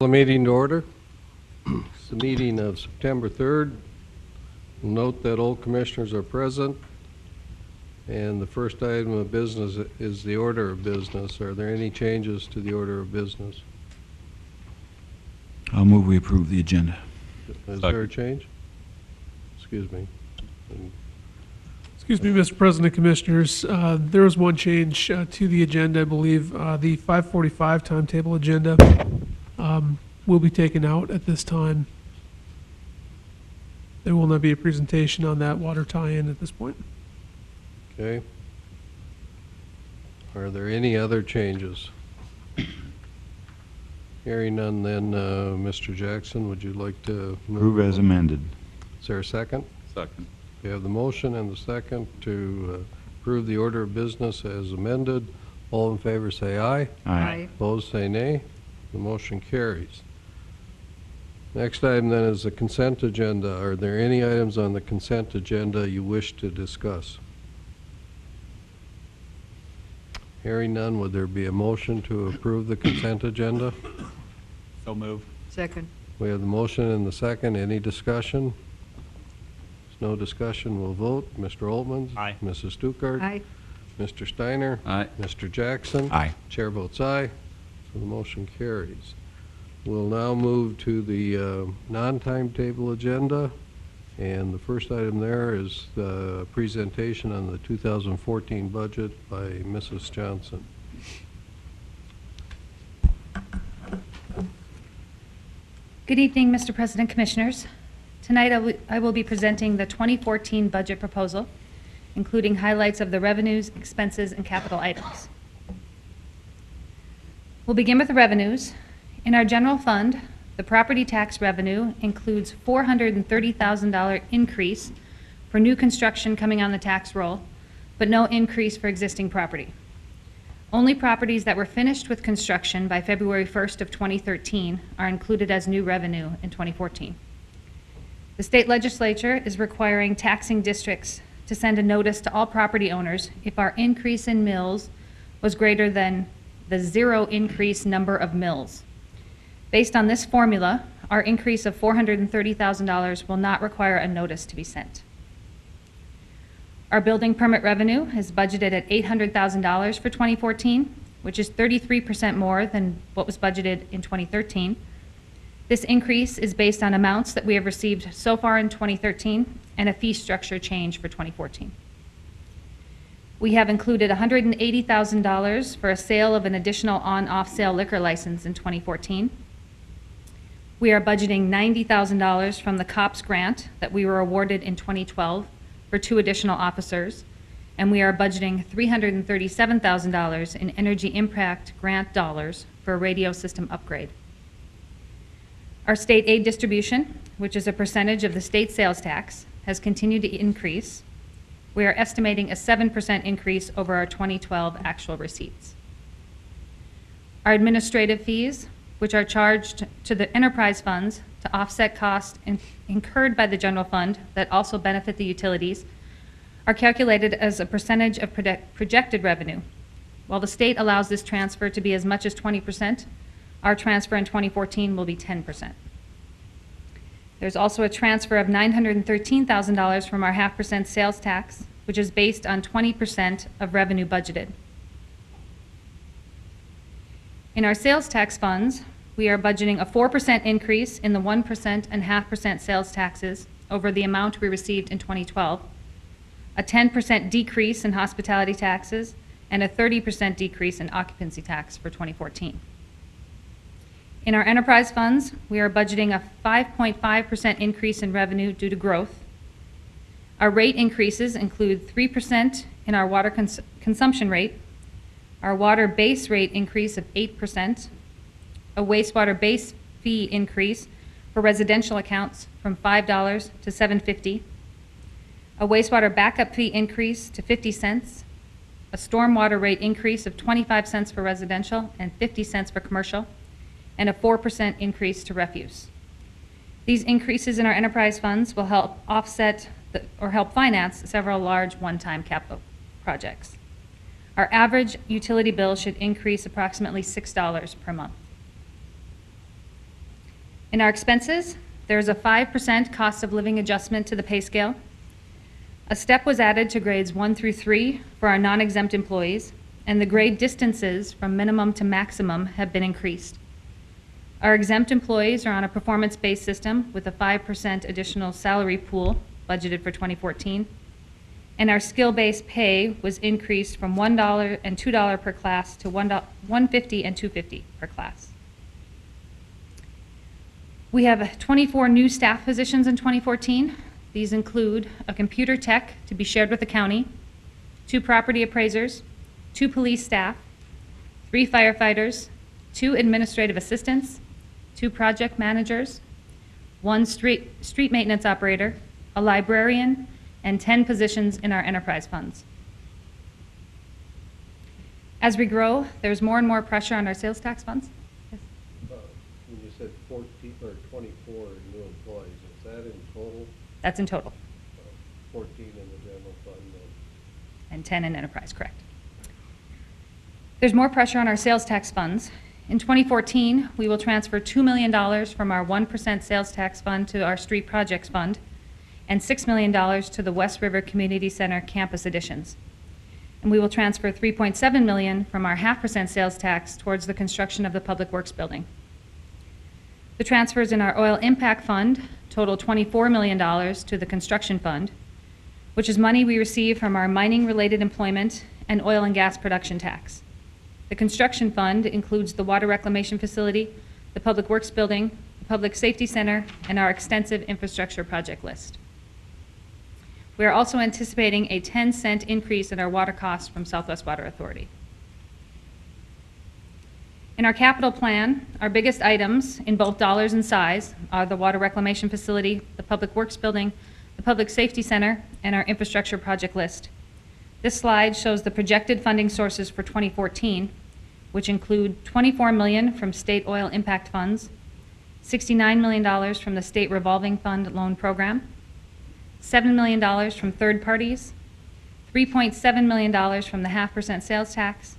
The meeting to order. It's the meeting of September 3rd. Note that all commissioners are present. And the first item of business is the order of business. Are there any changes to the order of business? I'll move we approve the agenda. Is there a change? Excuse me. Excuse me, Mr. President, Commissioners. There was one change to the agenda, I believe. The 5:45 timetable agenda will be taken out at this time. There will not be a presentation on that water tie-in at this point. Okay. Are there any other changes? Hearing none, then, Mr. Jackson, would you like to move? Approve as amended. Is there a second? Second. We have the motion and the second to approve the order of business as amended. All in favor say aye. Aye. Opposed say nay. The motion carries. Next item then is the consent agenda. Are there any items on the consent agenda you wish to discuss? Hearing none, would there be a motion to approve the consent agenda? So move. Second. We have the motion and the second. Any discussion? There's no discussion. We'll vote. Mr. Oltmans? Aye. Mrs. Stuckert? Aye. Mr. Steiner? Aye. Mr. Jackson? Aye. Chair votes aye, so the motion carries. We'll now move to the non-timetable agenda, and the first item there is the presentation on the 2014 budget by Mrs. Johnson. Good evening, Mr. President, Commissioners. Tonight I will be presenting the 2014 budget proposal, including highlights of the revenues, expenses, and capital items. We'll begin with the revenues. In our general fund, the property tax revenue includes $430,000 increase for new construction coming on the tax roll, but no increase for existing property. Only properties that were finished with construction by February 1st of 2013 are included as new revenue in 2014. The state legislature is requiring taxing districts to send a notice to all property owners if our increase in mills was greater than the zero increase number of mills. Based on this formula, our increase of $430,000 will not require a notice to be sent. Our building permit revenue is budgeted at $800,000 for 2014, which is 33% more than what was budgeted in 2013. This increase is based on amounts that we have received so far in 2013 and a fee structure change for 2014. We have included $180,000 for a sale of an additional on-off sale liquor license in 2014. We are budgeting $90,000 from the COPS grant that we were awarded in 2012 for 2 additional officers, and we are budgeting $337,000 in energy impact grant dollars for a radio system upgrade. Our state aid distribution, which is a percentage of the state sales tax, has continued to increase. We are estimating a 7% increase over our 2012 actual receipts. Our administrative fees, which are charged to the enterprise funds to offset costs incurred by the general fund that also benefit the utilities, are calculated as a percentage of projected revenue. While the state allows this transfer to be as much as 20%, our transfer in 2014 will be 10%. There's also a transfer of $913,000 from our 0.5% sales tax, which is based on 20% of revenue budgeted. In our sales tax funds, we are budgeting a 4% increase in the 1% and 0.5% sales taxes over the amount we received in 2012, a 10% decrease in hospitality taxes, and a 30% decrease in occupancy tax for 2014. In our enterprise funds, we are budgeting a 5.5% increase in revenue due to growth. Our rate increases include 3% in our water consumption rate, our water base rate increase of 8%, a wastewater base fee increase for residential accounts from $5 to $7.50, a wastewater backup fee increase to 50 cents, a stormwater rate increase of 25 cents for residential and 50 cents for commercial, and a 4% increase to refuse. These increases in our enterprise funds will help offset or help finance several large one-time capital projects. Our average utility bill should increase approximately $6 per month. In our expenses, there is a 5% cost of living adjustment to the pay scale. A step was added to grades 1 through 3 for our non-exempt employees, and the grade distances from minimum to maximum have been increased. Our exempt employees are on a performance-based system with a 5% additional salary pool budgeted for 2014, and our skill-based pay was increased from $1 and $2 per class to $1.50 and $2.50 per class. We have 24 new staff positions in 2014. These include a computer tech to be shared with the county, 2 property appraisers, 2 police staff, 3 firefighters, 2 administrative assistants, 2 project managers, 1 street maintenance operator, a librarian, and 10 positions in our enterprise funds. As we grow, there's more and more pressure on our sales tax funds. Yes. When you said 14 or 24 new employees, is that in total? That's in total, 14 in the general fund and 10 in enterprise, correct. There's more pressure on our sales tax funds. In 2014, we will transfer $2 million from our 1% sales tax fund to our street projects fund, and $6 million to the West River Community Center campus additions. And we will transfer $3.7 million from our 0.5% sales tax towards the construction of the Public Works building. The transfers in our oil impact fund total $24 million to the construction fund, which is money we receive from our mining-related employment and oil and gas production tax. The construction fund includes the water reclamation facility, the Public Works building, the Public Safety Center, and our extensive infrastructure project list. We are also anticipating a 10-cent increase in our water costs from Southwest Water Authority. In our capital plan, our biggest items in both dollars and size are the water reclamation facility, the Public Works building, the Public Safety Center, and our infrastructure project list. This slide shows the projected funding sources for 2014, which include $24 million from state oil impact funds, $69 million from the state revolving fund loan program, $7 million from third parties, $3.7 million from the 0.5% sales tax,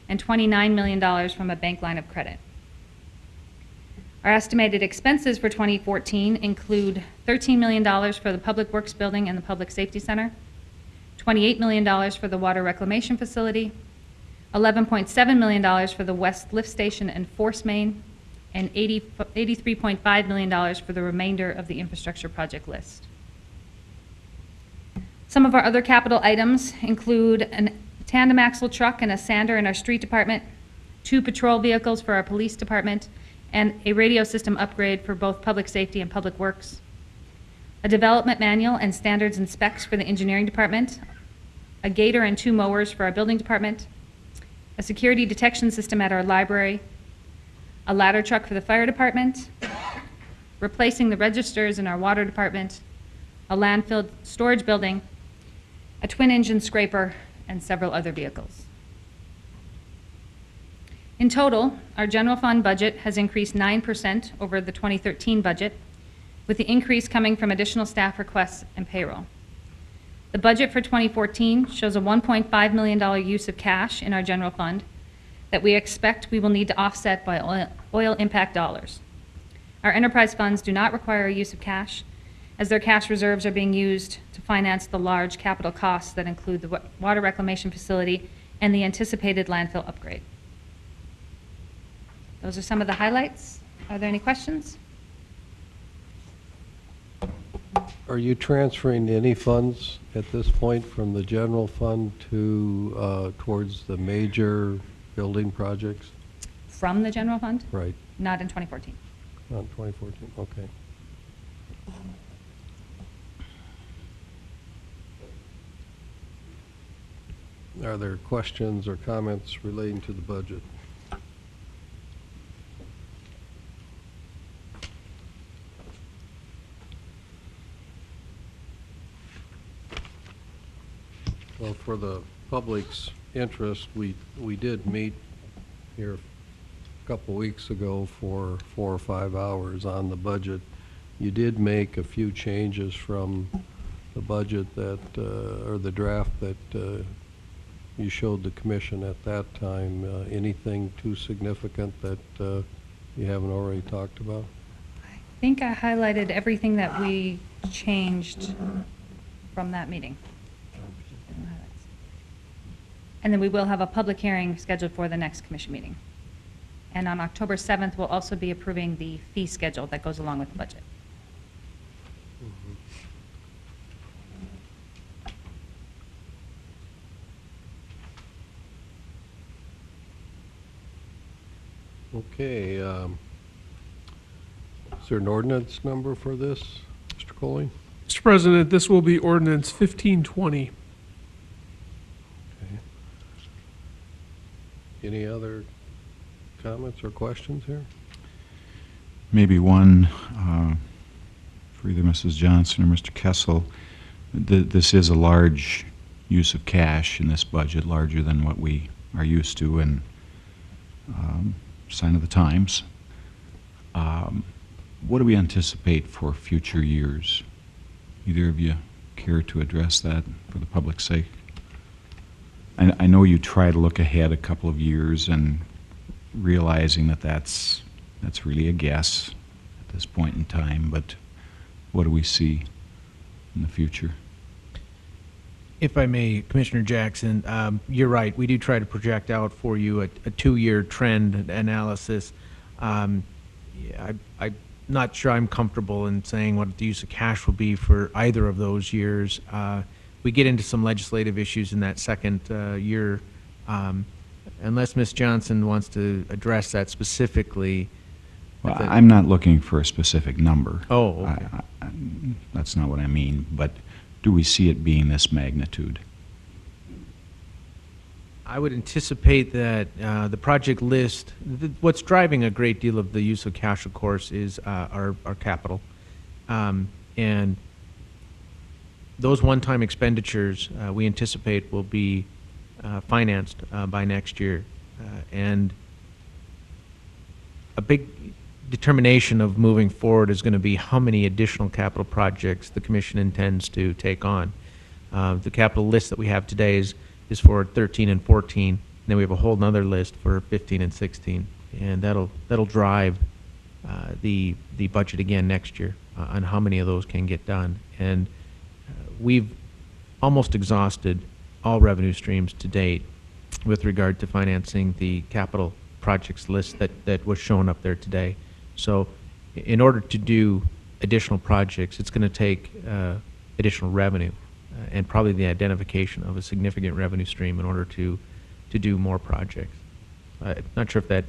and $29 million from a bank line of credit. Our estimated expenses for 2014 include $13 million for the Public Works building and the Public Safety Center, $28 million for the water reclamation facility, $11.7 million for the West Lift Station and Force Main, and $83.5 million for the remainder of the infrastructure project list. Some of our other capital items include a tandem axle truck and a sander in our street department, 2 patrol vehicles for our police department, and a radio system upgrade for both public safety and public works, a development manual and standards and specs for the engineering department, a gator and 2 mowers for our building department, a security detection system at our library, a ladder truck for the fire department, replacing the registers in our water department, a landfill storage building, a twin-engine scraper, and several other vehicles. In total, our general fund budget has increased 9% over the 2013 budget, with the increase coming from additional staff requests and payroll. The budget for 2014 shows a $1.5 million use of cash in our general fund that we expect we will need to offset by oil impact dollars. Our enterprise funds do not require a use of cash, as their cash reserves are being used to finance the large capital costs that include the water reclamation facility and the anticipated landfill upgrade. Those are some of the highlights. Are there any questions? Are you transferring any funds at this point from the general fund to, towards the major building projects? From the general fund? Right, Not in 2014. not 2014, okay. Are there questions or comments relating to the budget? Well, for the public's interest, we did meet here a couple weeks ago for 4 or 5 hours on the budget. You did make a few changes from the budget that, or the draft that you showed the commission at that time. Anything too significant that you haven't already talked about? think I highlighted everything that we changed from that meeting. And then we will have a public hearing scheduled for the next commission meeting. And on October 7th, we'll also be approving the fee schedule that goes along with the budget. Okay, is there an ordinance number for this, Mr. Coley? Mr. President, this will be ordinance 1520. Okay. Any other comments or questions here? Maybe one for either Mrs. Johnson or Mr. Kessel. This is a large use of cash in this budget, larger than what we are used to, and sign of the times. What do we anticipate for future years? Either of you care to address that for the public's sake? I know you try to look ahead a couple of years and realizing that that's really a guess at this point in time, but what do we see in the future? If I may, Commissioner Jackson, you're right. We do try to project out for you a 2-year trend analysis. I'm not sure I'm comfortable in saying what the use of cash will be for either of those years. We get into some legislative issues in that second year. Unless Ms. Johnson wants to address that specifically. Well, I'm not looking for a specific number. Oh, okay. That's not what I mean, but do we see it being this magnitude? I would anticipate that the project list, what's driving a great deal of the use of cash, of course, is our capital. And those one-time expenditures we anticipate will be financed by next year. And a big determination of moving forward is going to be how many additional capital projects the Commission intends to take on. The capital list that we have today is for 13 and 14, and then we have a whole other list for 15 and 16, and that'll drive the budget again next year on how many of those can get done. And we've almost exhausted all revenue streams to date with regard to financing the capital projects list that was shown up there today. So in order to do additional projects, it's going to take additional revenue and probably the identification of a significant revenue stream in order to do more projects. I'm not sure if that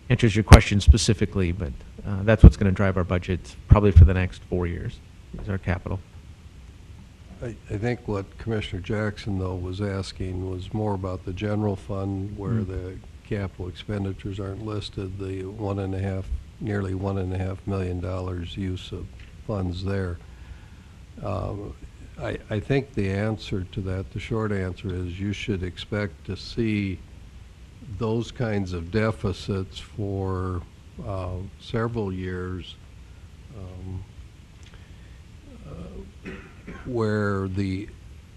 answers your question specifically, but that's what's going to drive our budget probably for the next 4 years, is our capital. I think what Commissioner Jackson, though, was asking was more about the general fund where the capital expenditures aren't listed, the nearly $1.5 million use of funds there. I think the answer to that, the short answer is you should expect to see those kinds of deficits for several years where the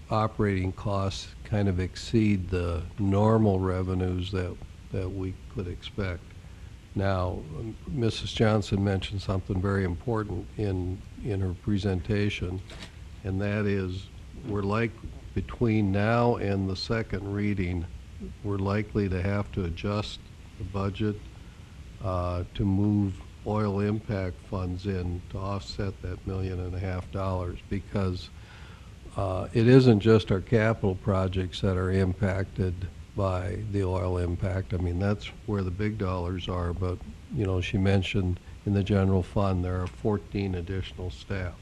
operating costs kind of exceed the normal revenues that we could expect. Now, Mrs. Johnson mentioned something very important in her presentation, and that is between now and the second reading, we're likely to have to adjust the budget to move oil impact funds in to offset that $1.5 million, because it isn't just our capital projects that are impacted by the oil impact. I mean, that's where the big dollars are, but you know, she mentioned in the general fund there are 14 additional staff.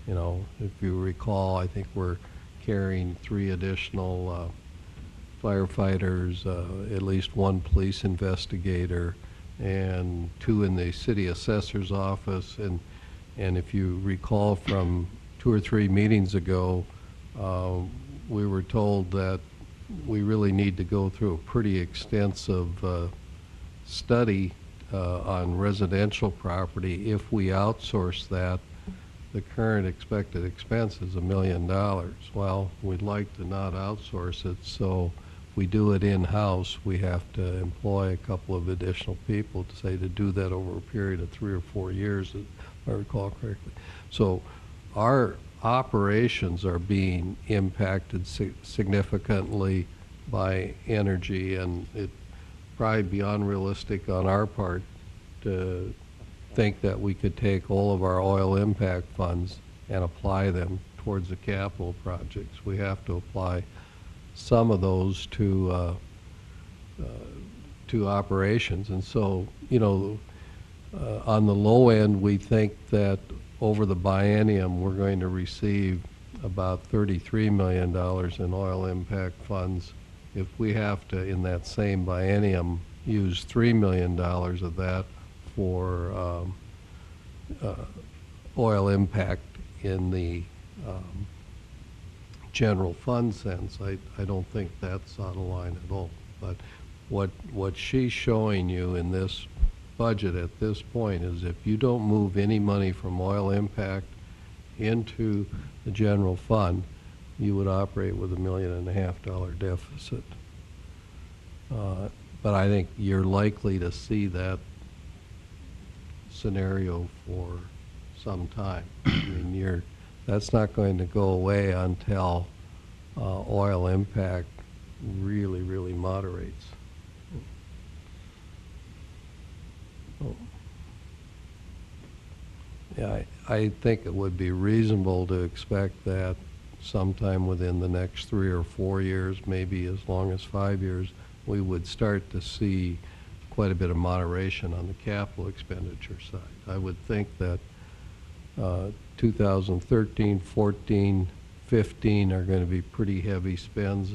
You know, if you recall, I think we're carrying 3 additional firefighters, at least 1 police investigator, and 2 in the city assessor's office. And if you recall from 2 or 3 meetings ago, we were told that we really need to go through a pretty extensive study on residential property. If we outsource that, the current expected expense is $1 million. Well, we'd like to not outsource it, so we do it in-house, we have to employ a couple of additional people to say to do that over a period of 3 or 4 years, if I recall correctly. So our operations are being impacted significantly by energy, and it probably be unrealistic on our part to think that we could take all of our oil impact funds and apply them towards the capital projects. We have to apply some of those to operations. And so, you know, on the low end, we think that over the biennium, we're going to receive about $33 million in oil impact funds. If we have to, in that same biennium, use $3 million of that for oil impact in the general fund sense, I don't think that's out of line at all. But what she's showing you in this budget at this point is if you don't move any money from oil impact into the general fund, you would operate with $1.5 million deficit. But I think you're likely to see that scenario for some time. I mean, that's not going to go away until oil impact really, really moderates. Yeah, I think it would be reasonable to expect that sometime within the next 3 or 4 years, maybe as long as 5 years, we would start to see quite a bit of moderation on the capital expenditure side. I would think that 2013, 14, 15 are going to be pretty heavy spends,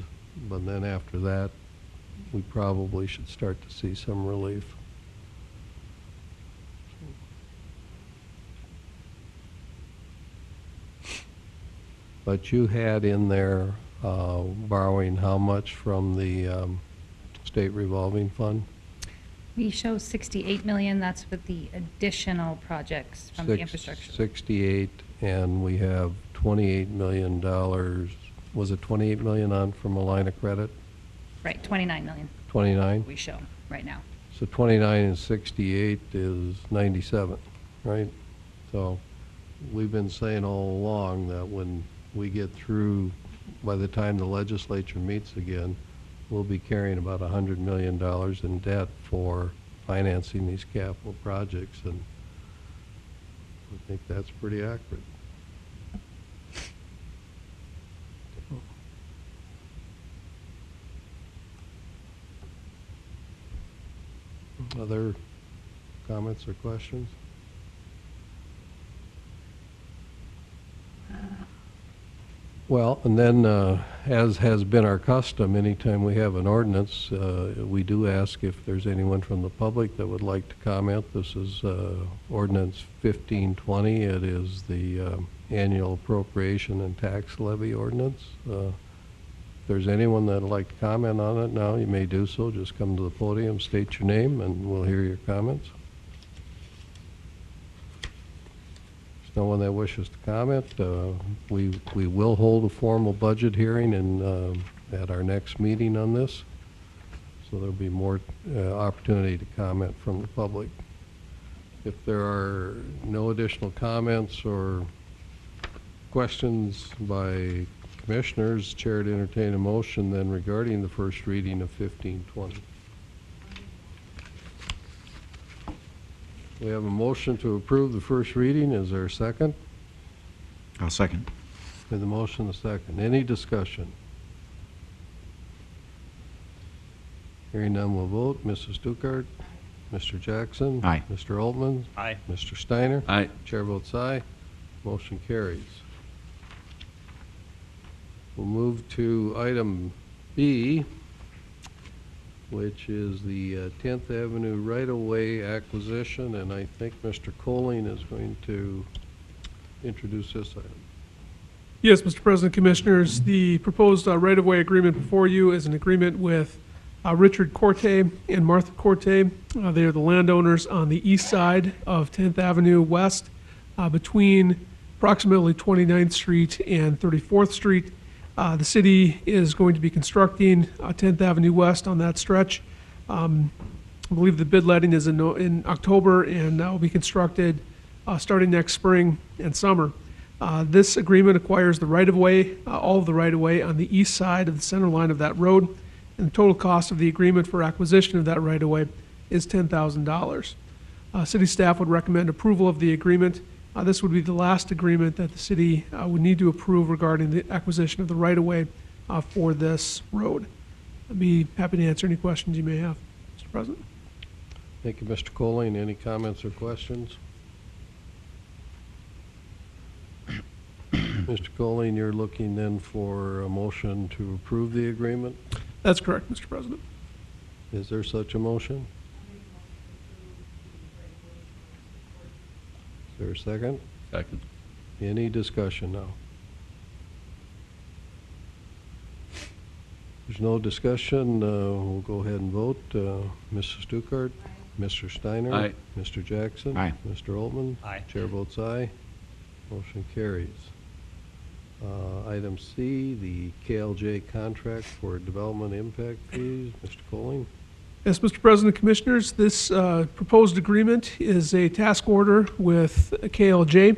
but then after that, we probably should start to see some relief. But you had in there borrowing how much from the state revolving fund? We show 68 million, that's with the additional projects from the infrastructure. 68, and we have $28 million. Was it 28 million on from a line of credit? Right, 29 million 29? we show right now. So 29 and 68 is 97, right? So we've been saying all along that when we get through, by the time the legislature meets again, we'll be carrying about $100 million in debt for financing these capital projects, and I think that's pretty accurate. Other comments or questions? Well, and then, as has been our custom, anytime we have an ordinance, we do ask if there's anyone from the public that would like to comment. This is ordinance 1520. It is the annual appropriation and tax levy ordinance. If there's anyone that would like to comment on it now, you may do so. Just come to the podium, state your name, and we'll hear your comments. No one that wishes to comment. We will hold a formal budget hearing at our next meeting on this, so there'll be more opportunity to comment from the public. If there are no additional comments or questions by commissioners, Chair to entertain a motion then regarding the first reading of 1520. We have a motion to approve the first reading. Is there a second? I'll second. With the motion, a second. Any discussion? Hearing none, we'll vote. Mrs. Stuckert? Mr. Jackson? Aye. Mr. Altman? Aye. Mr. Steiner? Aye. Chair votes aye. Motion carries. We'll move to item B, which is the 10th Avenue right-of-way acquisition, and I think Mr. Colling is going to introduce this item. Yes, Mr. President, Commissioners, the proposed right-of-way agreement before you is an agreement with Richard Corte and Martha Corte. They are the landowners on the east side of 10th Avenue West between approximately 29th Street and 34th Street. The city is going to be constructing 10th Avenue West on that stretch. I believe the bid letting is in October, and that will be constructed starting next spring and summer. This agreement acquires the right-of-way, all of the right-of-way on the east side of the center line of that road, and the total cost of the agreement for acquisition of that right-of-way is $10,000. City staff would recommend approval of the agreement. This would be the last agreement that the city would need to approve regarding the acquisition of the right-of-way for this road. I'd be happy to answer any questions you may have, Mr. President. Thank you, Mr. Colling. Any comments or questions? Mr. Colling, you're looking then for a motion to approve the agreement? That's correct, Mr. President. Is there such a motion? Is there a second? Second. Any discussion now? There's no discussion. We'll go ahead and vote. Mrs. Stuckert? Mr. Steiner? Aye. Mr. Jackson? Aye. Mr. Altman? Aye. Chair votes aye. Motion carries. Item C, the KLJ contract for development impact fees. Mr. Colling? Yes, Mr. President, Commissioners, this proposed agreement is a task order with KLJ.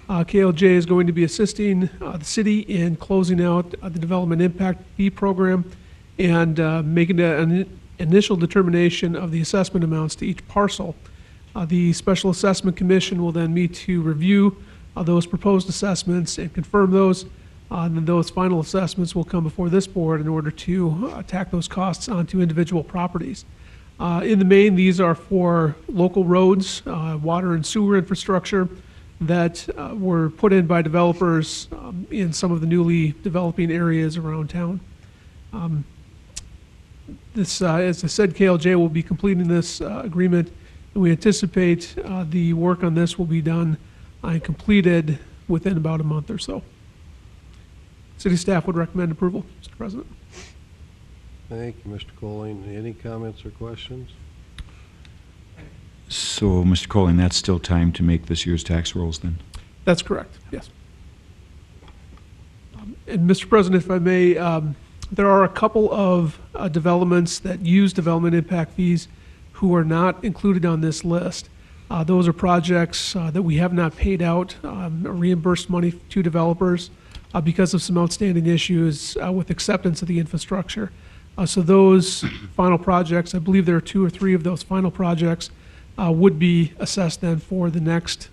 KLJ is going to be assisting the city in closing out the development impact fee program and making an initial determination of the assessment amounts to each parcel. The Special Assessment Commission will then meet to review those proposed assessments and confirm those. And then those final assessments will come before this board in order to tack those costs onto individual properties. In the main, these are for local roads, water and sewer infrastructure that were put in by developers in some of the newly developing areas around town. As I said, KLJ will be completing this agreement, and we anticipate the work on this will be done and completed within about a month or so. City staff would recommend approval, Mr. President. Thank you, Mr. Colling. Any comments or questions? So, Mr. Colling, that's still time to make this year's tax rolls then? That's correct, yes. And Mr. President, if I may, there are a couple of developments that use development impact fees who are not included on this list. Those are projects that we have not paid out reimbursed money to developers because of some outstanding issues with acceptance of the infrastructure. So those final projects, I believe there are 2 or 3 of those final projects, would be assessed then for the next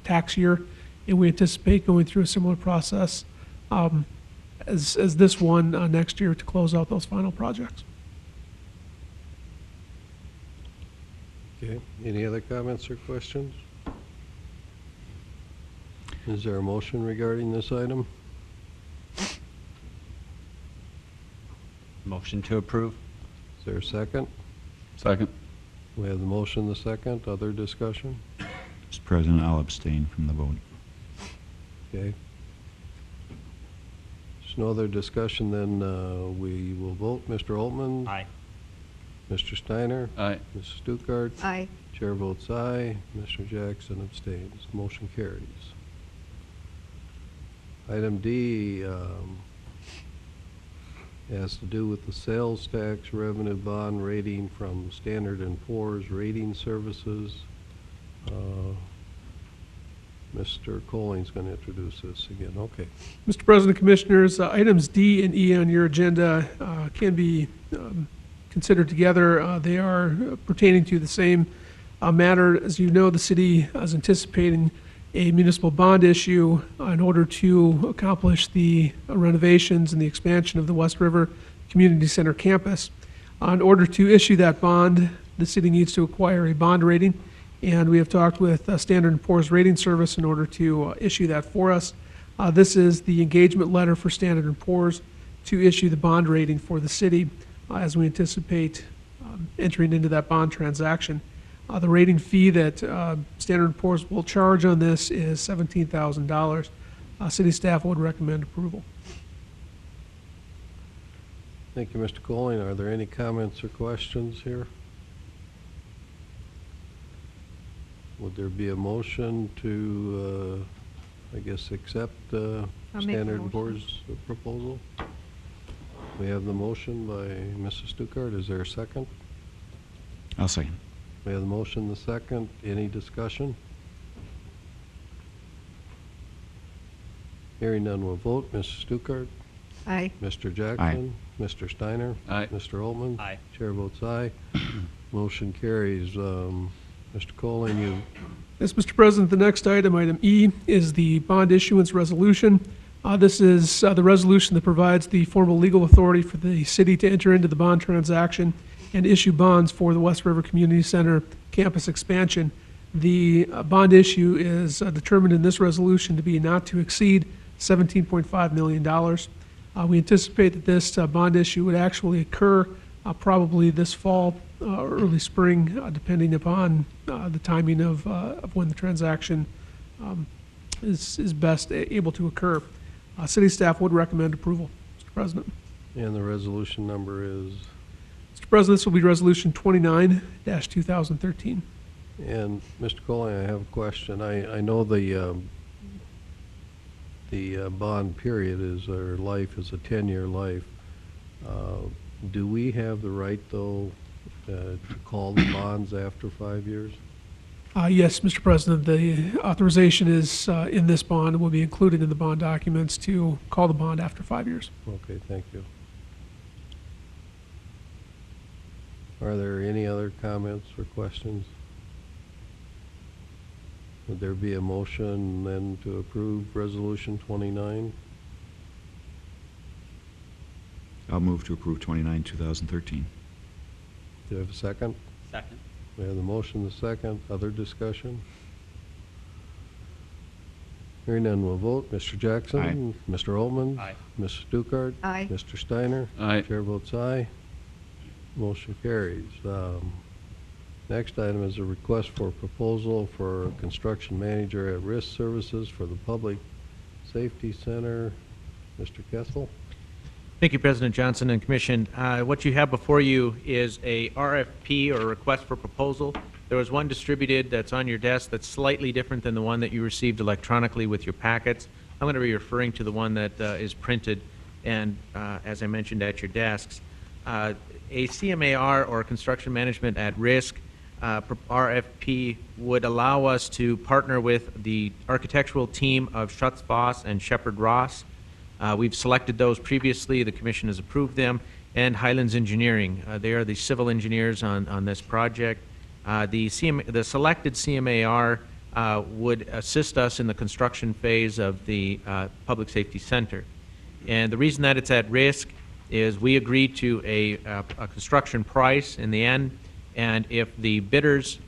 tax year. And we anticipate going through a similar process as this one next year to close out those final projects. Okay. Any other comments or questions? Is there a motion regarding this item? Motion to approve. Is there a second? Second. We have the motion, the second. Other discussion? Mr. President, I'll abstain from the vote. Okay. There's no other discussion, then we will vote. Mr. Altman? Aye. Mr. Steiner? Aye. Mrs. Stuckert? Aye. Chair votes aye. Mr. Jackson abstains. Motion carries. Item D has to do with the sales tax revenue bond rating from Standard & Poor's Rating Services. Mr. Colling's going to introduce this again. Okay. Mr. President, Commissioners, items D and E on your agenda can be considered together. They are pertaining to the same matter. As you know, the city is anticipating a municipal bond issue in order to accomplish the renovations and the expansion of the West River Community Center campus. In order to issue that bond, the city needs to acquire a bond rating, and we have talked with Standard & Poor's Rating Service in order to issue that for us. This is the engagement letter for Standard & Poor's to issue the bond rating for the city as we anticipate entering into that bond transaction. The rating fee that Standard & Poor's will charge on this is $17,000. City staff would recommend approval. Thank you, Mr. Colling. Are there any comments or questions here? Would there be a motion to I guess, accept I'll make the Standard motion. Poor's proposal? We have the motion by Mrs. Stuckert. Is there a second? I'll second. We have the motion, the second. Any discussion? Hearing none, we'll vote. Mrs. Stuckert? Aye. Mr. Jackson? Mr. Steiner? Aye. Mr. Altman? Aye. Chair votes aye. Motion carries. Mr. Colling, you, Yes, Mr. President, the next item, item E, is the bond issuance resolution. This is the resolution that provides the formal legal authority for the city to enter into the bond transaction and issue bonds for the West River Community Center campus expansion. The bond issue is determined in this resolution to be not to exceed $17.5 million. We anticipate that this bond issue would actually occur probably this fall or early spring, depending upon the timing of when the transaction is best able to occur. City staff would recommend approval, Mr. President. and the resolution number is, Mr. President, this will be Resolution 29-2013. and Mr. Colling, I have a question. I know the bond period is, or life is a 10-year life. Do we have the right, though, to call the bonds after 5 years? Yes, Mr. President, the authorization is in this bond and will be included in the bond documents to call the bond after 5 years. Okay, thank you. Are there any other comments or questions? Would there be a motion then to approve Resolution 29? I'll move to approve 29, 2013. Do you have a second? Second. We have the motion, the second. Other discussion? Hearing none, we'll vote. Mr. Jackson? Mr. Altman? Aye. Ms. Stuckert? Aye. Mr. Steiner? Aye. Chair votes aye. Motion carries. Next item is a request for proposal for construction manager at risk services for the Public Safety Center. Mr. Kessel? Thank you, President Johnson and Commission. What you have before you is a RFP, or a request for proposal. There was one distributed that's on your desk that's slightly different than the one that you received electronically with your packets. I'm going to be referring to the one that is printed and, as I mentioned, at your desks. A CMAR, or Construction Management at Risk, RFP would allow us to partner with the architectural team of Schutz Voss and Shepard Ross. We've selected those previously. The commission has approved them. And Highlands Engineering. They are the civil engineers on this project. The selected CMAR would assist us in the construction phase of the Public Safety Center. And the reason that it's at risk is we agreed to a construction price in the end, and if the bidders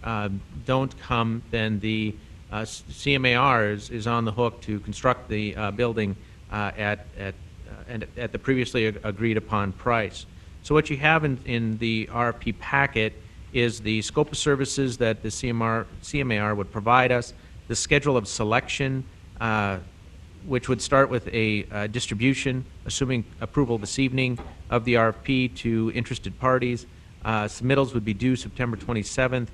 don't come, then the CMAR is on the hook to construct the building at the previously agreed upon price. So what you have in the RFP packet is the scope of services that the CMAR would provide us, the schedule of selection, which would start with a distribution, assuming approval this evening, of the RFP to interested parties. Submittals would be due September 27th.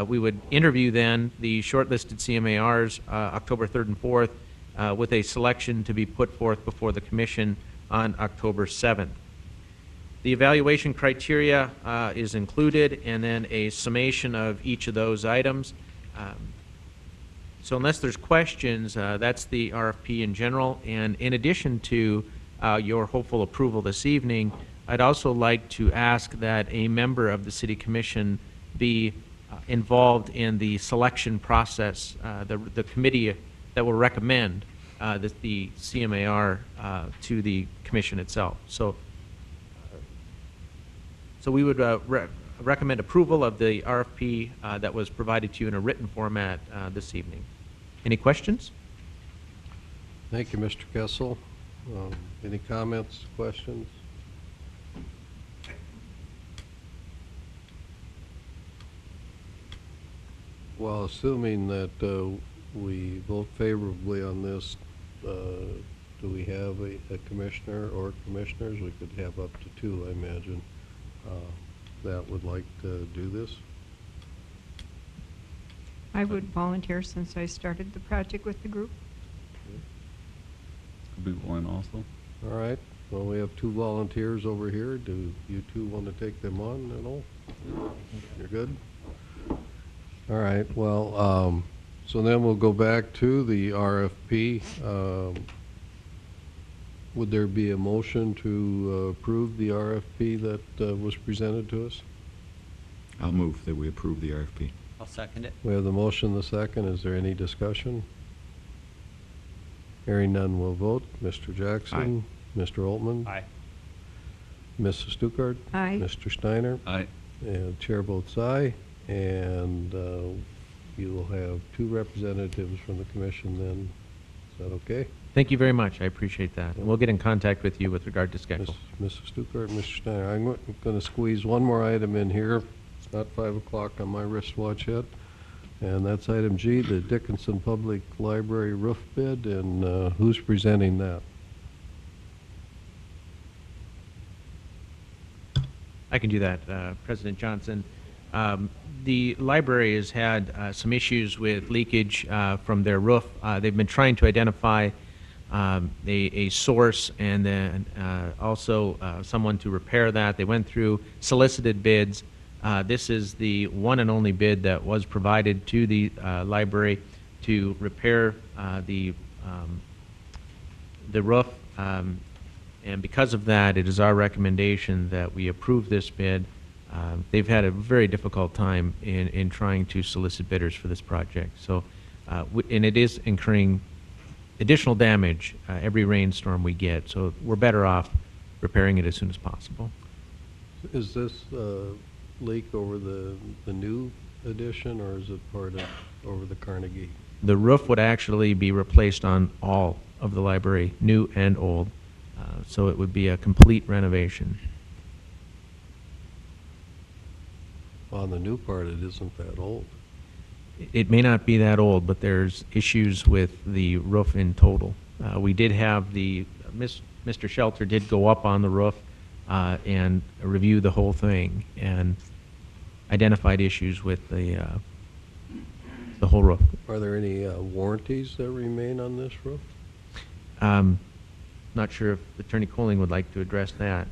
We would interview then the shortlisted CMARs October 3rd and 4th, with a selection to be put forth before the commission on October 7th. The evaluation criteria is included, and then a summation of each of those items. So unless there's questions, that's the RFP in general. And in addition to your hopeful approval this evening, I'd also like to ask that a member of the City Commission be involved in the selection process, the committee that will recommend the CMAR to the commission itself. So we would recommend approval of the RFP that was provided to you in a written format this evening. Any questions? Thank you, Mr. Kessel. Any comments, questions? Well, assuming that we vote favorably on this, do we have a commissioner or commissioners? We could have up to two, I imagine, that would like to do this. I would volunteer since I started the project with the group. I'd be willing also. All right, well, we have 2 volunteers over here. Do you 2 want to take them on at all? You're good? All right, well, so then we'll go back to the RFP. Would there be a motion to approve the RFP that was presented to us? I'll move that we approve the RFP. I'll second it. We have the motion, the second. Is there any discussion? Hearing none, we'll vote. Mr. Jackson? Mr. Altman? Aye. Mrs. Stuckert? Aye. Mr. Steiner? Aye. And chair votes aye, and you will have 2 representatives from the commission then. Is that okay? Thank you very much. I appreciate that. And we'll get in contact with you with regard to schedule. Mrs. Stuckert, Mr. Steiner, I'm going to squeeze one more item in here. It's not 5 o'clock on my wristwatch yet. And that's item G, the Dickinson Public Library roof bid, and who's presenting that? I can do that, President Johnson. The library has had some issues with leakage from their roof. They've been trying to identify a source and then also someone to repair that. They went through solicited bids. This is the one and only bid that was provided to the library to repair the roof. And because of that, it is our recommendation that we approve this bid. They've had a very difficult time in trying to solicit bidders for this project. So, and it is incurring additional damage every rainstorm we get. So we're better off repairing it as soon as possible. Is this leak over the new addition, or is it part of over the Carnegie? The roof would actually be replaced on all of the library, new and old. So it would be a complete renovation. On the new part, it isn't that old. It may not be that old, but there's issues with the roof in total. We did have Mr. Shelter did go up on the roof and review the whole thing and identified issues with the whole roof. Are there any warranties that remain on this roof? Not sure if Attorney Coling would like to address that.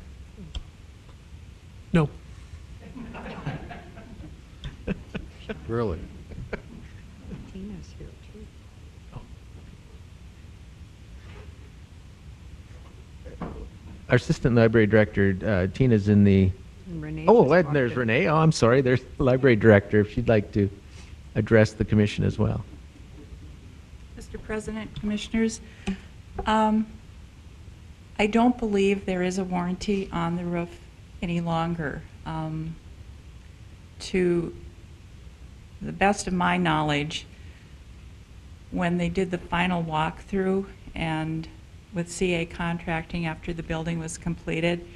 No. Really? Tina's here, too. Our Assistant Library Director, Tina's in the... And Renee Oh, just and walked there's in. Renee. Oh, I'm sorry. There's the Library Director, if she'd like to address the commission as well. Mr. President, Commissioners, I don't believe there is a warranty on the roof any longer. To the best of my knowledge, when they did the final walkthrough and with CA Contracting after the building was completed,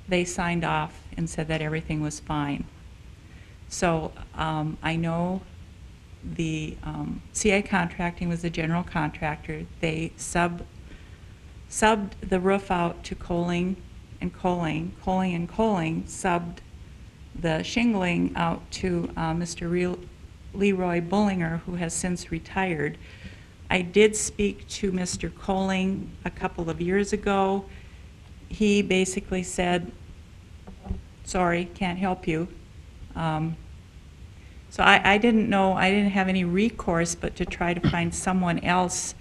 they signed off and said that everything was fine. So I know the CA Contracting was the general contractor. They subbed the roof out to Coling and Coling. Coling and Coling subbed the shingling out to Mr. Leroy Bullinger, who has since retired. I did speak to Mr. Coling a couple of years ago. He basically said, sorry, can't help you. So I didn't know, I didn't have any recourse but to try to find someone else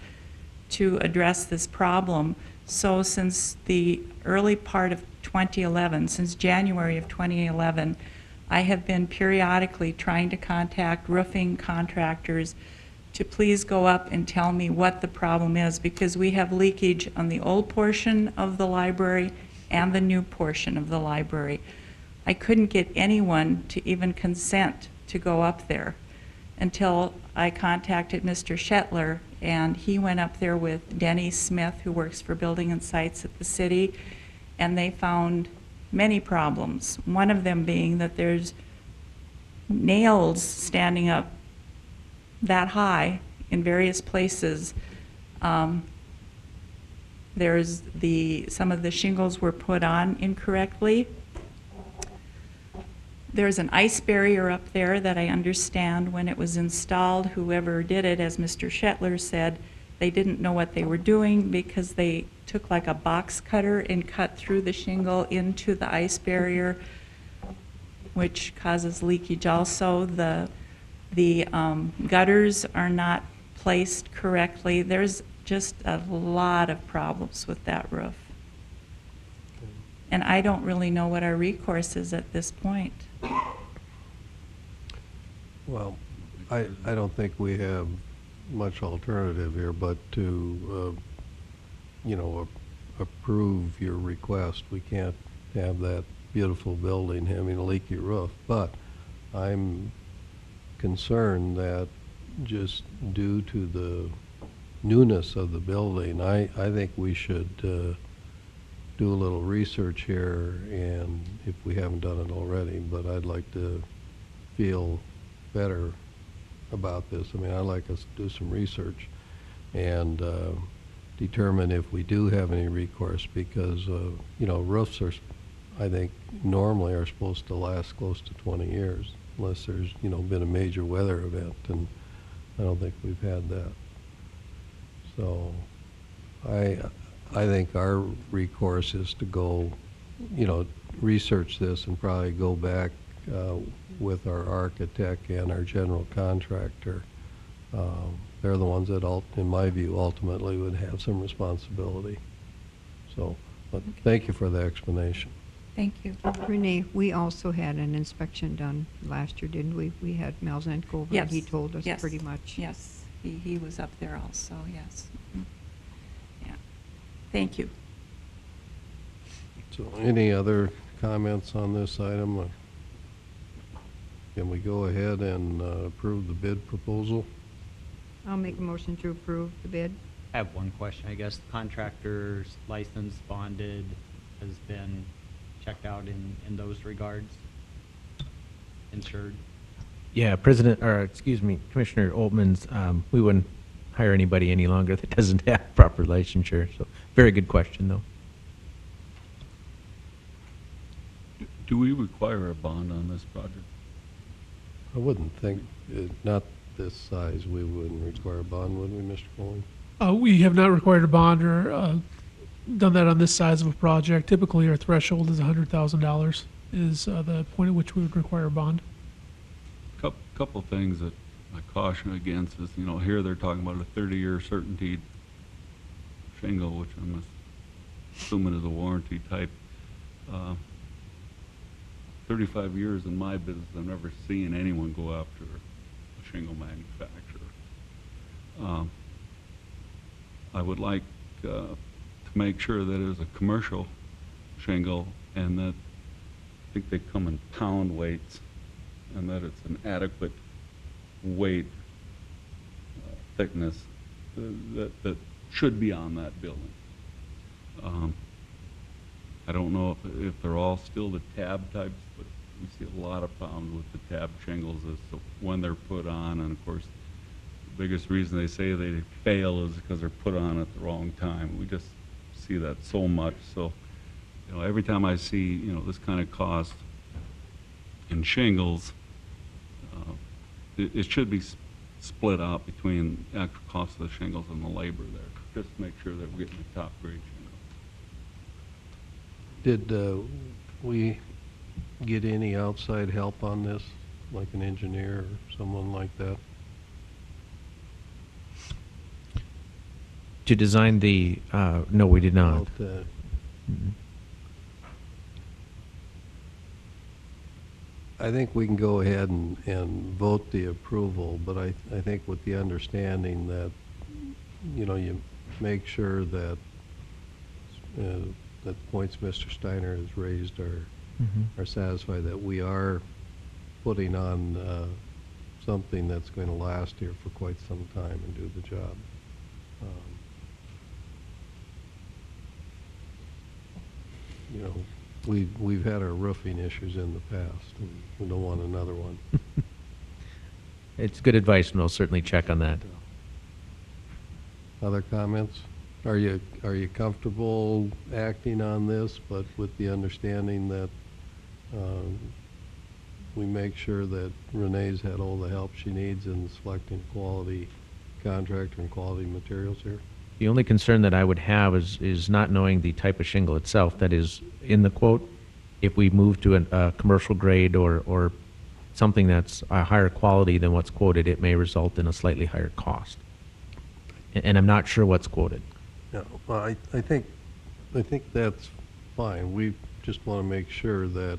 to address this problem. So since the early part of 2011, since January of 2011, I have been periodically trying to contact roofing contractors to please go up and tell me what the problem is, because we have leakage on the old portion of the library and the new portion of the library. I couldn't get anyone to even consent to go up there until I contacted Mr. Shetler, and he went up there with Denny Smith, who works for Building and Sites at the city, and they found many problems. One of them being that there's nails standing up that high in various places. There's some of the shingles were put on incorrectly. There's an ice barrier up there that I understand when it was installed, whoever did it, as Mr. Shetler said, they didn't know what they were doing because they took like a box cutter and cut through the shingle into the ice barrier, which causes leakage also. The gutters are not placed correctly. There's just a lot of problems with that roof. And I don't really know what our recourse is at this point. Well, I don't think we have much alternative here but to, you know, approve your request. We can't have that beautiful building having a leaky roof. But I'm concerned that just due to the newness of the building, I think we should do a little research here, and if we haven't done it already, but I'd like to feel better about this. I mean, I'd like us to do some research and determine if we do have any recourse, because, you know, roofs are, I think, normally are supposed to last close to 20 years, unless there's, you know, been a major weather event, and I don't think we've had that. So I think our recourse is to go, you know, research this and probably go back with our architect and our general contractor. They're the ones that, in my view, ultimately would have some responsibility. So, but thank you for the explanation. Thank you. Renee, we also had an inspection done last year, didn't we? We had Malzahn go over, and he Yes, told us yes, pretty much. Yes, he was up there also, yes. Mhm. Yeah. Thank you. So any other comments on this item? Can we go ahead and approve the bid proposal? I'll make a motion to approve the bid. I have one question, I guess. The contractor's license bonded has been checked out in those regards? Insured? Yeah, Commissioner Altman's, we wouldn't hire anybody any longer that doesn't have proper licensure, so very good question, though. Do we require a bond on this project? I wouldn't think, not this size, we wouldn't require a bond, would we, Mr. Foley? We have not required a bond or done that on this size of a project. Typically, our threshold is $100,000 is the point at which we would require a bond. Couple things that I caution against is, you know, here they're talking about a 30-year certainty shingle, which I'm assuming is a warranty type. 35 years in my business, I've never seen anyone go after a shingle manufacturer. I would like to make sure that it is a commercial shingle and that I think they come in pound weights and that it's an adequate weight, thickness that should be on that building. I don't know if they're all still the tab types, but we see a lot of problems with the tab shingles as to when they're put on, and of course, the biggest reason they say they fail is because they're put on at the wrong time. We just see that so much. So, you know, every time I see, you know, this kind of cost in shingles, it should be split out between the actual cost of the shingles and the labor there, just to make sure that we're getting the top grade shingle. Did we get any outside help on this, like an engineer or someone like that? To design the, no, we did not. About, Mhm. I think we can go ahead and vote the approval, but I think with the understanding that, you know, you make sure that the points Mr. Steiner has raised are satisfied, that we are putting on something that's going to last here for quite some time and do the job. You know, we've had our roofing issues in the past, and we don't want another one. It's good advice, and we'll certainly check on that. Other comments? Are you comfortable acting on this, but with the understanding that we make sure that Renee's had all the help she needs in selecting quality contractor and quality materials here? The only concern that I would have is not knowing the type of shingle itself that is in the quote. If we move to a commercial grade or something that's a higher quality than what's quoted, it may result in a slightly higher cost. And I'm not sure what's quoted. Yeah, well, I think that's fine. We just want to make sure that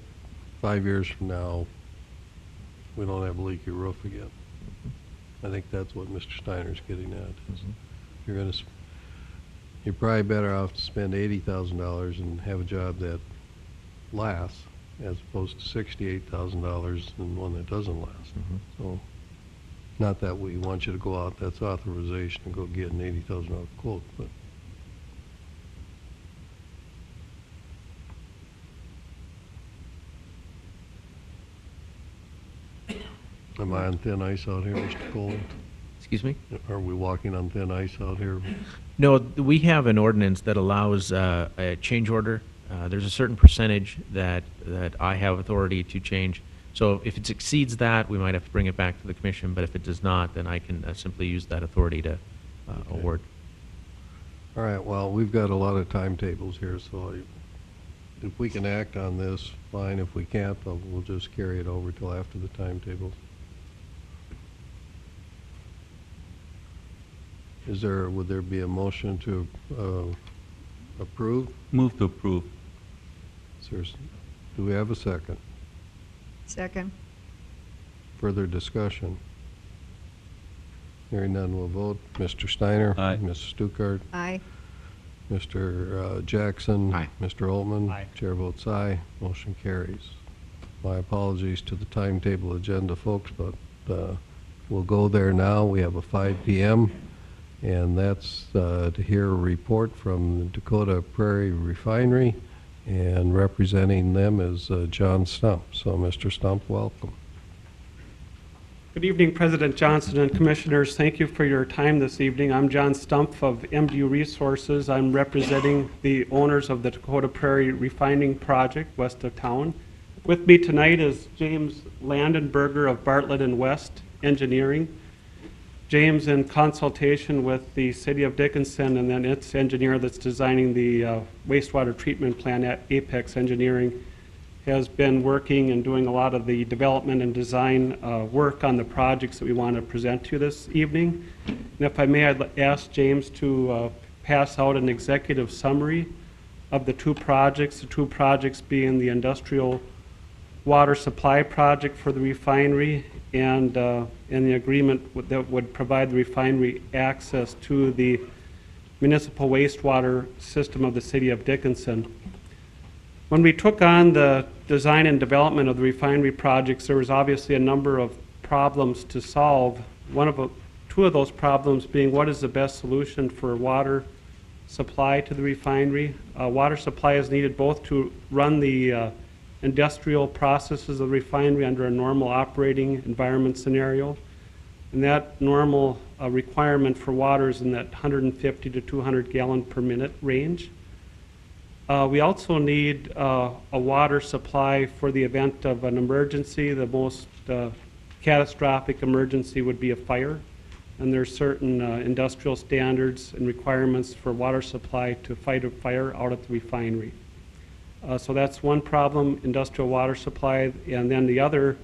5 years from now, we don't have a leaky roof again. I think that's what Mr. Steiner's getting at. Is you're probably better off to spend $80,000 and have a job that lasts as opposed to $68,000 and one that doesn't last. So, not that we want you to go out, that's authorization and go get an $80,000 quote, but am I on thin ice out here, Mr. Cole? Excuse me? Are we walking on thin ice out here? No, we have an ordinance that allows a change order. There's a certain percentage that I have authority to change. So if it exceeds that, we might have to bring it back to the commission, but if it does not, then I can simply use that authority to award. All right, well, we've got a lot of timetables here, so if we can act on this, fine. If we can't, we'll just carry it over till after the timetables. Would there be a motion to approve? Move to approve. Do we have a second? Second. Further discussion? Hearing none, we'll vote. Mr. Steiner? Aye. Mrs. Stuckert? Aye. Mr. Jackson? Aye. Mr. Altman? Aye. Chair votes aye. Motion carries. My apologies to the timetable agenda, folks, but we'll go there now. We have a 5 p.m., and that's to hear a report from the Dakota Prairie Refinery, and representing them is John Stump. So, Mr. Stump, welcome. Good evening, President Johnson and Commissioners. Thank you for your time this evening. I'm John Stumpf of MDU Resources. I'm representing the owners of the Dakota Prairie Refining Project west of town. With me tonight is James Landenberger of Bartlett and West Engineering. James, in consultation with the City of Dickinson and then its engineer that's designing the wastewater treatment plant at Apex Engineering, has been working and doing a lot of the development and design work on the projects that we want to present to you this evening. And if I may, I'd ask James to pass out an executive summary of the two projects being the industrial water supply project for the refinery and the agreement that would provide the refinery access to the municipal wastewater system of the City of Dickinson. When we took on the design and development of the refinery projects, there was obviously a number of problems to solve. Two of those problems being what is the best solution for water supply to the refinery. Water supply is needed both to run the industrial processes of the refinery under a normal operating environment scenario. And that normal requirement for water is in that 150 to 200 gallon per minute range. We also need a water supply for the event of an emergency. The most catastrophic emergency would be a fire. And there's certain industrial standards and requirements for water supply to fight a fire out at the refinery. So that's one problem, industrial water supply. And then the other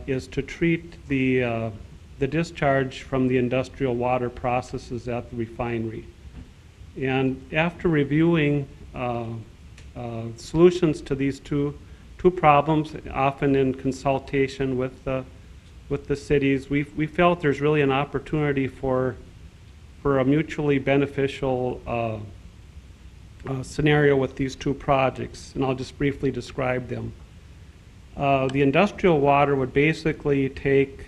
is to treat the discharge from the industrial water processes at the refinery. And after reviewing solutions to these two problems, often in consultation with the cities, we felt there's really an opportunity for a mutually beneficial scenario with these two projects, and I'll just briefly describe them. The industrial water would basically take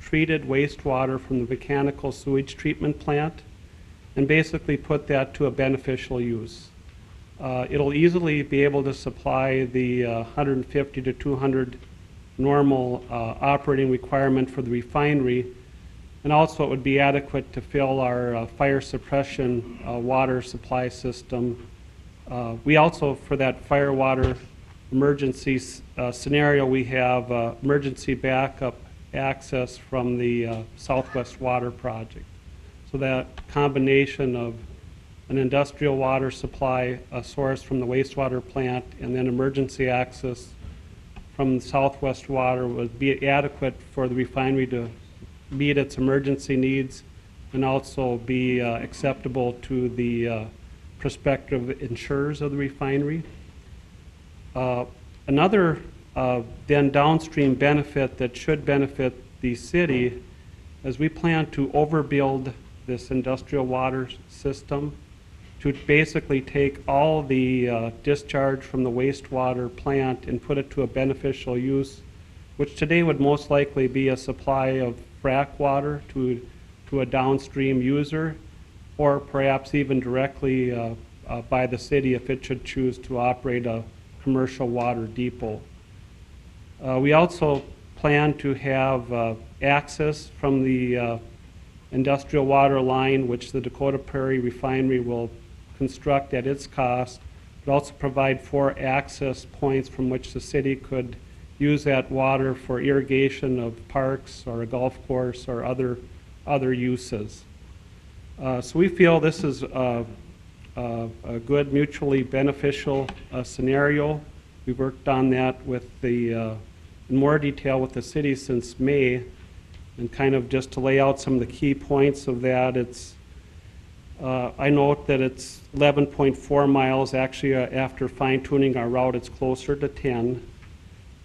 treated wastewater from the mechanical sewage treatment plant and basically put that to a beneficial use. It'll easily be able to supply the 150 to 200 normal operating requirement for the refinery, and also it would be adequate to fill our fire suppression water supply system. We also, for that fire water emergency scenario, we have emergency backup access from the Southwest Water Project. So So that combination of an industrial water supply, a source from the wastewater plant, and then emergency access from Southwest Water would be adequate for the refinery to meet its emergency needs and also be acceptable to the prospective insurers of the refinery. Another then downstream benefit that should benefit the city is we plan to overbuild this industrial water system to basically take all the discharge from the wastewater plant and put it to a beneficial use, which today would most likely be a supply of frack water to a downstream user, or perhaps even directly by the city if it should choose to operate a commercial water depot. We also plan to have access from the industrial water line, which the Dakota Prairie Refinery will construct at its cost, but also provide 4 access points from which the city could use that water for irrigation of parks or a golf course or other uses. So we feel this is a good mutually beneficial scenario. We've worked on that with in more detail with the city since May, and kind of just to lay out some of the key points of that, I note that it's 11.4 miles. Actually, after fine-tuning our route, it's closer to 10.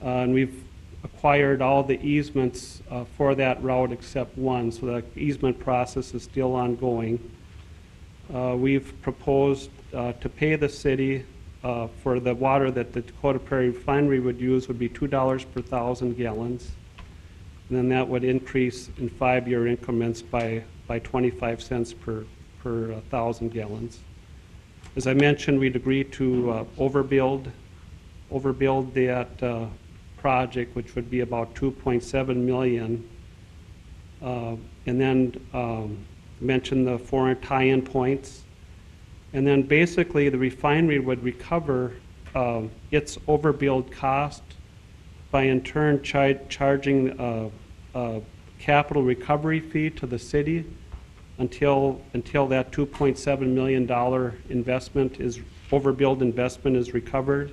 And we've acquired all the easements for that route except one, so the easement process is still ongoing. We've proposed to pay the city for the water that the Dakota Prairie Refinery would use would be $2 per 1,000 gallons. And then that would increase in 5-year increments by 25 cents per 1,000 gallons. As I mentioned, we'd agree to overbuild that project, which would be about $2.7 million. And then mention the 4 tie-in points. And then basically the refinery would recover its overbuild cost by in turn charging a capital recovery fee to the city until that $2.7 million investment overbuild investment is recovered.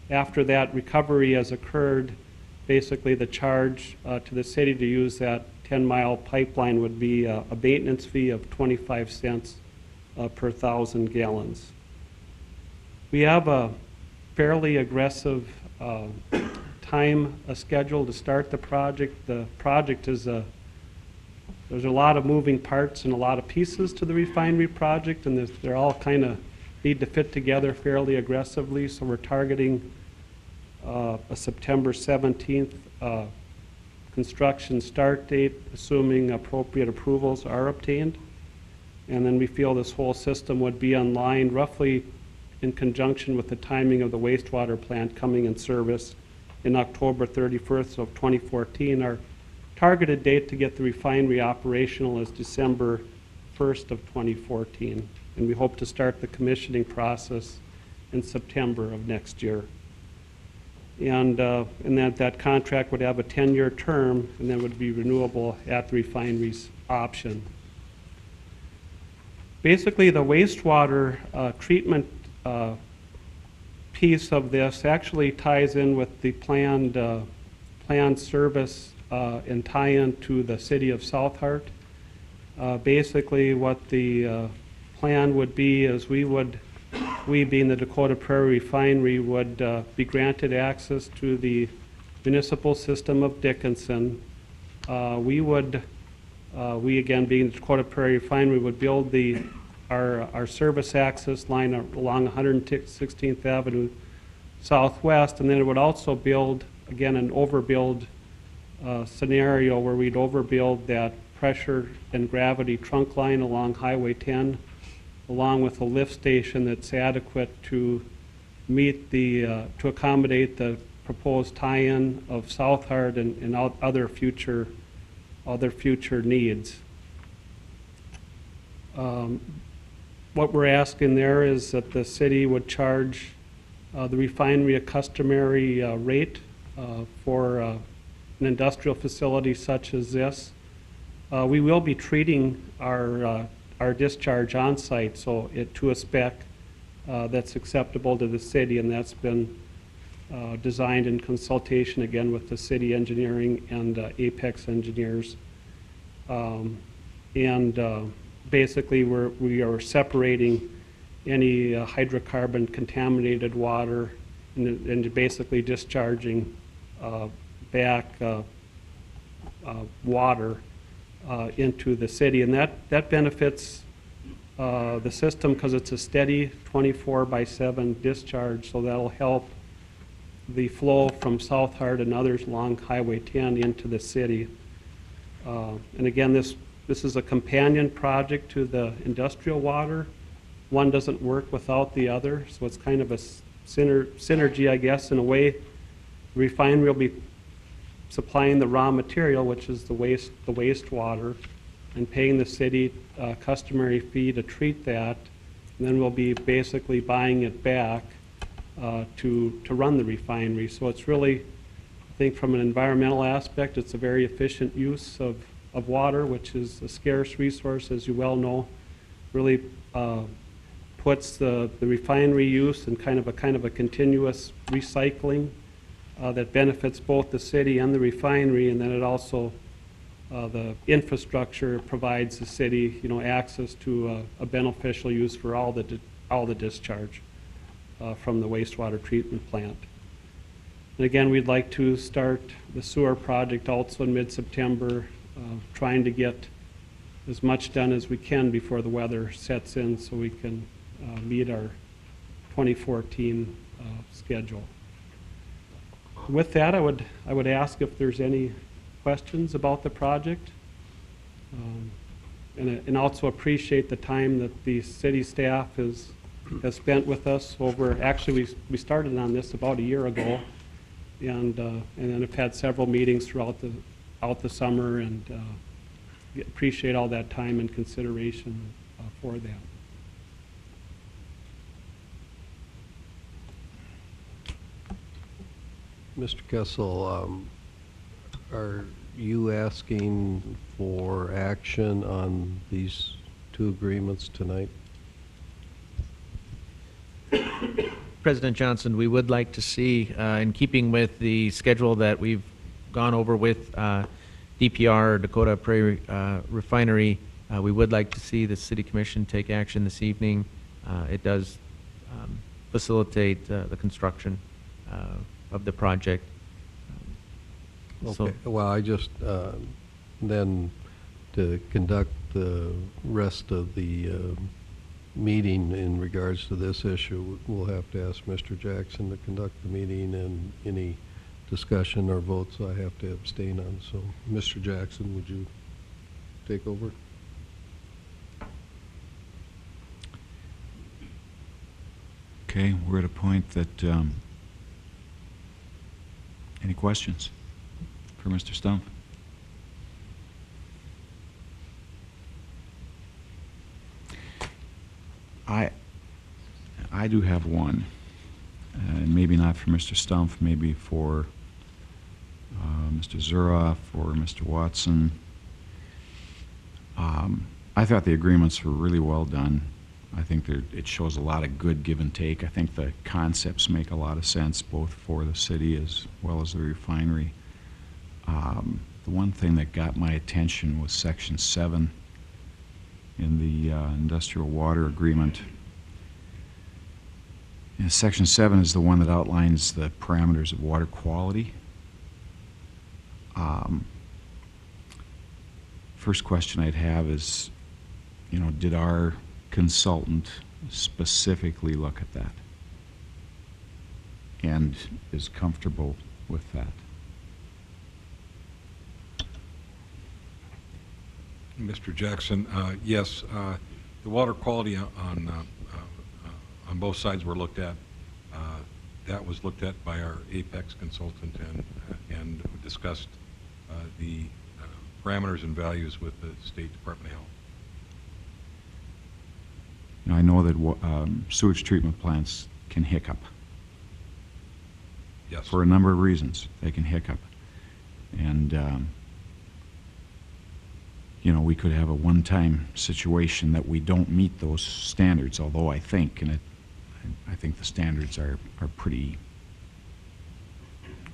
After that recovery has occurred, basically the charge to the city to use that 10-mile pipeline would be a maintenance fee of 25 cents per 1,000 gallons. We have a fairly aggressive time schedule to start the project. The project is there's a lot of moving parts and a lot of pieces to the refinery project, and they're all kind of need to fit together fairly aggressively, so we're targeting a September 17th construction start date, assuming appropriate approvals are obtained. And then we feel this whole system would be online roughly in conjunction with the timing of the wastewater plant coming in service in October 31st of 2014. Our targeted date to get the refinery operational is December 1st of 2014. And we hope to start the commissioning process in September of next year. And that contract would have a 10-year term and then would be renewable at the refinery's option. Basically, the wastewater treatment piece of this actually ties in with the planned service and tie-in to the city of South Hart. Basically, what the plan would be is we being the Dakota Prairie Refinery would be granted access to the municipal system of Dickinson. We again being the Dakota Prairie Refinery would build our service access line along 116th Avenue Southwest, and then it would also build, again, an overbuild scenario where we'd overbuild that pressure and gravity trunk line along Highway 10, along with a lift station that's adequate to meet to accommodate the proposed tie-in of South Hart and other future needs. What we're asking there is that the city would charge the refinery a customary rate for an industrial facility such as this. We will be treating our discharge on site, so to a spec that's acceptable to the city, and that's been designed in consultation again with the city engineering and Apex engineers. Basically, we are separating any hydrocarbon contaminated water and basically discharging back water into the city. And that benefits the system because it's a steady 24/7 discharge, so that'll help the flow from South Hart and others along Highway 10 into the city. And again, this is a companion project to the industrial water. One doesn't work without the other, so it's kind of a synergy, I guess, in a way. The refinery will be supplying the raw material, which is the wastewater, and paying the city customary fee to treat that. And then we'll be basically buying it back to run the refinery. So it's really, I think from an environmental aspect, it's a very efficient use of water, which is a scarce resource, as you well know. Really puts the refinery use in kind of a continuous recycling that benefits both the city and the refinery, and then it also the infrastructure provides the city, access to a beneficial use for all the discharge from the wastewater treatment plant. And again, we'd like to start the sewer project also in mid-September, trying to get as much done as we can before the weather sets in so we can meet our 2014 schedule. With that, I would ask if there's any questions about the project, and also appreciate the time that the city staff has spent with us over. Actually, we started on this about a year ago, and then have had several meetings throughout the summer, and appreciate all that time and consideration for that. Mr. Kessel, are you asking for action on these two agreements tonight? President Johnson, we would like to see, in keeping with the schedule that we've gone over with DPR, Dakota Prairie Refinery, we would like to see the City Commission take action this evening. It does facilitate the construction of the project. Okay, well, I just, then to conduct the rest of the meeting in regards to this issue, we'll have to ask Mr. Jackson to conduct the meeting, and any discussion or votes I have to abstain on. So, Mr. Jackson, would you take over? Okay, we're at a point that, any questions for Mr. Stumpf? I do have one, and maybe not for Mr. Stumpf, maybe for Mr. Zuroff or Mr. Watson. I thought the agreements were really well done. I think it shows a lot of good give and take. I think the concepts make a lot of sense, both for the city as well as the refinery. The one thing that got my attention was Section 7 in the Industrial Water Agreement. And Section 7 is the one that outlines the parameters of water quality. First question I'd have is, did our consultant specifically look at that and is comfortable with that? Mr. Jackson, yes, the water quality on both sides were looked at. That was looked at by our Apex consultant and discussed the parameters and values with the State Department of Health. I know that sewage treatment plants can hiccup. Yes. For a number of reasons, they can hiccup. And you know, we could have a one-time situation that we don't meet those standards, although I think, I think the standards are pretty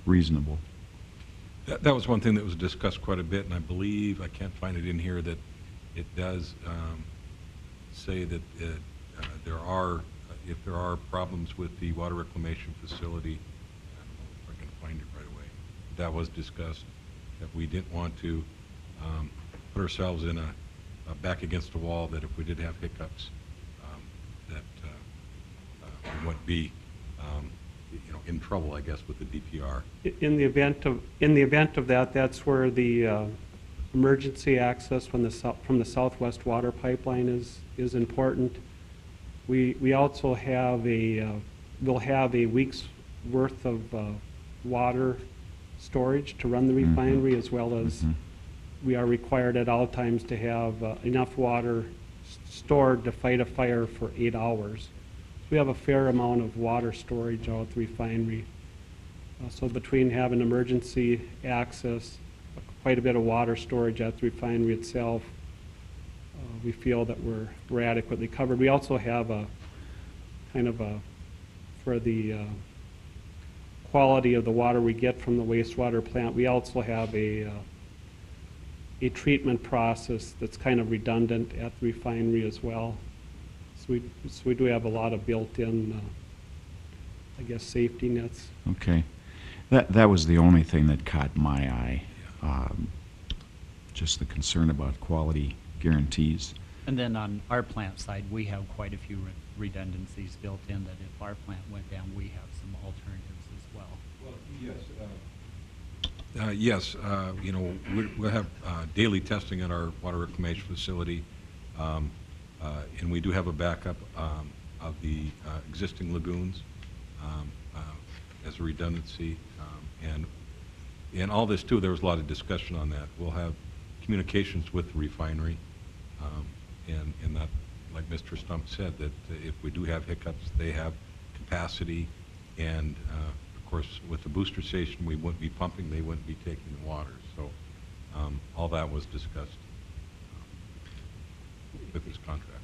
reasonable. That was one thing that was discussed quite a bit, and I believe, I can't find it in here, that it does say that there are, if there are problems with the water reclamation facility, I don't know if I can find it right away, that was discussed, that we didn't want to put ourselves in a back against a wall, that if we did have hiccups, that we wouldn't be you know, in trouble, I guess, with the DPR. In the event of that, that's where the emergency access from the Southwest Water Pipeline is important. We also have we'll have a week's worth of water storage to run the refinery, as well as we are required at all times to have enough water stored to fight a fire for 8 hours. We have a fair amount of water storage out at the refinery. So between having emergency access, quite a bit of water storage at the refinery itself, we feel that we're adequately covered. We also have a kind of for the quality of the water we get from the wastewater plant, we also have a treatment process that's kind of redundant at the refinery as well. So we do have a lot of built-in, I guess, safety nets. Okay. That was the only thing that caught my eye, just the concern about quality guarantees. And then on our plant side, we have quite a few redundancies built in, that if our plant went down, we have some alternatives as well. Well, yes. You know, we'll have daily testing at our water reclamation facility, and we do have a backup of the existing lagoons as a redundancy. And all this, too, there was a lot of discussion on that. We'll have communications with the refinery, and that, like Mr. Stump said, that if we do have hiccups, they have capacity, and of course, with the booster station, we wouldn't be pumping, they wouldn't be taking the water. So all that was discussed with this contract.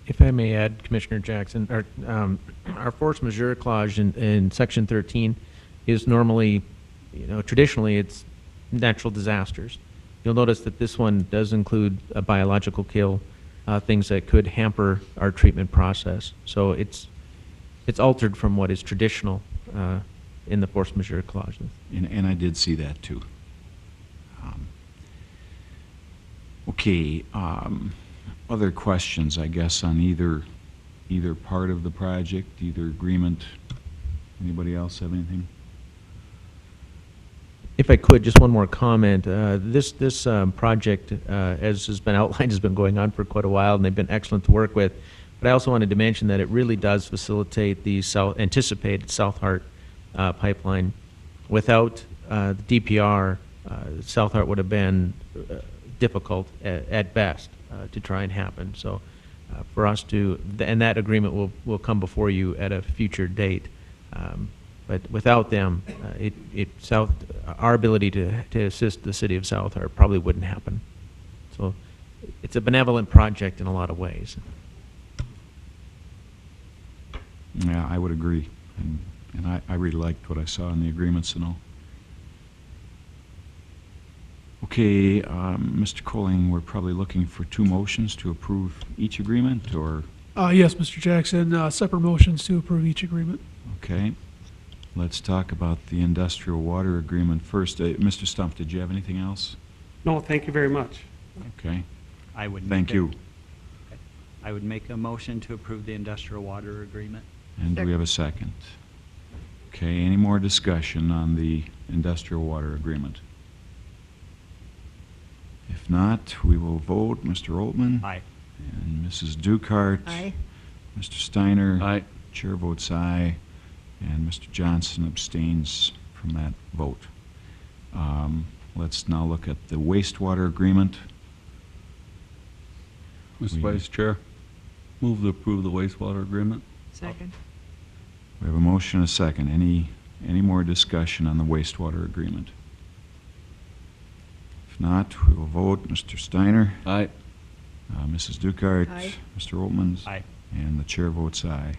If I may add, Commissioner Jackson, our force majeure clause in Section 13 is normally, you know, traditionally it's natural disasters. You'll notice that this one does include a biological kill, things that could hamper our treatment process. So it's altered from what is traditional in the force majeure clause. And I did see that too. Okay, other questions, I guess, on either part of the project, either agreement? Anybody else have anything? If I could, just one more comment. This project, as has been outlined, has been going on for quite a while, and they've been excellent to work with. But I also wanted to mention that it really does facilitate the anticipated South Hart pipeline. Without the DPR, South Hart would have been difficult at best to try and happen. So for us to, and that agreement will come before you at a future date. But without them, our ability to assist the city of South Hart probably wouldn't happen. So it's a benevolent project in a lot of ways. Yeah, I would agree. And I really liked what I saw in the agreements and all. Okay, Mr. Colling, we're probably looking for 2 motions to approve each agreement, or? Yes, Mr. Jackson, separate motions to approve each agreement. Okay. Let's talk about the industrial water agreement first. Mr. Stump, did you have anything else? No, thank you very much. Okay. I would Thank you. I would make a motion to approve the industrial water agreement. And do we have a second? Okay, any more discussion on the industrial water agreement? If not, we will vote. Mr. Oltman? Aye. And Mrs. Dukart? Aye. Mr. Steiner? Aye. Chair votes aye. And Mr. Johnson abstains from that vote. Let's now look at the wastewater agreement. Mr. We- Vice Chair, move to approve the wastewater agreement. Second. We have a motion and a second. Any more discussion on the wastewater agreement? If not, we will vote. Mr. Steiner? Aye. Mrs. Dukart? Aye. Mr. Oltmans? Aye. And the chair votes aye.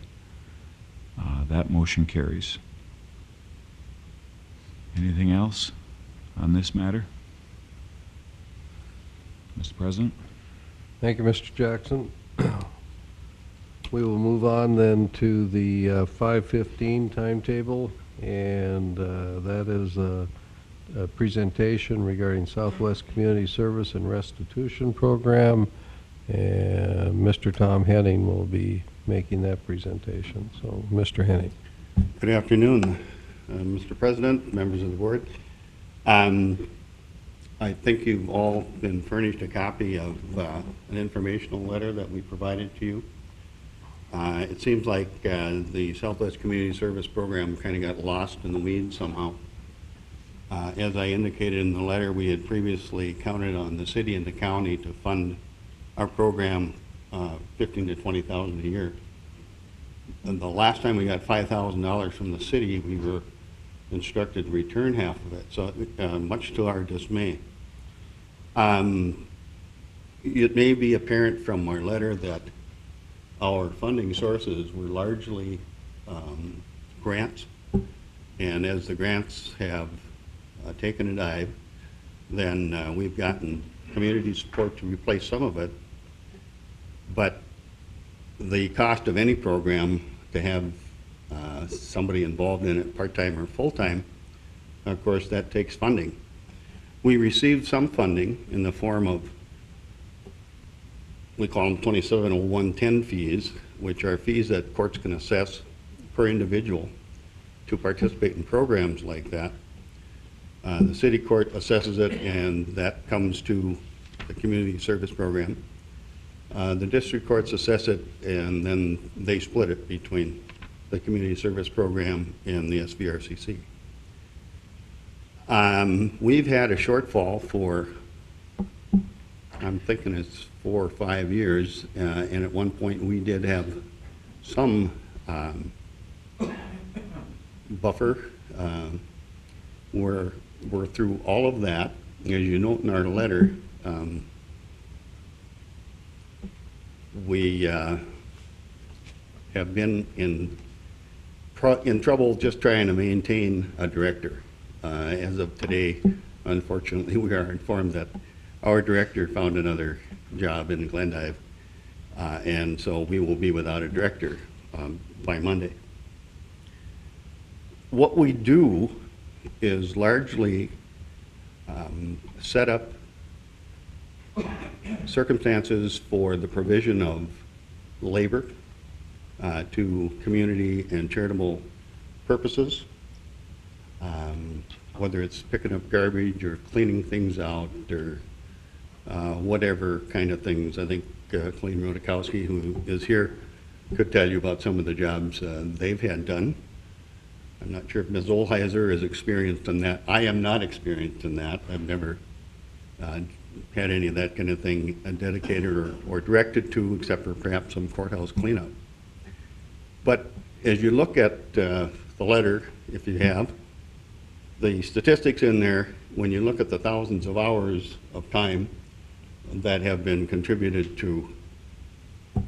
That motion carries. Anything else on this matter? Mr. President? Thank you, Mr. Jackson. We will move on then to the 5:15 timetable, and that is a presentation regarding Southwest Community Service and Restitution Program, and Mr. Tom Henning will be making that presentation. So, Mr. Henning. Good afternoon, Mr. President, members of the board. I think you've all been furnished a copy of an informational letter that we provided to you. It seems like the Southwest Community Service Program kind of got lost in the weeds somehow. As I indicated in the letter, we had previously counted on the city and the county to fund our program $15,000 to $20,000 a year. And the last time we got $5,000 from the city, we were instructed to return half of it, so much to our dismay. It may be apparent from our letter that our funding sources were largely grants, and as the grants have taken a dive, then we've gotten community support to replace some of it, but the cost of any program to have somebody involved in it, part-time or full-time, of course, that takes funding. We received some funding in the form of, we call them 270110 fees, which are fees that courts can assess per individual to participate in programs like that. The city court assesses it, and that comes to the community service program. The district courts assess it, and then they split it between the community service program and the SVRCC. We've had a shortfall for, I'm thinking it's 4 or 5 years, and at one point we did have some buffer. We're through all of that. As you note in our letter, we have been in trouble just trying to maintain a director. As of today, unfortunately, we are informed that our director found another job in Glendive, and so we will be without a director by Monday. What we do is largely set up circumstances for the provision of labor to community and charitable purposes, whether it's picking up garbage or cleaning things out or whatever kind of things. I think Colleen Rodakowski, who is here, could tell you about some of the jobs they've had done. I'm not sure if Ms. Olheiser is experienced in that. I am not experienced in that. I've never had any of that kind of thing dedicated or directed to, except for perhaps some courthouse cleanup. But as you look at the letter, if you have, the statistics in there, when you look at the thousands of hours of time that have been contributed to,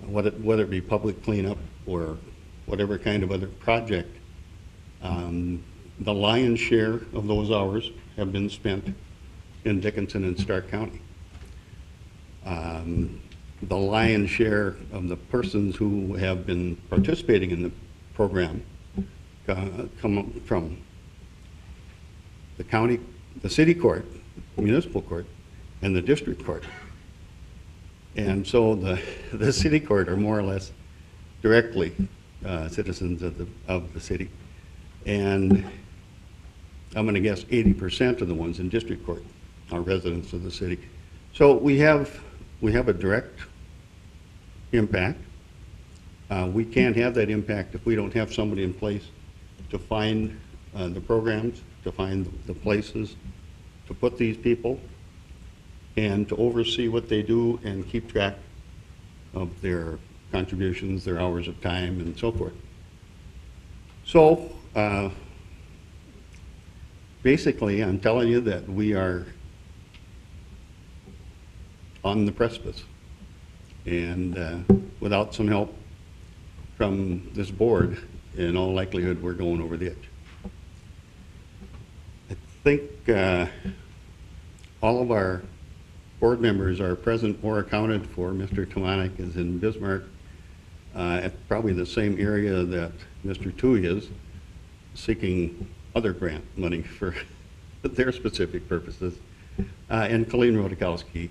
whether it be public cleanup or whatever kind of other project, the lion's share of those hours have been spent in Dickinson and Stark County. The lion's share of the persons who have been participating in the program come from the county, the city court, municipal court, and the district court. And so the city court are more or less directly citizens of the city. And I'm going to guess 80% of the ones in district court are residents of the city. So we have a direct impact. We can't have that impact if we don't have somebody in place to find the programs, to find the places to put these people, and to oversee what they do and keep track of their contributions, their hours of time, and so forth. So basically, I'm telling you that we are on the precipice. And without some help from this board, in all likelihood, we're going over the edge. I think all of our board members are present or accounted for. Mr. Tomanek is in Bismarck, at probably the same area that Mr. Tui is, seeking other grant money for their specific purposes. And Colleen Rodakowski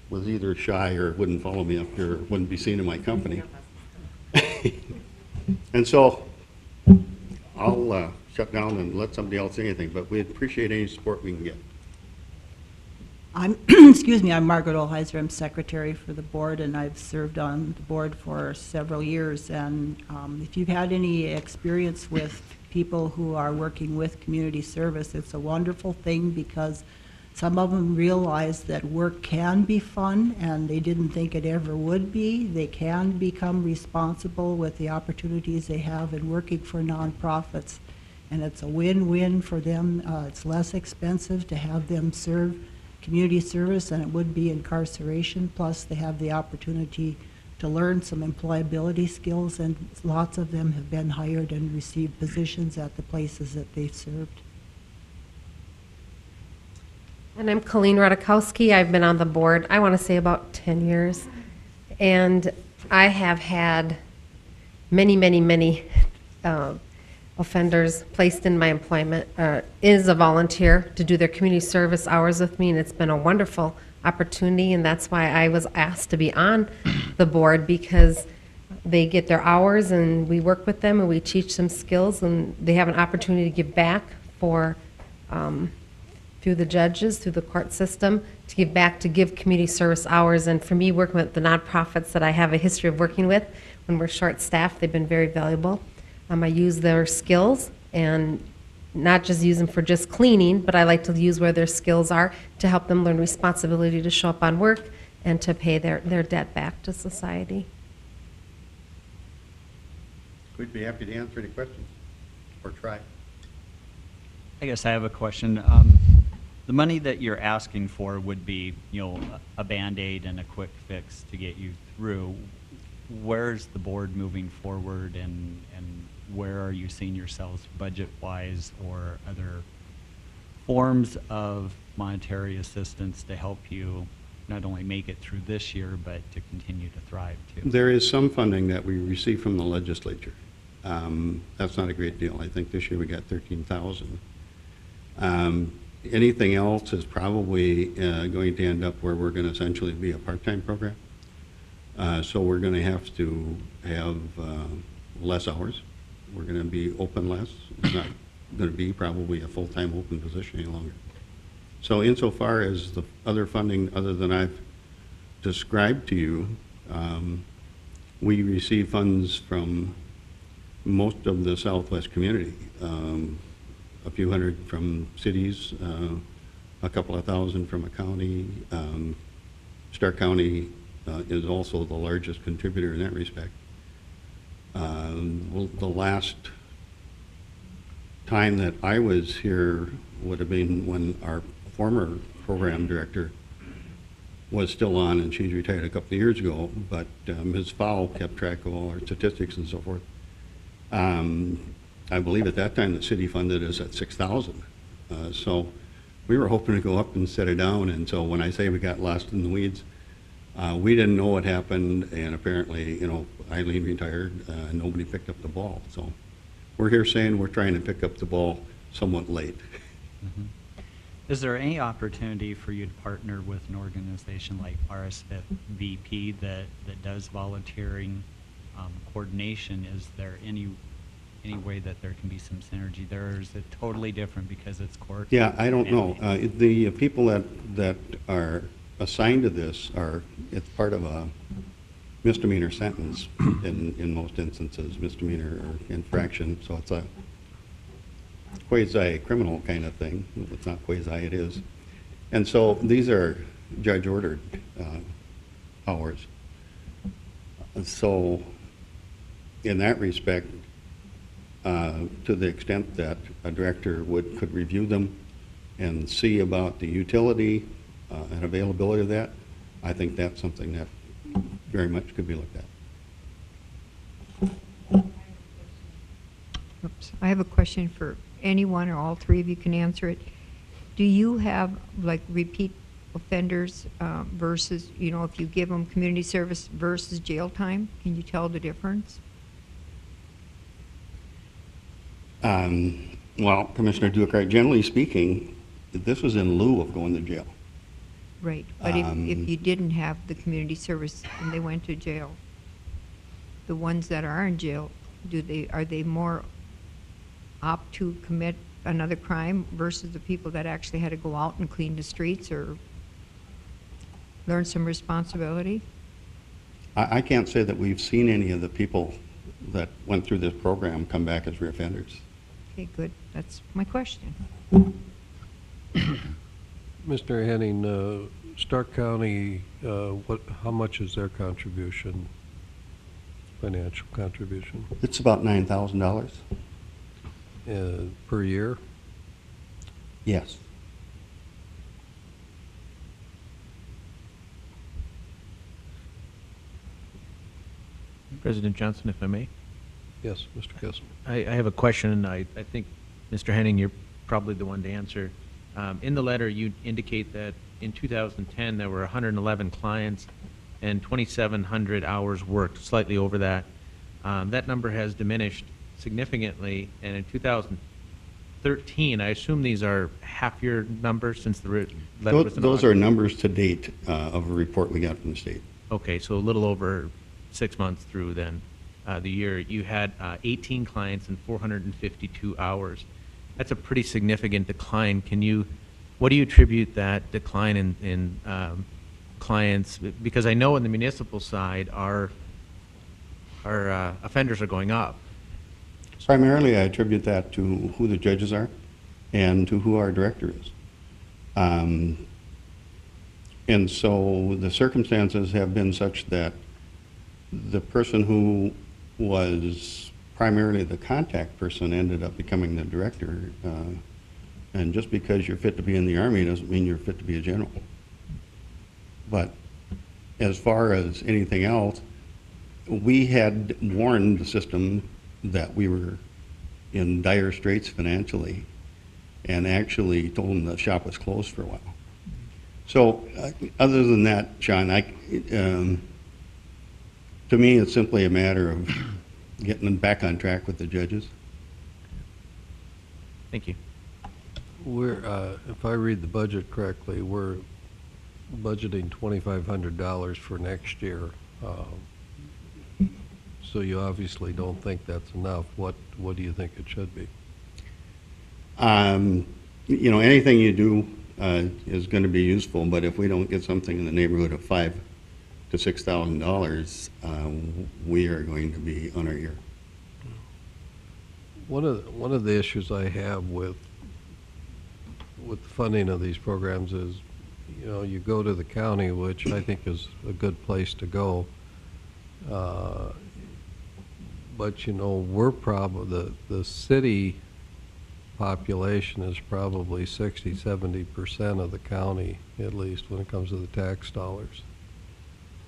was either shy or wouldn't follow me up here, wouldn't be seen in my company. And so I'll shut down and let somebody else say anything, but we'd appreciate any support we can get. I'm, excuse me, I'm Margaret Olheiser. I'm secretary for the board, and I've served on the board for several years. And if you've had any experience with people who are working with community service, it's a wonderful thing because some of them realize that work can be fun, and they didn't think it ever would be. They can become responsible with the opportunities they have in working for nonprofits, and it's a win-win for them. It's less expensive to have them serve community service than it would be incarceration, plus they have the opportunity to learn some employability skills, and lots of them have been hired and received positions at the places that they've served. And I'm Colleen Rodakowski. I've been on the board, I want to say about 10 years. And I have had many offenders placed in my employment as a volunteer to do their community service hours with me, and it's been a wonderful opportunity, and that's why I was asked to be on the board, because they get their hours and we work with them and we teach them skills, and they have an opportunity to give back for through the judges, through the court system, to give back, to give community service hours. And for me, working with the nonprofits that I have a history of working with, when we're short-staffed, they've been very valuable. I use their skills, and not just use them for just cleaning, but I like to use where their skills are to help them learn responsibility to show up on work and to pay their debt back to society. We'd be happy to answer any questions, or try. I guess I have a question. The money that you're asking for would be, you know, a Band-Aid and a quick fix to get you through. Where's the board moving forward, and where are you seeing yourselves budget-wise or other forms of monetary assistance to help you not only make it through this year, but to continue to thrive too? There is some funding that we receive from the legislature. That's not a great deal. I think this year we got $13,000. Anything else is probably going to end up where we're going to essentially be a part-time program. So we're going to have to have less hours. We're going to be open less. It's not going to be probably a full-time open position any longer. So insofar as the other funding other than I've described to you, we receive funds from most of the Southwest community. A few hundred from cities, a couple of thousand from a county. Stark County is also the largest contributor in that respect. Well, the last time that I was here would have been when our former program director was still on, and she's retired a couple of years ago, but Ms. Fowl kept track of all our statistics and so forth. I believe at that time the city funded us at $6,000. So we were hoping to go up instead of down, and so when I say we got lost in the weeds, we didn't know what happened, and apparently, you know, Eileen retired, and nobody picked up the ball. So we're here saying we're trying to pick up the ball somewhat late. Mm-hmm. Is there any opportunity for you to partner with an organization like RSVP that does volunteering coordination? Is there any way that there can be some synergy there, or is it totally different because it's court? Yeah, I don't know. The people that are assigned to this it's part of a misdemeanor sentence in most instances, misdemeanor or infraction, so it's a quasi-criminal kind of thing. It's not quasi, it is. And so these are judge-ordered hours. So in that respect, to the extent that a director could review them and see about the utility and availability of that, I think that's something that very much could be looked at. Oops. I have a question for anyone, or all three of you can answer it. Do you have, like, repeat offenders versus, you know, if you give them community service versus jail time? Can you tell the difference? Well, Commissioner Dukart, generally speaking, this was in lieu of going to jail. Right, but if you didn't have the community service and they went to jail, the ones that are in jail, are they more apt to commit another crime versus the people that actually had to go out and clean the streets or learn some responsibility? I can't say that we've seen any of the people that went through this program come back as reoffenders. Okay, good. That's my question. Mr. Henning, Stark County, how much is their contribution, financial contribution? It's about $9,000. Per year? Yes. President Johnson, if I may. Yes, Mr. Kessler. I have a question, and I think, Mr. Henning, you're probably the one to answer. In the letter, you indicate that in 2010, there were 111 clients and 2,700 hours worked, slightly over that. That number has diminished significantly, and in 2013, I assume these are half-year numbers since the letter was in Those August? are numbers to date of a report we got from the state. Okay, so a little over 6 months through then the year. You had 18 clients and 452 hours. That's a pretty significant decline. What do you attribute that decline in clients? Because I know on the municipal side, our offenders are going up. Primarily, I attribute that to who the judges are and to who our director is. And so the circumstances have been such that the person who was primarily the contact person ended up becoming the director. And just because you're fit to be in the Army doesn't mean you're fit to be a general. But as far as anything else, we had warned the system that we were in dire straits financially and actually told them the shop was closed for a while. So other than that, Sean, to me, it's simply a matter of getting them back on track with the judges. Thank you. If I read the budget correctly, we're budgeting $2,500 for next year. So you obviously don't think that's enough. What do you think it should be? You know, anything you do is going to be useful, but if we don't get something in the neighborhood of $5,000 to $6,000, we are going to be on our ear. One of the issues I have with the funding of these programs is, you know, you go to the county, which I think is a good place to go. But, you know, we're probably, the city population is probably 60–70% of the county, at least when it comes to the tax dollars.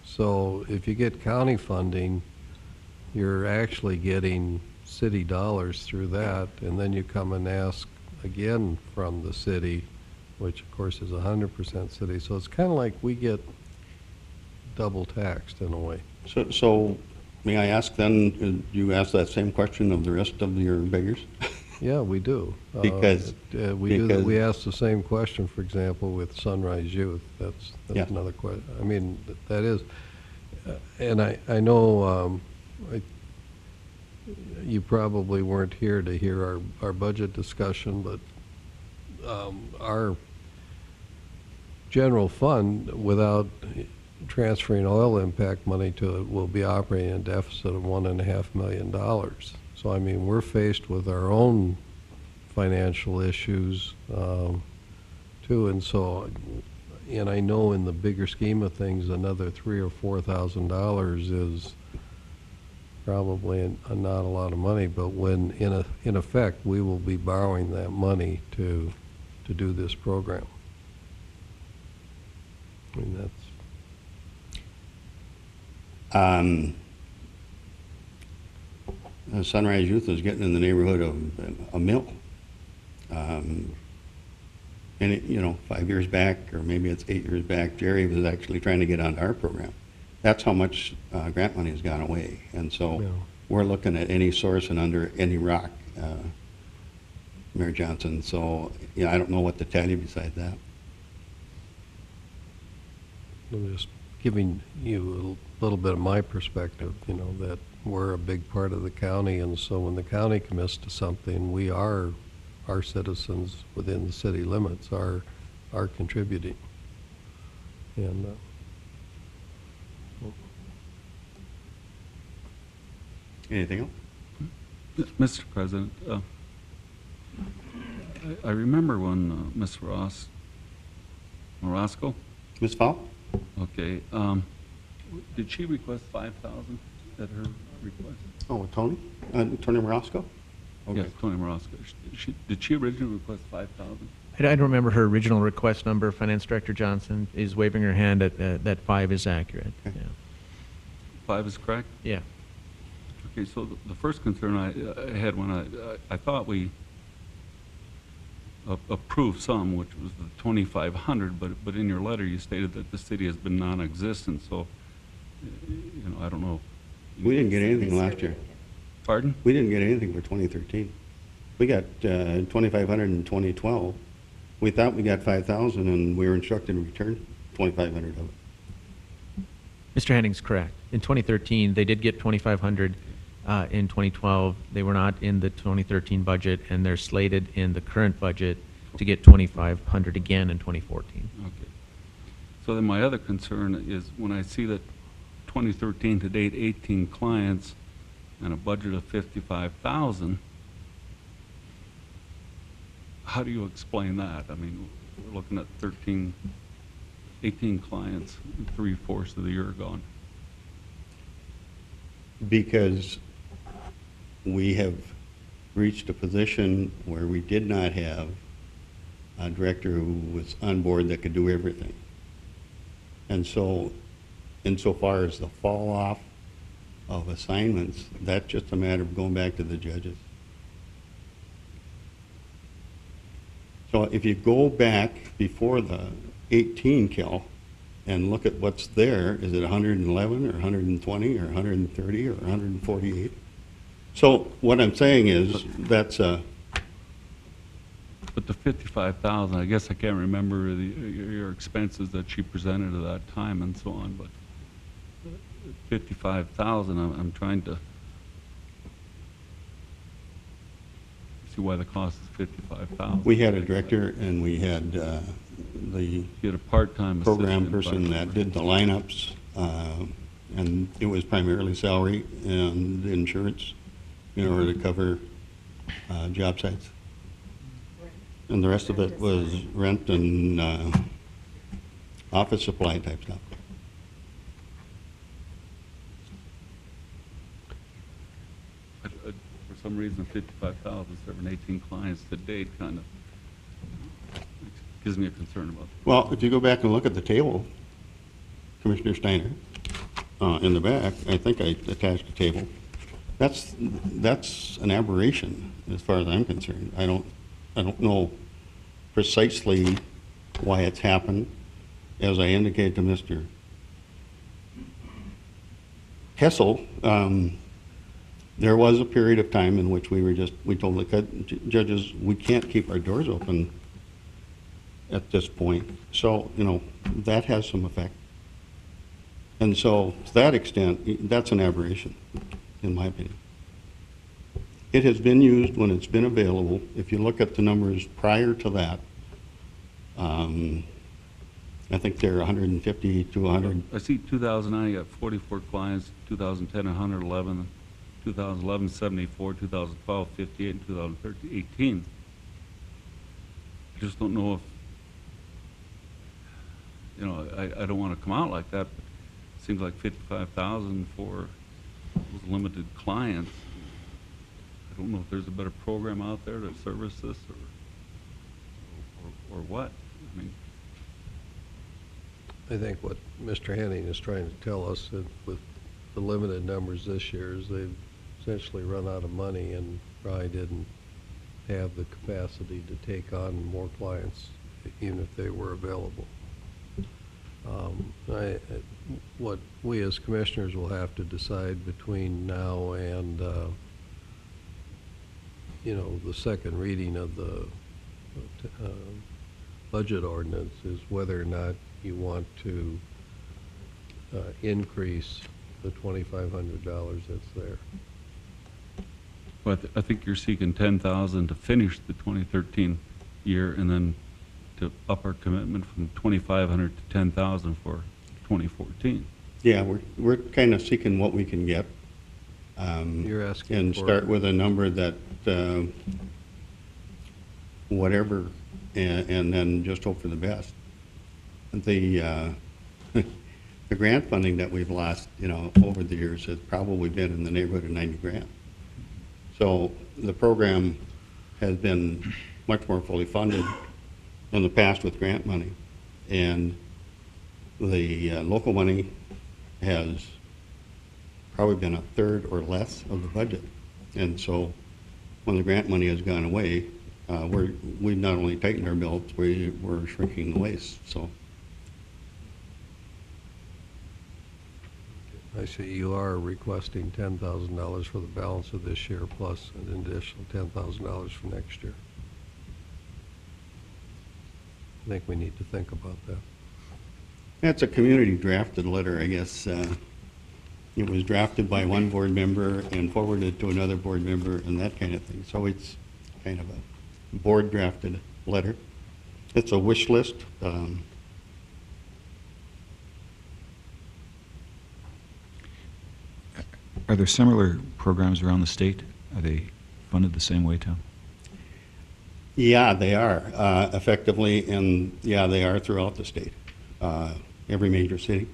So if you get county funding, you're actually getting city dollars through that, and then you come and ask again from the city, which of course is 100% city. So it's kind of like we get double taxed in a way. So may I ask then, do you ask that same question of the rest of your beggars? Yeah, we do. Because we ask the same question, for example, with Sunrise Youth. That's Yeah. another question. I mean, that is, and I know you probably weren't here to hear our budget discussion, but our general fund, without transferring oil impact money to it, will be operating a deficit of $1.5 million. So, I mean, we're faced with our own financial issues, too. And so, and I know in the bigger scheme of things, another $3,000 or $4,000 is probably not a lot of money, but when, in effect, we will be borrowing that money to do this program. I mean, Sunrise Youth is getting in the neighborhood of a mill. And, 5 years back, or maybe it's 8 years back, Jerry was actually trying to get onto our program. That's how much grant money has gone away. And so Yeah. we're looking at any source and under any rock, Mayor Johnson. So, I don't know what to tell you besides that. I'm just giving you a little bit of my perspective, that we're a big part of the county, and so when the county commits to something, our citizens within the city limits are contributing. And Anything else? Mr. President, I remember when Ms. Morosco, Ms. Fowl? okay, did she request 5,000 at her request? Oh, Tony? Tony Morosco? Yes, Tony Morosco. Did she originally request 5,000? I don't remember her original request number. Finance Director Johnson is waving her hand at that 5 is accurate. Okay. Yeah. 5 is correct? Yeah. Okay, so the first concern I had when I thought we approved some, which was the 2,500, but in your letter you stated that the city has been non-existent, so, I don't know. We didn't get anything last year. Pardon? We didn't get anything for 2013. We got 2,500 in 2012. We thought we got 5,000, and we were instructed to return 2,500 of it. Mr. Henning's correct. In 2013, they did get 2,500. In 2012, they were not in the 2013 budget, and they're slated in the current budget to get 2,500 again in 2014. Okay. So then my other concern is when I see that 2013 to date, 18 clients and a budget of 55,000, how do you explain that? I mean, we're looking at 18 clients, 3/4 of the year gone. Because we have reached a position where we did not have a director who was on board that could do everything. And so, insofar as the fall off of assignments, that's just a matter of going back to the judges. So if you go back before the 18 kill and look at what's there, is it 111 or 120 or 130 or 148? So what I'm saying is that's But the 55,000, I guess I can't remember your expenses that she presented at that time and so on, but 55,000, I'm trying to see why the cost is 55,000. we had a director and we had the You had a part-time program assistant, person that did the lineups, and it was primarily salary and insurance in order to cover job sites. And the rest of it was rent and office supply type stuff. For some reason, 55,000, serving 18 clients to date kind of gives me a concern about that. Well, if you go back and look at the table, Commissioner Steiner, in the back, I think I attached a table. That's an aberration as far as I'm concerned. I don't know precisely why it's happened. As I indicated to Mr. Kessel, there was a period of time in which we told the judges, we can't keep our doors open at this point. So, that has some effect. And so, to that extent, that's an aberration, in my opinion. It has been used when it's been available. If you look at the numbers prior to that, I think they're 150 to 100. I see 2009, you got 44 clients, 2010, 111, 2011, 74, 2012, 58, and 2013, 18. I just don't know if, I don't want to come out like that, but it seems like 55,000 for those limited clients. I don't know if there's a better program out there to service this or what. I mean, I think what Mr. Henning is trying to tell us that with the limited numbers this year is they've essentially run out of money and probably didn't have the capacity to take on more clients, even if they were available. What we as commissioners will have to decide between now and, you know, the second reading of the budget ordinance is whether or not you want to increase the $2,500 that's there. But I think you're seeking 10,000 to finish the 2013 year and then to up our commitment from 2,500 to 10,000 for 2014. Yeah, we're kind of seeking what we can get. You're asking and for- start with a number that, whatever, and then just hope for the best. The the grant funding that we've lost, you know, over the years has probably been in the neighborhood of 90 grand. So the program has been much more fully funded in the past with grant money, and the local money has probably been a third or less of the budget. And so when the grant money has gone away, we've not only tightened our belts, we're shrinking the waste. So I see you are requesting $10,000 for the balance of this year plus an additional $10,000 for next year. I think we need to think about that. that's a community drafted letter, I guess. It was drafted by one board member and forwarded to another board member and that kind of thing. So it's kind of a board drafted letter. It's a wish list. Are there similar programs around the state? Are they funded the same way, Tom? Yeah, they are, effectively, and yeah, they are throughout the state, every major city.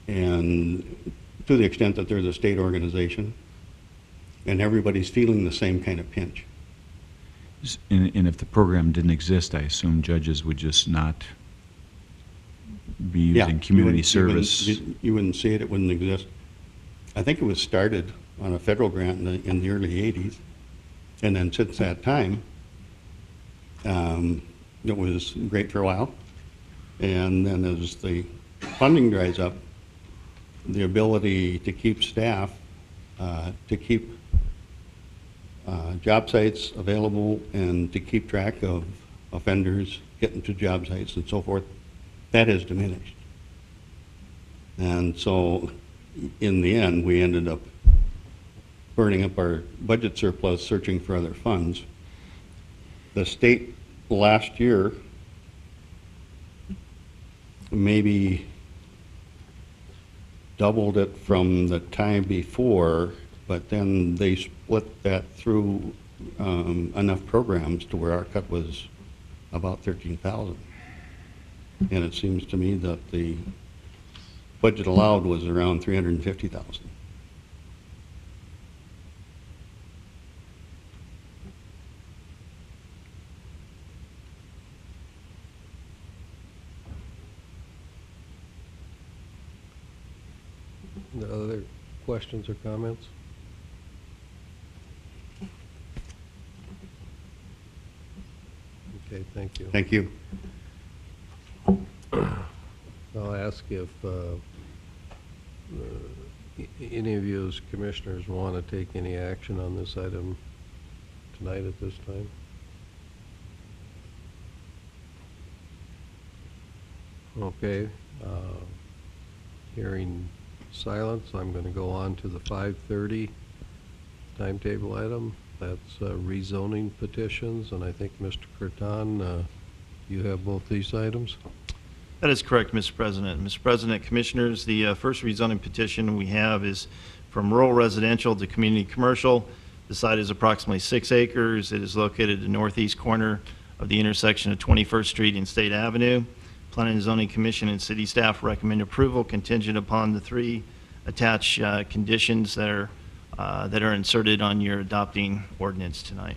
And to the extent that there's a state organization, and everybody's feeling the same kind of pinch. And if the program didn't exist, I assume judges would just not be Yeah, using community service. You wouldn't see it, it wouldn't exist. I think it was started on a federal grant in the early 80s, and then since that time, it was great for a while. And then as the funding dries up, the ability to keep staff, to keep job sites available and to keep track of offenders getting to job sites and so forth, that has diminished. And so in the end, we ended up burning up our budget surplus searching for other funds. The state last year maybe doubled it from the time before, but then they split that through enough programs to where our cut was about 13,000. And it seems to me that the budget allowed was around 350,000. Other questions or comments? Okay, thank you. Thank you. I'll ask if any of you as commissioners want to take any action on this item tonight at this time. Okay. Hearing silence, I'm going to go on to the 5:30 timetable item. That's rezoning petitions, and I think Mr. Curtin, you have both these items? That is correct, Mr. President. Mr. President, Commissioners, the first rezoning petition we have is from rural residential to community commercial. The site is approximately 6 acres. It is located at the northeast corner of the intersection of 21st Street and State Avenue. Planning and Zoning Commission and city staff recommend approval contingent upon the 3 attached conditions that are inserted on your adopting ordinance tonight.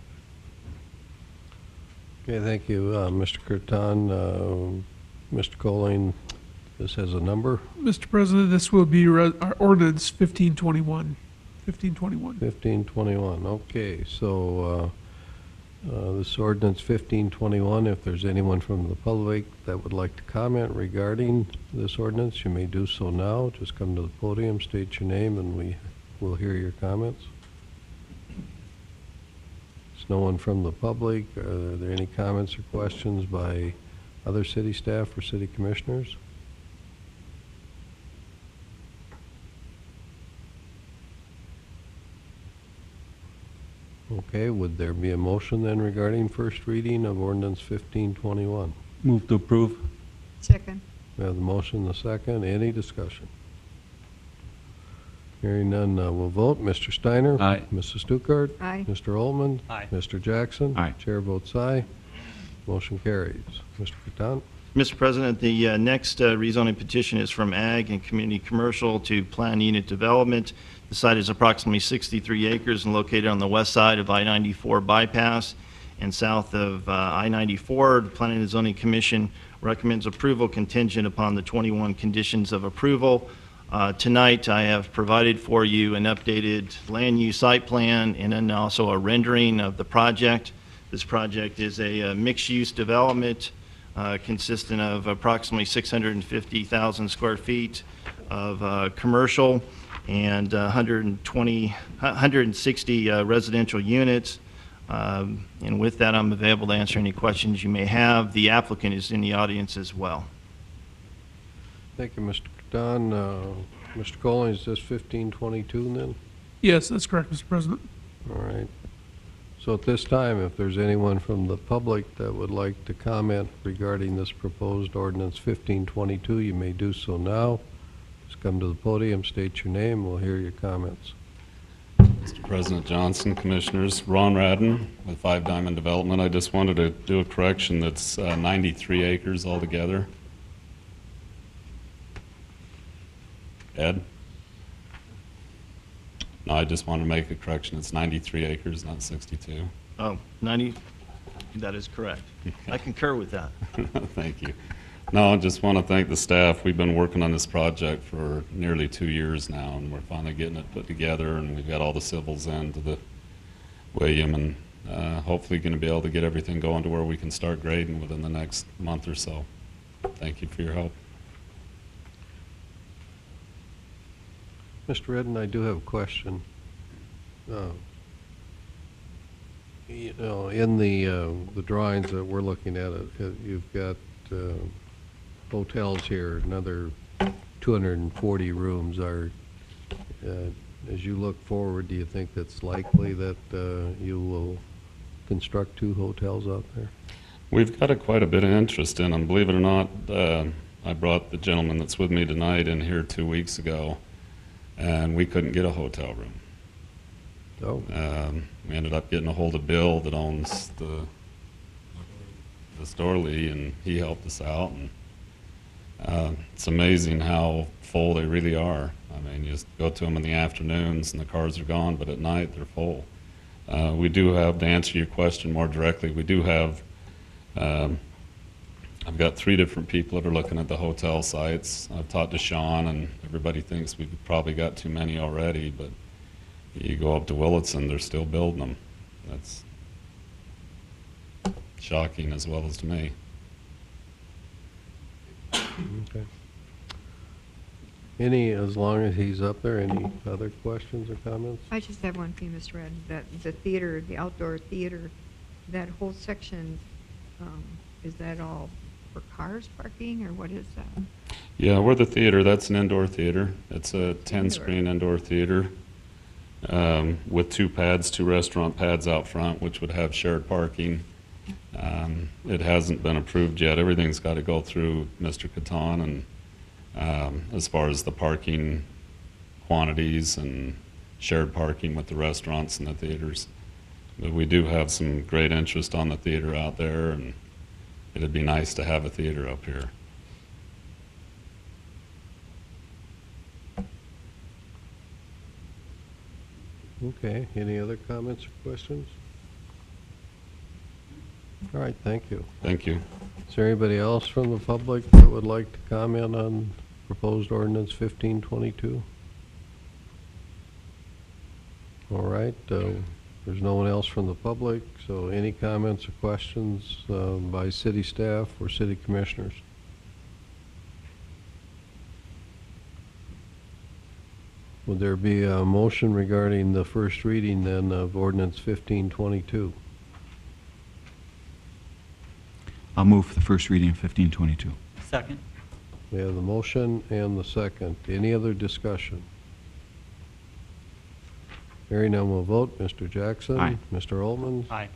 Okay, thank you, Mr. Curtin. Mr. Colling, This has a number, Mr. President, this will be our ordinance 1521. 1521. 1521. Okay, so this ordinance 1521, if there's anyone from the public that would like to comment regarding this ordinance, you may do so now. Just come to the podium, state your name, and we will hear your comments. There's no one from the public. Are there any comments or questions by other city staff or city commissioners? Okay, would there be a motion then regarding first reading of ordinance 1521? Move to approve. Second. We have the motion, the second. Any discussion? Hearing none, we'll vote. Mr. Steiner? Aye. Mrs. Stuckert? Aye. Mr. Altman? Aye. Mr. Jackson? Aye. Chair votes aye. Motion carries. Mr. Catan? Mr. President, the next rezoning petition is from Ag and Community Commercial to Plan Unit Development. The site is approximately 63 acres and located on the west side of I-94 bypass and south of I-94. The Planning and Zoning Commission recommends approval contingent upon the 21 conditions of approval. Tonight, I have provided for you an updated land use site plan and then also a rendering of the project. This project is a mixed-use development consisting of approximately 650,000 square feet of commercial and 160 residential units. And with that, I'm available to answer any questions you may have. The applicant is in the audience as well. Thank you, Mr. Catan. Mr. Colling, is this 1522 then? Yes, that's correct, Mr. President. All right. So at this time, if there's anyone from the public that would like to comment regarding this proposed ordinance 1522, you may do so now. Just come to the podium, state your name, we'll hear your comments. Mr. President Johnson, Commissioners, Ron Radden with 5 Diamond Development. I just wanted to do a correction. That's 93 acres altogether. Ed? No, I just want to make a correction. It's 93 acres, not 62. Oh, 90, that is correct. I concur with that. Thank you. No, I just want to thank the staff. We've been working on this project for nearly 2 years now, and we're finally getting it put together, and we've got all the civils into the William, and hopefully going to be able to get everything going to where we can start grading within the next month or so. Thank you for your help. Mr. Redden, I do have a question. You know, in the drawings that we're looking at, you've got hotels here, another 240 rooms. Are, as you look forward, do you think that's likely that you will construct 2 hotels out there? We've got quite a bit of interest in them. Believe it or not, I brought the gentleman that's with me tonight in here 2 weeks ago, and we couldn't get a hotel room. Oh. We ended up getting a hold of Bill that owns the Storley, and he helped us out. And it's amazing how full they really are. I mean, you just go to them in the afternoons and the cars are gone, but at night they're full. We do have, to answer your question more directly, we do have, I've got 3 different people that are looking at the hotel sites. I've talked to Sean, and everybody thinks we've probably got too many already, but you go up to Willitson, they're still building them. That's shocking as well as to me. Okay. Any, as long as he's up there, any other questions or comments? I just have one thing, Mr. Redden, that the theater, the outdoor theater, that whole section, is that all for cars parking, or what is that? Yeah, we're the theater. That's an indoor theater. It's a 10-screen indoor theater with 2 pads, 2 restaurant pads out front, which would have shared parking. It hasn't been approved yet. Everything's got to go through Mr. Catan, and as far as the parking quantities and shared parking with the restaurants and the theaters. But we do have some great interest on the theater out there, and it'd be nice to have a theater up here. Okay, any other comments or questions? All right, thank you. Thank you. Is there anybody else from the public that would like to comment on proposed ordinance 1522? All right, there's no one else from the public, so any comments or questions by city staff or city commissioners? Would there be a motion regarding the first reading then of ordinance 1522? I'll move for the first reading of 1522. Second. We have the motion and the second. Any other discussion? Hearing none, we'll vote. Mr. Jackson? Aye. Mr. Altman? Aye.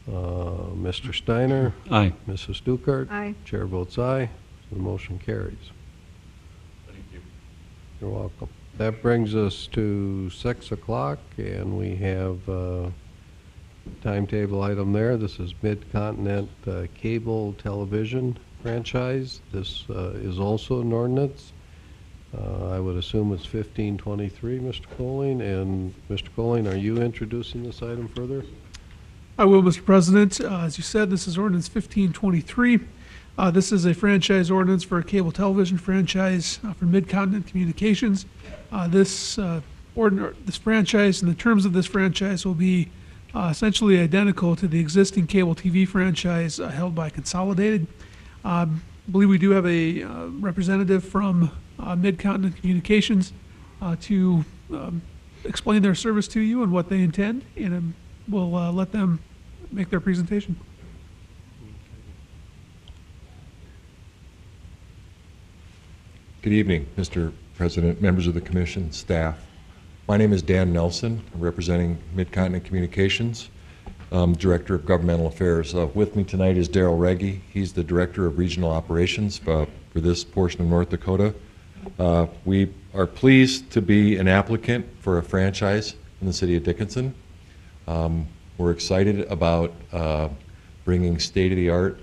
Mr. Steiner? Aye. Mrs. Stuckert? Aye. Chair votes aye. The motion carries. Thank you. You're welcome. That brings us to 6 o'clock, and we have a timetable item there. This is Mid-Continent Cable Television franchise. This is also an ordinance. I would assume it's 1523, Mr. Colling. And Mr. Colling, are you introducing this item further? I will, Mr. President. As you said, this is ordinance 1523. This is a franchise ordinance for a cable television franchise for Mid-Continent Communications. This franchise and the terms of this franchise will be essentially identical to the existing cable TV franchise held by Consolidated. I believe we do have a representative from Mid-Continent Communications to explain their service to you and what they intend, and we'll let them make their presentation. Good evening, Mr. President, members of the commission, staff. My name is Dan Nelson, representing Mid-Continent Communications, Director of Governmental Affairs. With me tonight is Daryl Reggie. He's the Director of Regional Operations for this portion of North Dakota. We are pleased to be an applicant for a franchise in the city of Dickinson. We're excited about bringing state-of-the-art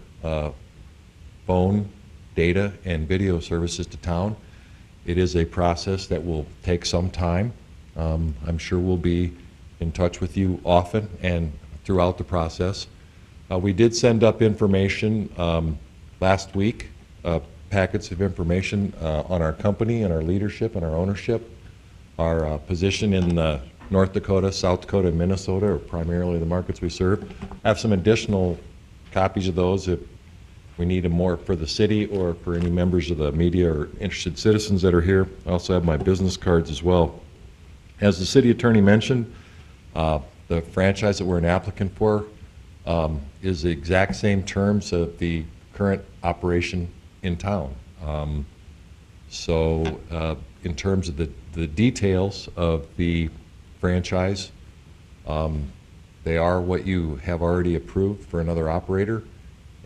phone, data, and video services to town. It is a process that will take some time. I'm sure we'll be in touch with you often and throughout the process. We did send up information last week, packets of information on our company and our leadership and our ownership. Our position in North Dakota, South Dakota, and Minnesota are primarily the markets we serve. I have some additional copies of those if we need them more for the city or for any members of the media or interested citizens that are here. I also have my business cards as well. As the city attorney mentioned, the franchise that we're an applicant for is the exact same terms of the current operation in town. So in terms of the details of the franchise, they are what you have already approved for another operator,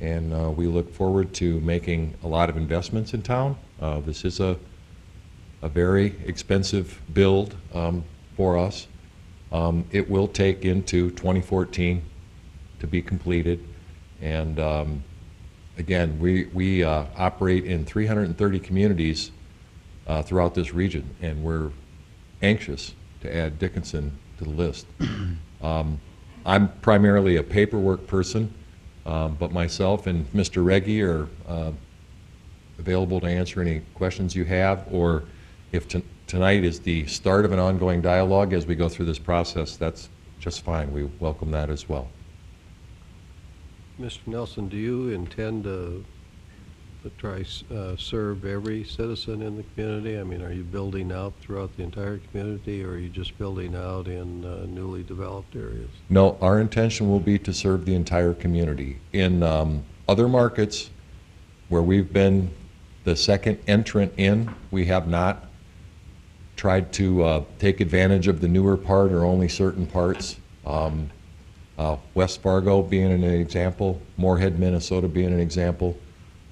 and we look forward to making a lot of investments in town. This is a very expensive build for us. It will take into 2014 to be completed, and again, we operate in 330 communities throughout this region, and we're anxious to add Dickinson to the list. I'm primarily a paperwork person, but myself and Mr. Reggie are available to answer any questions you have, or if tonight is the start of an ongoing dialogue as we go through this process, that's just fine. We welcome that as well. Mr. Nelson, do you intend to try serve every citizen in the community? I mean, are you building out throughout the entire community, or are you just building out in newly developed areas? No, our intention will be to serve the entire community. In other markets where we've been the second entrant in, we have not tried to take advantage of the newer part or only certain parts. West Fargo being an example, Moorhead, Minnesota being an example.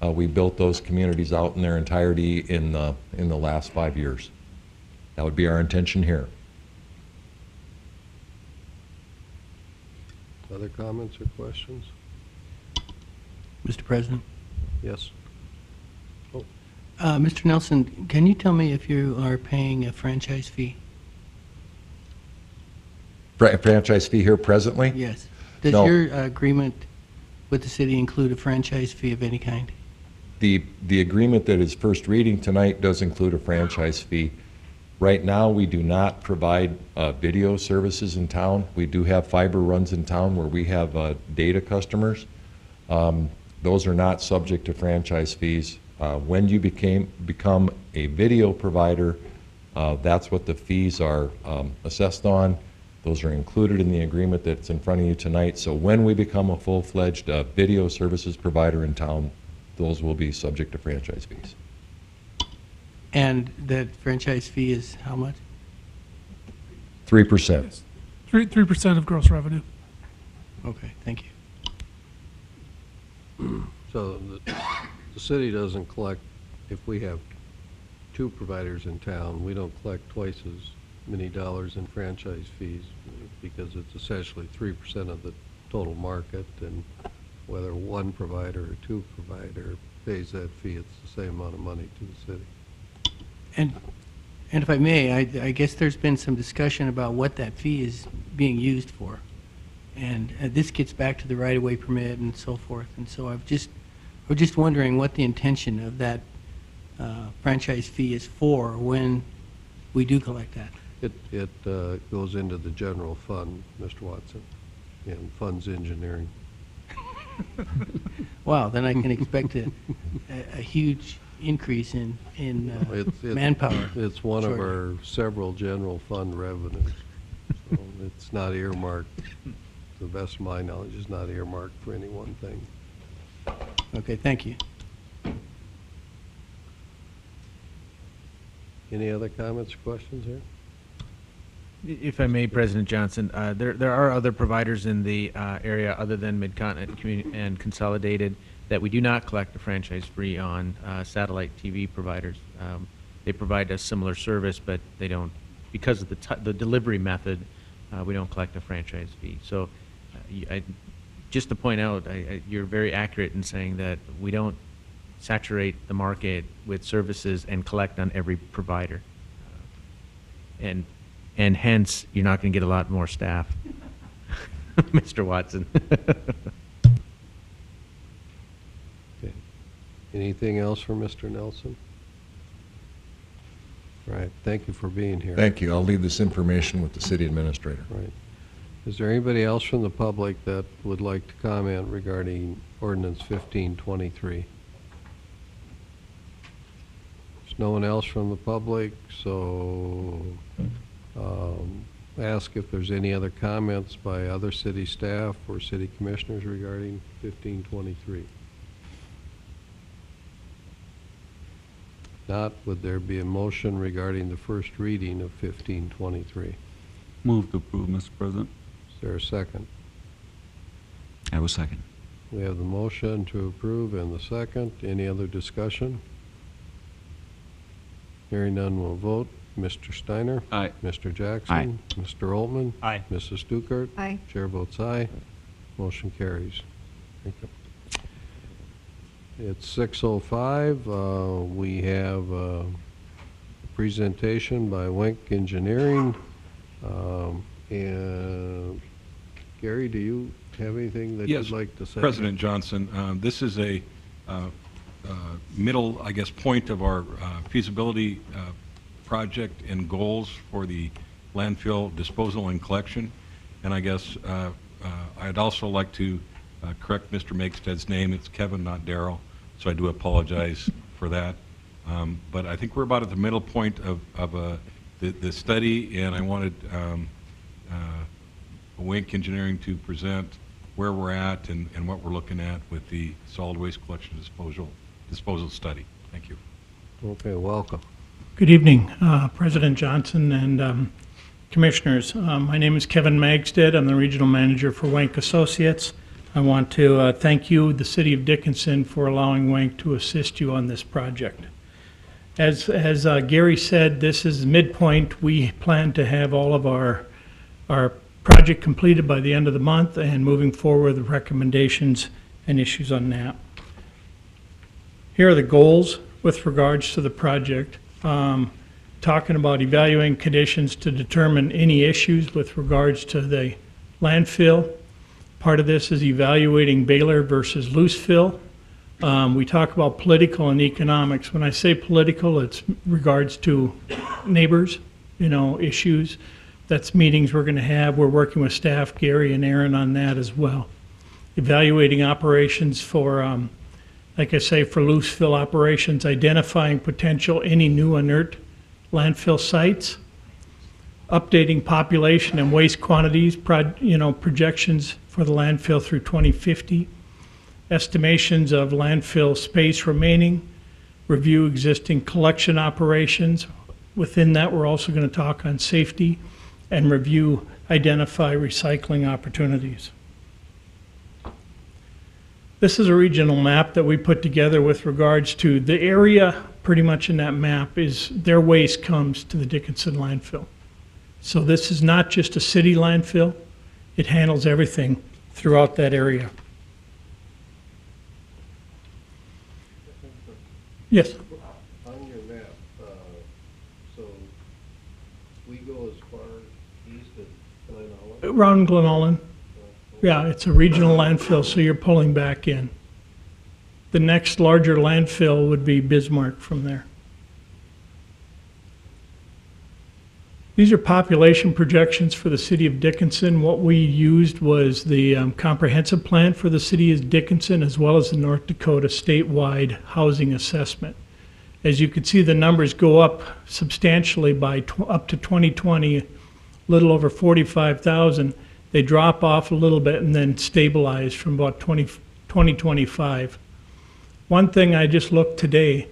We built those communities out in their entirety in the last 5 years. That would be our intention here. Other comments or questions? Mr. President? Yes. Mr. Nelson, can you tell me if you are paying a franchise fee? Franchise fee here presently? Yes. Does No. your agreement with the city include a franchise fee of any kind? The agreement that is first reading tonight does include a franchise fee. Right now, we do not provide video services in town. We do have fiber runs in town where we have data customers. Those are not subject to franchise fees. When you become a video provider, that's what the fees are assessed on. Those are included in the agreement that's in front of you tonight. So when we become a full-fledged video services provider in town, those will be subject to franchise fees. And that franchise fee is how much? 3%. 3% of gross revenue. Okay, thank you. So the city doesn't collect, if we have two providers in town, we don't collect twice as many dollars in franchise fees because it's essentially 3% of the total market, and whether one provider or two provider pays that fee, it's the same amount of money to the city. And if I may, I guess there's been some discussion about what that fee is being used for. And this gets back to the right-of-way permit and so forth. And so we're just wondering what the intention of that franchise fee is for when we do collect that. It goes into the general fund, Mr. Watson, and funds engineering. Wow, then I can expect a huge increase in manpower. It's one of shortly. our several general fund revenues. So it's not earmarked, to the best of my knowledge, it's not earmarked for any one thing. Okay, thank you. Any other comments or questions here? If I may, President Johnson, there are other providers in the area other than Mid-Continent and Consolidated that we do not collect a franchise fee on, satellite TV providers. They provide a similar service, but they don't, because of the delivery method, we don't collect a franchise fee. So just to point out, you're very accurate in saying that we don't saturate the market with services and collect on every provider. And hence, you're not going to get a lot more staff, Mr. Watson. Okay. Anything else for Mr. Nelson? All right, thank you for being here. Thank you. I'll leave this information with the city administrator. Right. Is there anybody else from the public that would like to comment regarding ordinance 1523? There's no one else from the public, so ask if there's any other comments by other city staff or city commissioners regarding 1523. Not, would there be a motion regarding the first reading of 1523? Move to approve, Mr. President. Is there a second? I will second. We have the motion to approve and the second. Any other discussion? Hearing none, we'll vote. Mr. Steiner? Aye. Mr. Jackson? Aye. Mr. Altman? Aye. Mrs. Stuckert? Aye. Chair votes aye. Motion carries. Thank you. It's 6:05. We have a presentation by Wenck Engineering. And Gary, do you have anything that Yes, you'd like to say? President Johnson, this is a middle, I guess, point of our feasibility project and goals for the landfill disposal and collection. And I guess I'd also like to correct Mr. Makestead's name. It's Kevin, not Darrell, so I do apologize for that. But I think we're about at the middle point of the study, and I wanted Wenck Engineering to present where we're at and what we're looking at with the solid waste collection disposal study. Thank you. Okay, welcome. Good evening, President Johnson and Commissioners. My name is Kevin Magstead. I'm the Regional Manager for Wenck Associates. I want to thank you, the City of Dickinson, for allowing Wenck to assist you on this project. As Gary said, this is midpoint. We plan to have all of our project completed by the end of the month and moving forward with recommendations and issues on that. Here are the goals with regards to the project. Talking about evaluating conditions to determine any issues with regards to the landfill, Part of this is evaluating Baylor versus loose fill. We talk about political and economics. When I say political, it's regards to neighbors, issues. That's meetings we're going to have. We're working with staff, Gary and Aaron, on that as well. Evaluating operations for, like I say, for loose fill operations, identifying potential any new inert landfill sites, updating population and waste quantities, projections for the landfill through 2050, estimations of landfill space remaining, review existing collection operations. Within that, we're also going to talk on safety and identify recycling opportunities. This is a regional map that we put together with regards to the area. Pretty much in that map is their waste comes to the Dickinson landfill. So this is not just a city landfill. It handles everything throughout that area. Yes. On your map, so we go as far east as Glen Ellen? Around Glen Ellen. Yeah, it's a regional landfill, so you're pulling back in. The next larger landfill would be Bismarck from there. These are population projections for the city of Dickinson. What we used was the comprehensive plan for the city of Dickinson, as well as the North Dakota statewide housing assessment. As you can see, the numbers go up substantially by up to 2020, a little over 45,000. They drop off a little bit and then stabilize from about 2025. One thing I just looked today,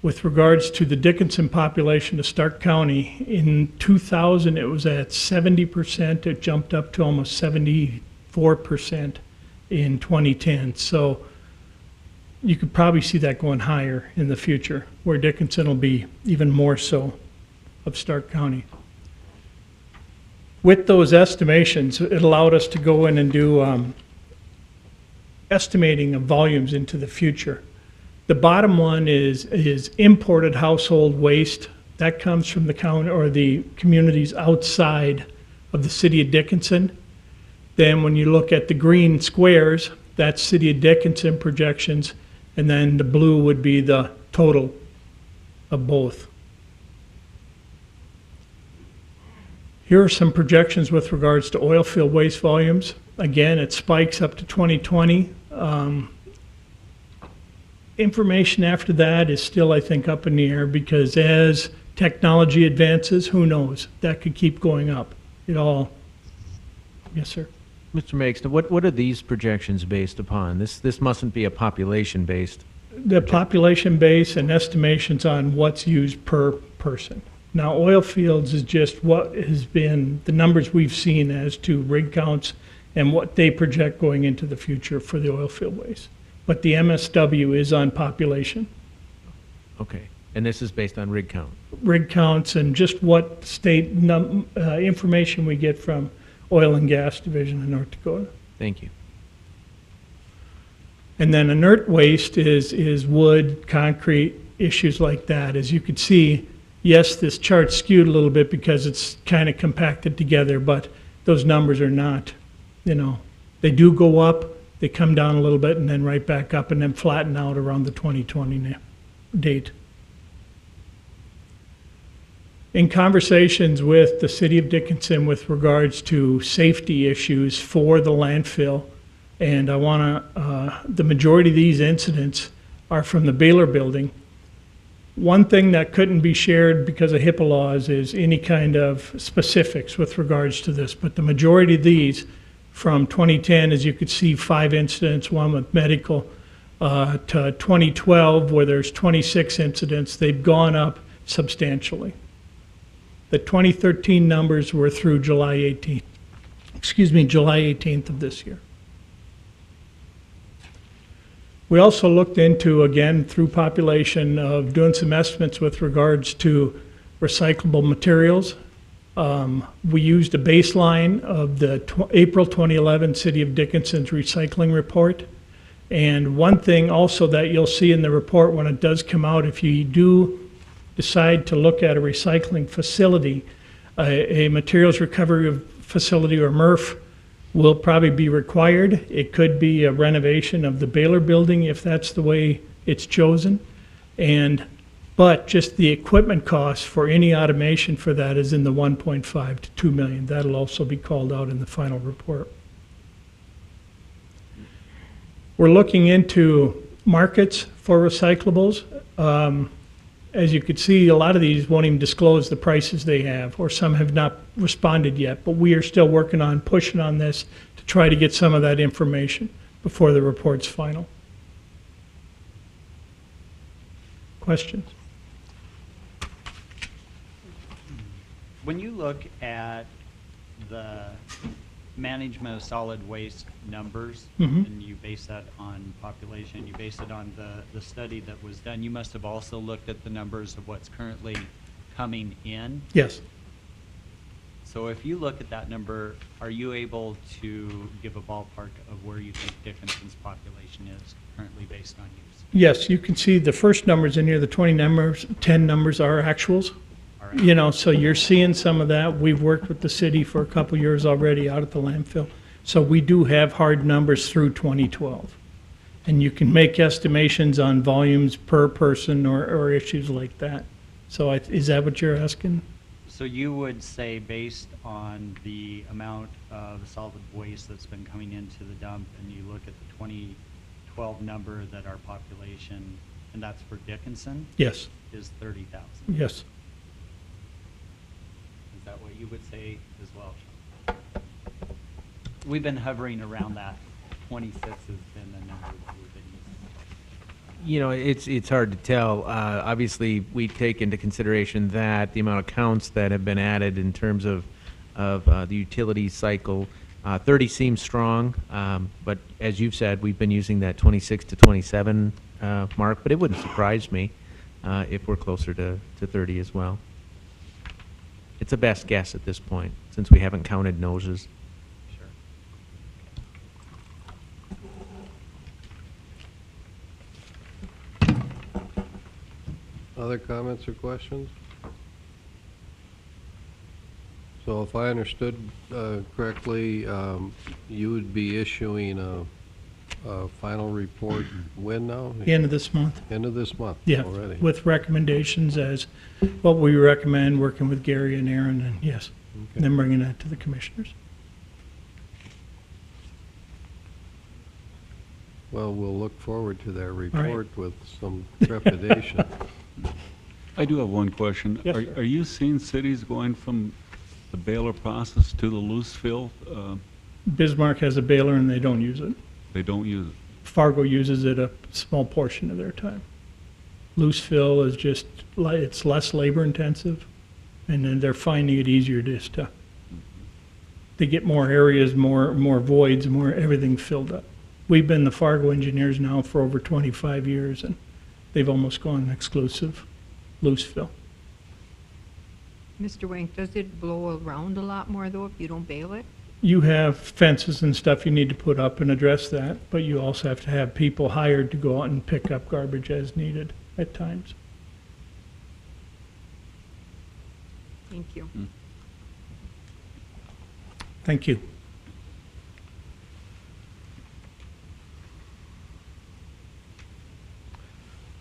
with regards to the Dickinson population of Stark County, in 2000 it was at 70%. It jumped up to almost 74% in 2010. So you could probably see that going higher in the future, where Dickinson will be even more so of Stark County. With those estimations, it allowed us to go in and do estimating of volumes into the future. The bottom one is imported household waste. That comes from the county or the communities outside of the city of Dickinson. Then when you look at the green squares, that's city of Dickinson projections, and then the blue would be the total of both. Here are some projections with regards to oil field waste volumes. Again, it spikes up to 2020. Information after that is still, I think, up in the air, because as technology advances, who knows? That could keep going up. It all. Yes, sir. Mr. Megston, what are these projections based upon? This mustn't be a population-based. The population base and estimations on what's used per person. Now, oil fields is just what has been the numbers we've seen as to rig counts and what they project going into the future for the oil field waste. But the MSW is on population. Okay, and this is based on rig count? Rig counts and just what state information we get from Oil and Gas Division in North Dakota. Thank you. And then inert waste is wood, concrete, issues like that. As you can see, yes, this chart's skewed a little bit because it's kind of compacted together, but those numbers are not, they do go up, they come down a little bit and then right back up and then flatten out around the 2020 date. In conversations with the city of Dickinson with regards to safety issues for the landfill, and I want to, the majority of these incidents are from the Baylor building. One thing that couldn't be shared because of HIPAA laws is any kind of specifics with regards to this, but the majority of these from 2010, as you could see, 5 incidents, one with medical, to 2012, where there's 26 incidents, they've gone up substantially. The 2013 numbers were through July 18th of this year. We also looked into, again, through population, of doing some estimates with regards to recyclable materials. We used a baseline of the April 2011 City of Dickinson's recycling report. And one thing also that you'll see in the report when it does come out, if you do decide to look at a recycling facility, a materials recovery facility or MRF, will probably be required. It could be a renovation of the Baylor building if that's the way it's chosen. But just the equipment cost for any automation for that is in the 1.5 to 2 million. That'll also be called out in the final report. We're looking into markets for recyclables. As you could see, a lot of these won't even disclose the prices they have, or some have not responded yet, but we are still working on pushing on this to try to get some of that information before the report's final. Questions? When you look at the management of solid waste numbers, Mhm. and you base that on population, you base it on the study that was done, you must have also looked at the numbers of what's currently coming in. Yes. So if you look at that number, are you able to give a ballpark of where you think Dickinson's population is currently based on use? Yes, you can see the first numbers in here, the 20 numbers, 10 numbers are actuals. You know, so you're seeing some of that. We've worked with the city for a couple years already out at the landfill. So we do have hard numbers through 2012. And you can make estimations on volumes per person or issues like that. So is that what you're asking? So you would say, based on the amount of solid waste that's been coming into the dump, and you look at the 2012 number, that our population, and that's for Dickinson? Yes. Is 30,000? Yes. Is that what you would say as well? We've been hovering around that. 26 has been the number that we've been using. You know, it's hard to tell. Obviously, we take into consideration that the amount of counts that have been added in terms of the utility cycle. 30 seems strong, but as you've said, we've been using that 26 to 27 mark, but it wouldn't surprise me if we're closer to 30 as well. It's a best guess at this point, since we haven't counted noses. Other comments or questions? So if I understood correctly, you would be issuing a final report when now? The end of this month. End of this month Yeah, already? with recommendations as what we recommend, working with Gary and Aaron, and yes, Okay. and then bringing that to the commissioners. Well, we'll look forward to that right. report with some trepidation. I do have one question. Yes, Are sir. are you seeing cities going from the Baylor process to the loose fill? Bismarck has a baler and they don't use it. They don't use it. Fargo uses it a small portion of their time. Loose fill is just, it's less labor intensive, and then they're finding it easier just to get more areas, more voids, more everything filled up. We've been the Fargo engineers now for over 25 years, and they've almost gone exclusive loose fill. Mr. Wank, does it blow around a lot more though if you don't bale it? You have fences and stuff you need to put up and address that, but you also have to have people hired to go out and pick up garbage as needed at times. Thank you. Thank you.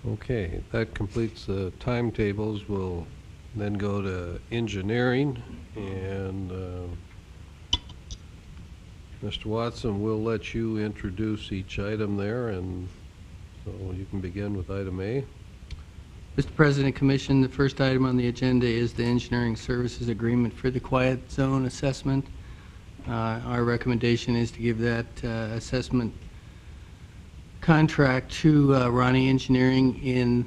Okay, that completes the timetables. We'll then go to engineering, and Mr. Watson, we'll let you introduce each item there, and so you can begin with item A. Mr. President, Commission, the first item on the agenda is the engineering services agreement for the quiet zone assessment. Our recommendation is to give that assessment contract to Ronnie Engineering in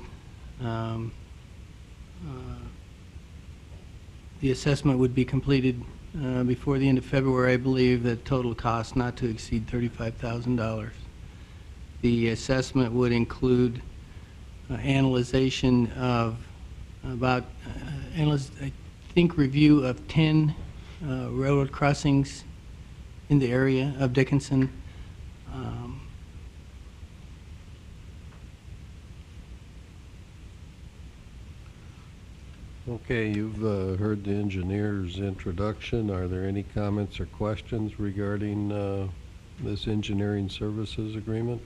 the assessment would be completed before the end of February. I believe the total cost not to exceed $35,000. The assessment would include analyzation of about, I think, review of 10 railroad crossings in the area of Dickinson. Okay, you've heard the engineer's introduction. Are there any comments or questions regarding this engineering services agreement?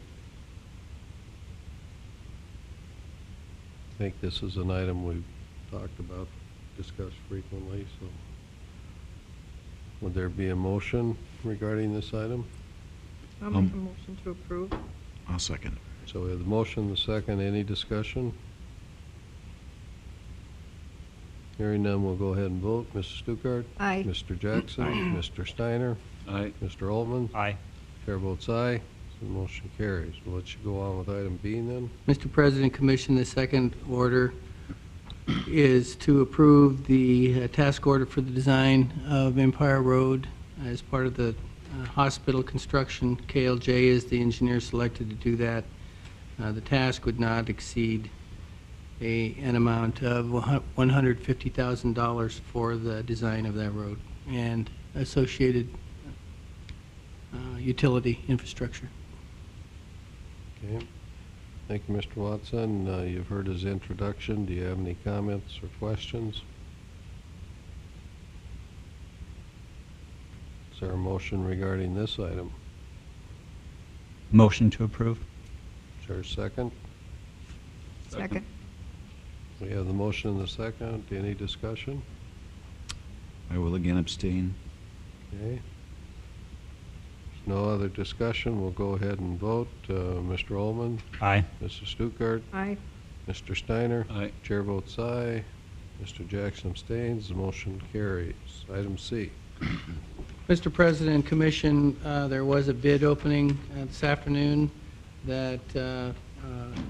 I think this is an item we've talked about, discussed frequently, so would there be a motion regarding this item? I'll make a motion to approve. I'll second. So we have the motion, the second. Any discussion? Hearing none, we'll go ahead and vote. Mrs. Stuckert? Aye. Mr. Jackson? Mr. Steiner? Aye. Mr. Altman? Aye. Chair votes aye. So the motion carries. We'll let you go on with item B then. Mr. President, Commission, the second order is to approve the task order for the design of Empire Road as part of the hospital construction. KLJ is the engineer selected to do that. The task would not exceed an amount of $150,000 for the design of that road and associated utility infrastructure. Okay. Thank you, Mr. Watson. You've heard his introduction. Do you have any comments or questions? Is there a motion regarding this item? Motion to approve. Is there a second? Second. We have the motion and the second. Any discussion? I will again abstain. Okay. There's no other discussion. We'll go ahead and vote. Mr. Ullman? Aye. Mrs. Stuckert? Aye. Mr. Steiner? Aye. Chair votes aye. Mr. Jackson abstains. The motion carries. Item C. Mr. President, Commission, there was a bid opening this afternoon that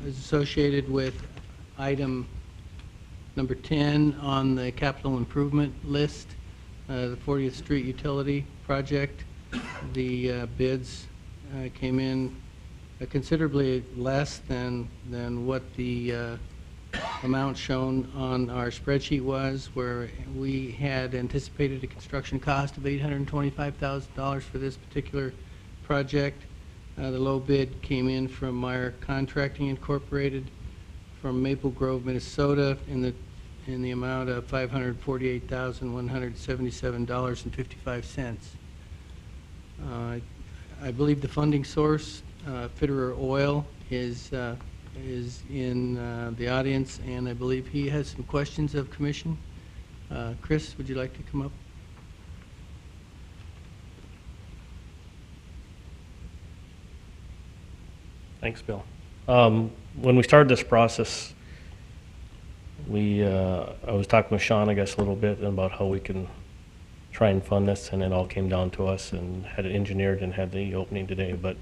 is associated with item number 10 on the capital improvement list, the 40th Street Utility Project. The bids came in considerably less than what the amount shown on our spreadsheet was, where we had anticipated a construction cost of $825,000 for this particular project. The low bid came in from Meyer Contracting Incorporated from Maple Grove, Minnesota, in the amount of $548,177.55. I believe the funding source, Fitterer Oil, is in the audience, and I believe he has some questions of Commission. Chris, would you like to come up? Thanks, Bill. When we started this process, I was talking with Sean, I guess, a little bit about how we can try and fund this, and it all came down to us and had it engineered and had the opening today. But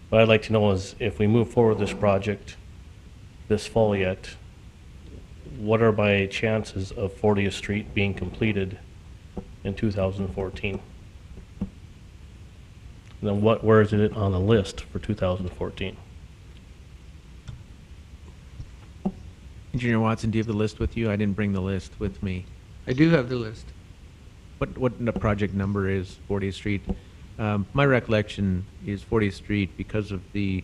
what I'd like to know is if we move forward with this project this fall yet, what are my chances of 40th Street being completed in 2014? And then where is it on the list for 2014? Engineer Watson, do you have the list with you? I didn't bring the list with me. I do have the list. What the project number is, 40th Street? My recollection is 40th Street, because of the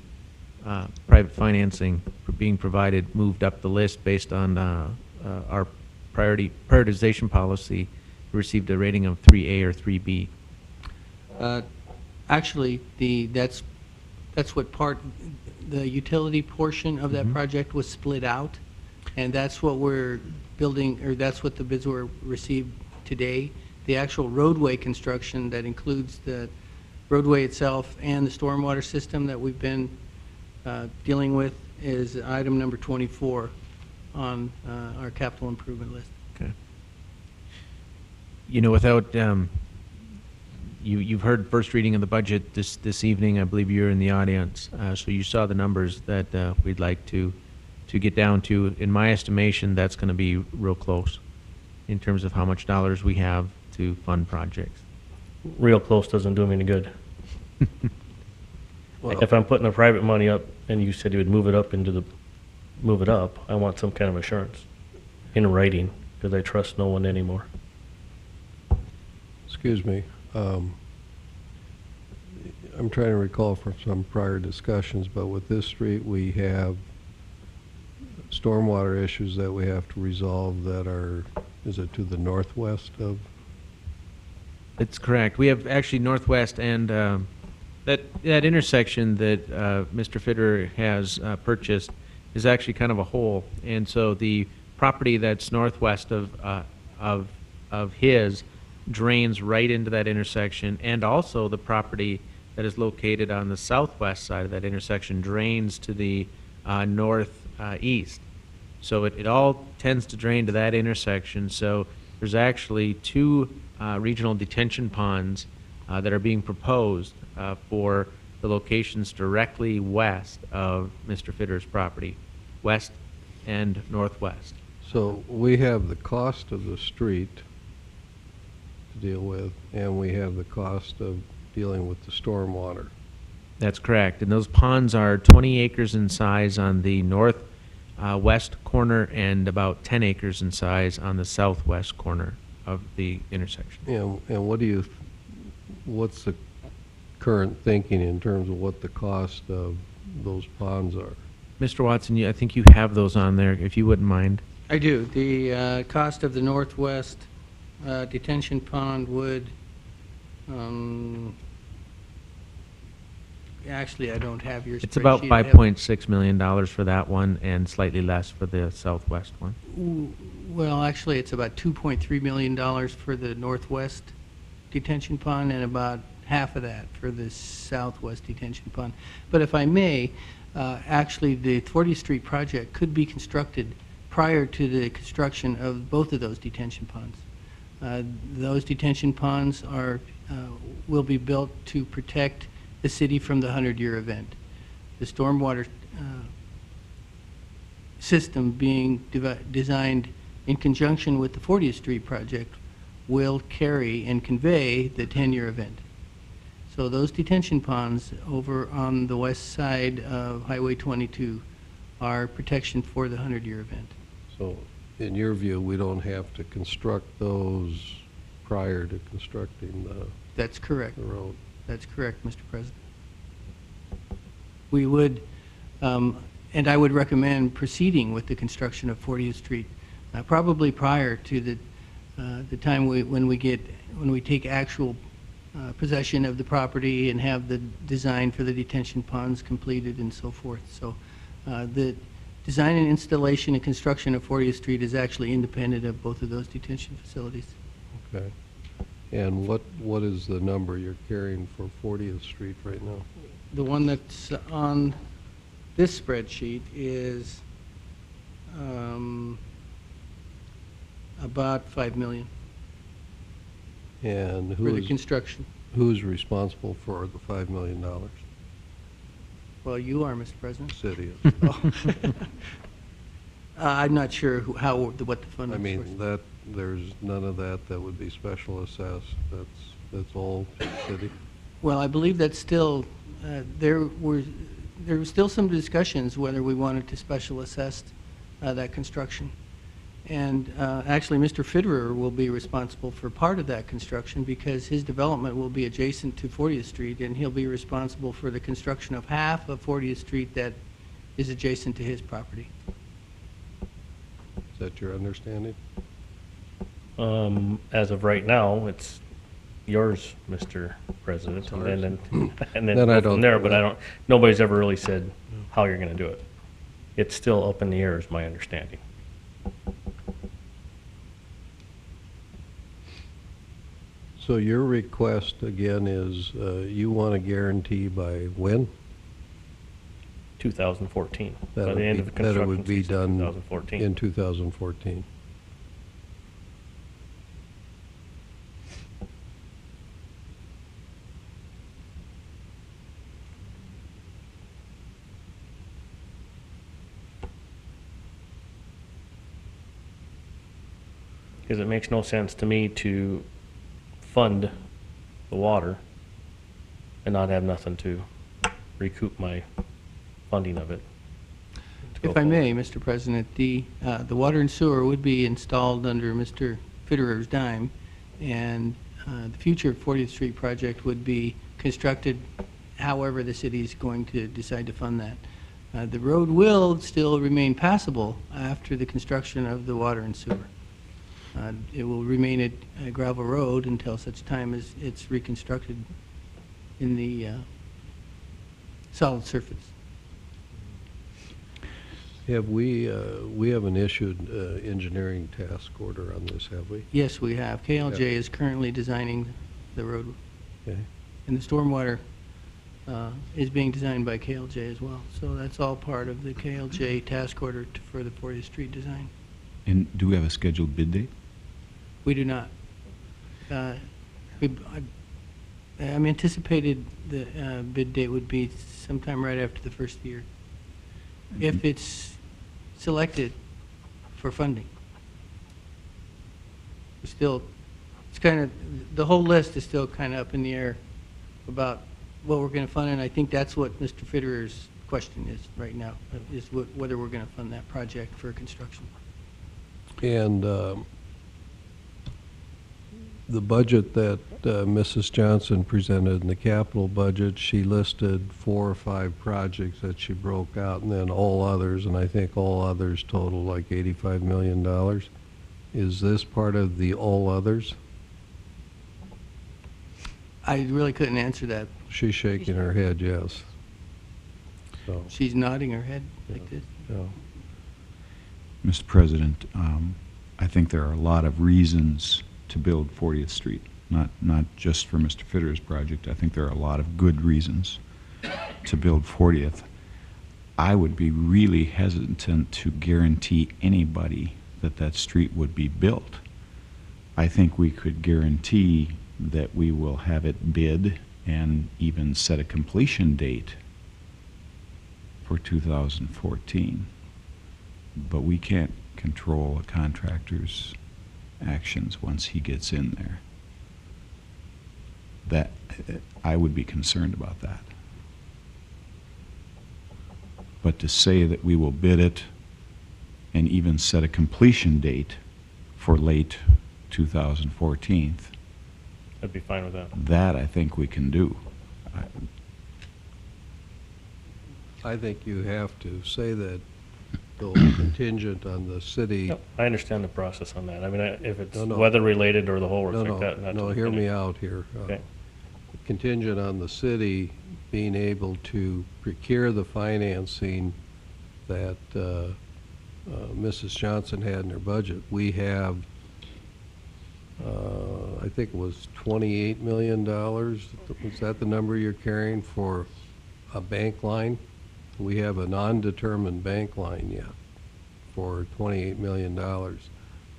private financing being provided, moved up the list based on our prioritization policy, received a rating of 3A or 3B. Actually, that's what the utility portion of that project was split out, and that's what we're building, or that's what the bids were received today. The actual roadway construction that includes the roadway itself and the stormwater system that we've been dealing with is item number 24 on our capital improvement list. Okay. You know, without you've heard first reading of the budget this evening. I believe you're in the audience, so you saw the numbers that we'd like to get down to. In my estimation, that's going to be real close in terms of how much dollars we have to fund projects. Real close doesn't do me any good. Well, if I'm putting the private money up and you said you would move it up, I want some kind of assurance in writing, because I trust no one anymore. excuse me. I'm trying to recall from some prior discussions, but with this street, we have stormwater issues that we have to resolve that are is it to the northwest of? It's correct. We have actually northwest and that intersection that Mr. Fitterer has purchased is actually kind of a hole. And so the property that's northwest of his drains right into that intersection, and also the property that is located on the southwest side of that intersection drains to the northeast. So it all tends to drain to that intersection. So there's actually two regional detention ponds that are being proposed for the locations directly west of Mr. Fitterer's property, west and northwest. So we have the cost of the street to deal with, and we have the cost of dealing with the stormwater. That's correct. And those ponds are 20 acres in size on the northwest corner and about 10 acres in size on the southwest corner of the intersection. And what's the current thinking in terms of what the cost of those ponds are? Mr. Watson, I think you have those on there, if you wouldn't mind. I do. The cost of the northwest detention pond would, actually, I don't have your spreadsheet. It's about $5.6 million for that one and slightly less for the southwest one. Well, actually, it's about $2.3 million for the northwest detention pond and about half of that for the southwest detention pond. But if I may, actually, the 40th Street project could be constructed prior to the construction of both of those detention ponds. Those detention ponds will be built to protect the city from the 100-year event. The stormwater system being designed in conjunction with the 40th Street project will carry and convey the 10-year event. So those detention ponds over on the west side of Highway 22 are protection for the 100-year event. So in your view, we don't have to construct those prior to constructing That's correct. the road? That's correct, Mr. President. We would, and I would recommend proceeding with the construction of 40th Street, probably prior to the time when we take actual possession of the property and have the design for the detention ponds completed and so forth. So the design and installation and construction of 40th Street is actually independent of both of those detention facilities. Okay. And what is the number you're carrying for 40th Street right now? The one that's on this spreadsheet is about $5 million. And for the construction. Who's responsible for the $5 million? Well, you are, Mr. President. City is. Oh. I'm not sure what the funding. I mean, there's none of that would be special assessed. That's all city. Well, I believe that's still there were still some discussions whether we wanted to special assess that construction. And actually, Mr. Fitterer will be responsible for part of that construction because his development will be adjacent to 40th Street, and he'll be responsible for the construction of half of 40th Street that is adjacent to his property. Is that your understanding? As of right now, it's yours, Mr. President, and then Then I go from don't- there, but nobody's ever really said how you're gonna do it. It's still up in the air, is my understanding. So your request, again, is you want a guarantee by when? 2014. By That the end of the construction it would be season, done 2014. in 2014. Because it makes no sense to me to fund the water and not have nothing to recoup my funding of it. If I may, Mr. President, the water and sewer would be installed under Mr. Fitterer's dime, and the future 40th Street project would be constructed however the city is going to decide to fund that. The road will still remain passable after the construction of the water and sewer. It will remain a gravel road until such time as it's reconstructed in the solid surface. We haven't issued engineering task order on this, have we? Yes, we have. KLJ Yeah. is currently designing the road. Okay. And the stormwater is being designed by KLJ as well. So that's all part of the KLJ task order for the 40th Street design. And do we have a scheduled bid date? We do not. I'm anticipated the bid date would be sometime right after the first year, if it's selected for funding. Still, it's kind of, the whole list is still kind of up in the air about what we're going to fund, and I think that's what Mr. Fitterer's question is right now, is whether we're going to fund that project for construction. And the budget that Mrs. Johnson presented in the capital budget, she listed 4 or 5 projects that she broke out, and then all others, and I think all others total like $85 million. Is this part of the all others? I really couldn't answer that. She's shaking her head, yes. So, She's nodding her head like this. yeah. Mr. President, I think there are a lot of reasons to build 40th Street, not just for Mr. Fitterer's project. I think there are a lot of good reasons to build 40th. I would be really hesitant to guarantee anybody that that street would be built. I think we could guarantee that we will have it bid and even set a completion date for 2014. But we can't control a contractor's actions once he gets in there. That, I would be concerned about that. But to say that we will bid it and even set a completion date for late 2014, I'd be fine with that. that I think we can do. I think you have to say that though contingent on the city. Yep, I understand the process on that. I mean, if it's No, no. weather-related or the whole works No, like that. not no, to hear me finish. out here. Okay. Contingent on the city being able to procure the financing that Mrs. Johnson had in her budget. We have, I think it was $28 million. Is that the number you're carrying for a bank line? We have a non-determined bank line yet for $28 million.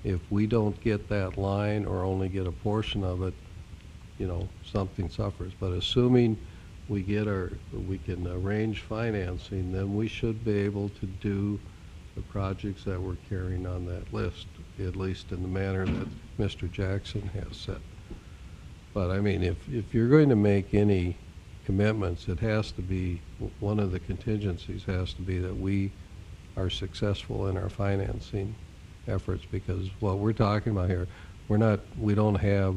If we don't get that line or only get a portion of it, you know, something suffers. But assuming we can arrange financing, then we should be able to do the projects that we're carrying on that list, at least in the manner that Mr. Jackson has set. But I mean, if you're going to make any commitments, it has to be, one of the contingencies has to be that we are successful in our financing efforts, because what we're talking about here, we don't have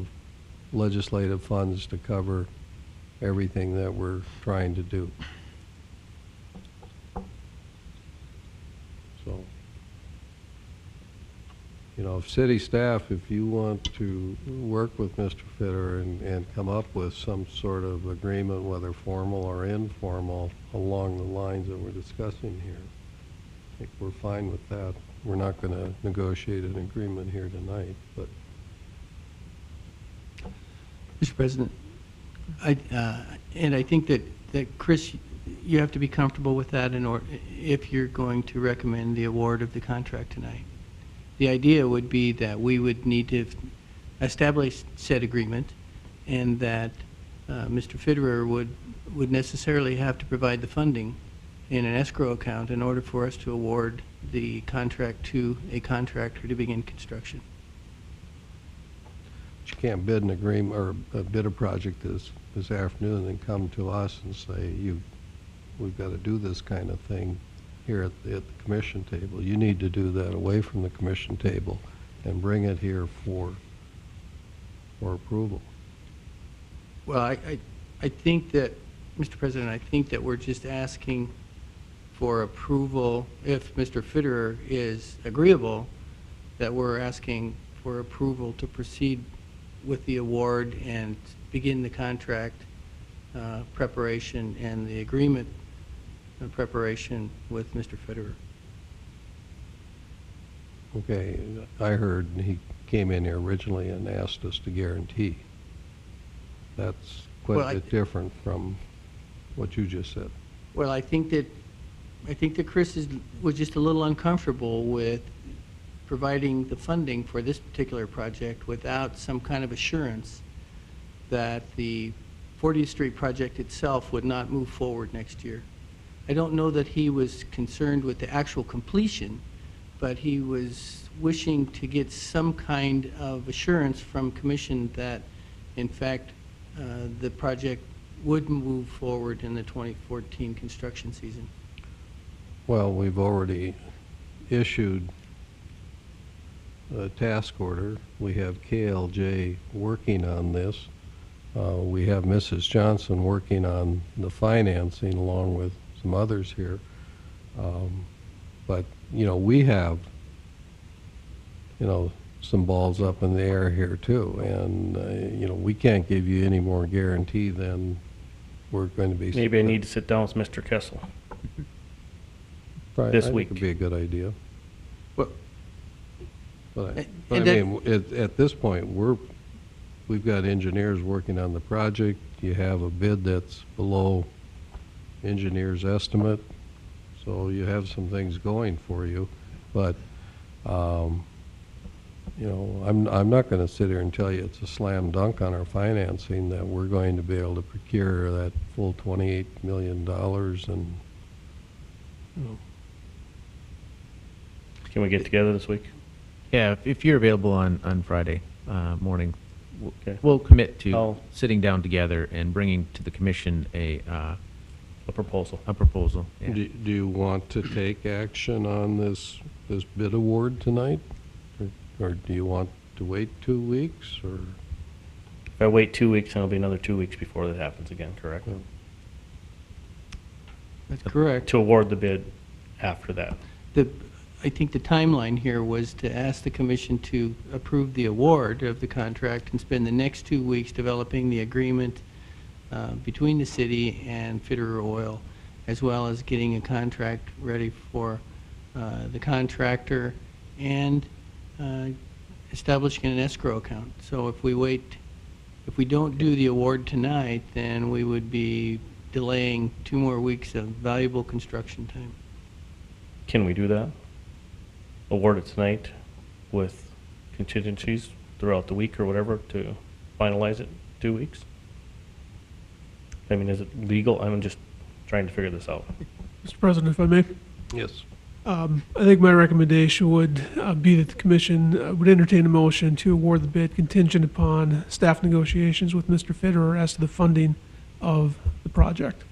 legislative funds to cover everything that we're trying to do. So, you know, if city staff, if you want to work with Mr. Fitter and come up with some sort of agreement, whether formal or informal, along the lines that we're discussing here, I think we're fine with that. We're not going to negotiate an agreement here tonight, but Mr. President, and I think that Chris, you have to be comfortable with that if you're going to recommend the award of the contract tonight. The idea would be that we would need to establish said agreement, and that Mr. Fitterer would necessarily have to provide the funding in an escrow account in order for us to award the contract to a contractor to begin construction. you can't bid an agreement or bid a project this afternoon and then come to us and say, we've got to do this kind of thing here at the commission table. You need to do that away from the commission table and bring it here for approval. Well, I think that, Mr. President, I think that we're just asking for approval, if Mr. Fitterer is agreeable, that we're asking for approval to proceed with the award and begin the contract preparation and the agreement preparation with Mr. Federer. Okay, I heard he came in here originally and asked us to guarantee. That's quite Well, a bit different from what you just said. Well, I think that Chris was just a little uncomfortable with providing the funding for this particular project without some kind of assurance that the 40th Street project itself would not move forward next year. I don't know that he was concerned with the actual completion, but he was wishing to get some kind of assurance from Commission that, in fact, the project would move forward in the 2014 construction season. Well, we've already issued a task order. We have KLJ working on this. We have Mrs. Johnson working on the financing along with some others here. But, you know, we have, you know, some balls up in the air here too. And, you know, we can't give you any more guarantee than we're going to be. Maybe I need to sit down with Mr. Kessel Right, this I think week. it'd be a good idea. Well, But I and that- mean, at this point, we've got engineers working on the project. You have a bid that's below engineer's estimate, so you have some things going for you. But, you know, I'm not going to sit here and tell you it's a slam dunk on our financing that we're going to be able to procure that full $28 million and, you know. Can we get together this week? Yeah, if you're available on Friday morning, Okay. we'll commit to I'll- sitting down together and bringing to the commission a proposal. A proposal, yeah. Do you want to take action on this bid award tonight? Or do you want to wait 2 weeks, or? If I wait 2 weeks, then it'll be another 2 weeks before that happens again, correct? That's correct. To award the bid after that. I think the timeline here was to ask the commission to approve the award of the contract and spend the next 2 weeks developing the agreement between the city and Federer Oil, as well as getting a contract ready for the contractor and establishing an escrow account. So if we don't do the award tonight, then we would be delaying 2 more weeks of valuable construction time. Can we do that? Award it tonight with contingencies throughout the week or whatever to finalize it 2 weeks? I mean, is it legal? I'm just trying to figure this out. Mr. President, if I may? Yes. I think my recommendation would be that the commission would entertain a motion to award the bid contingent upon staff negotiations with Mr. Federer as to the funding of the project.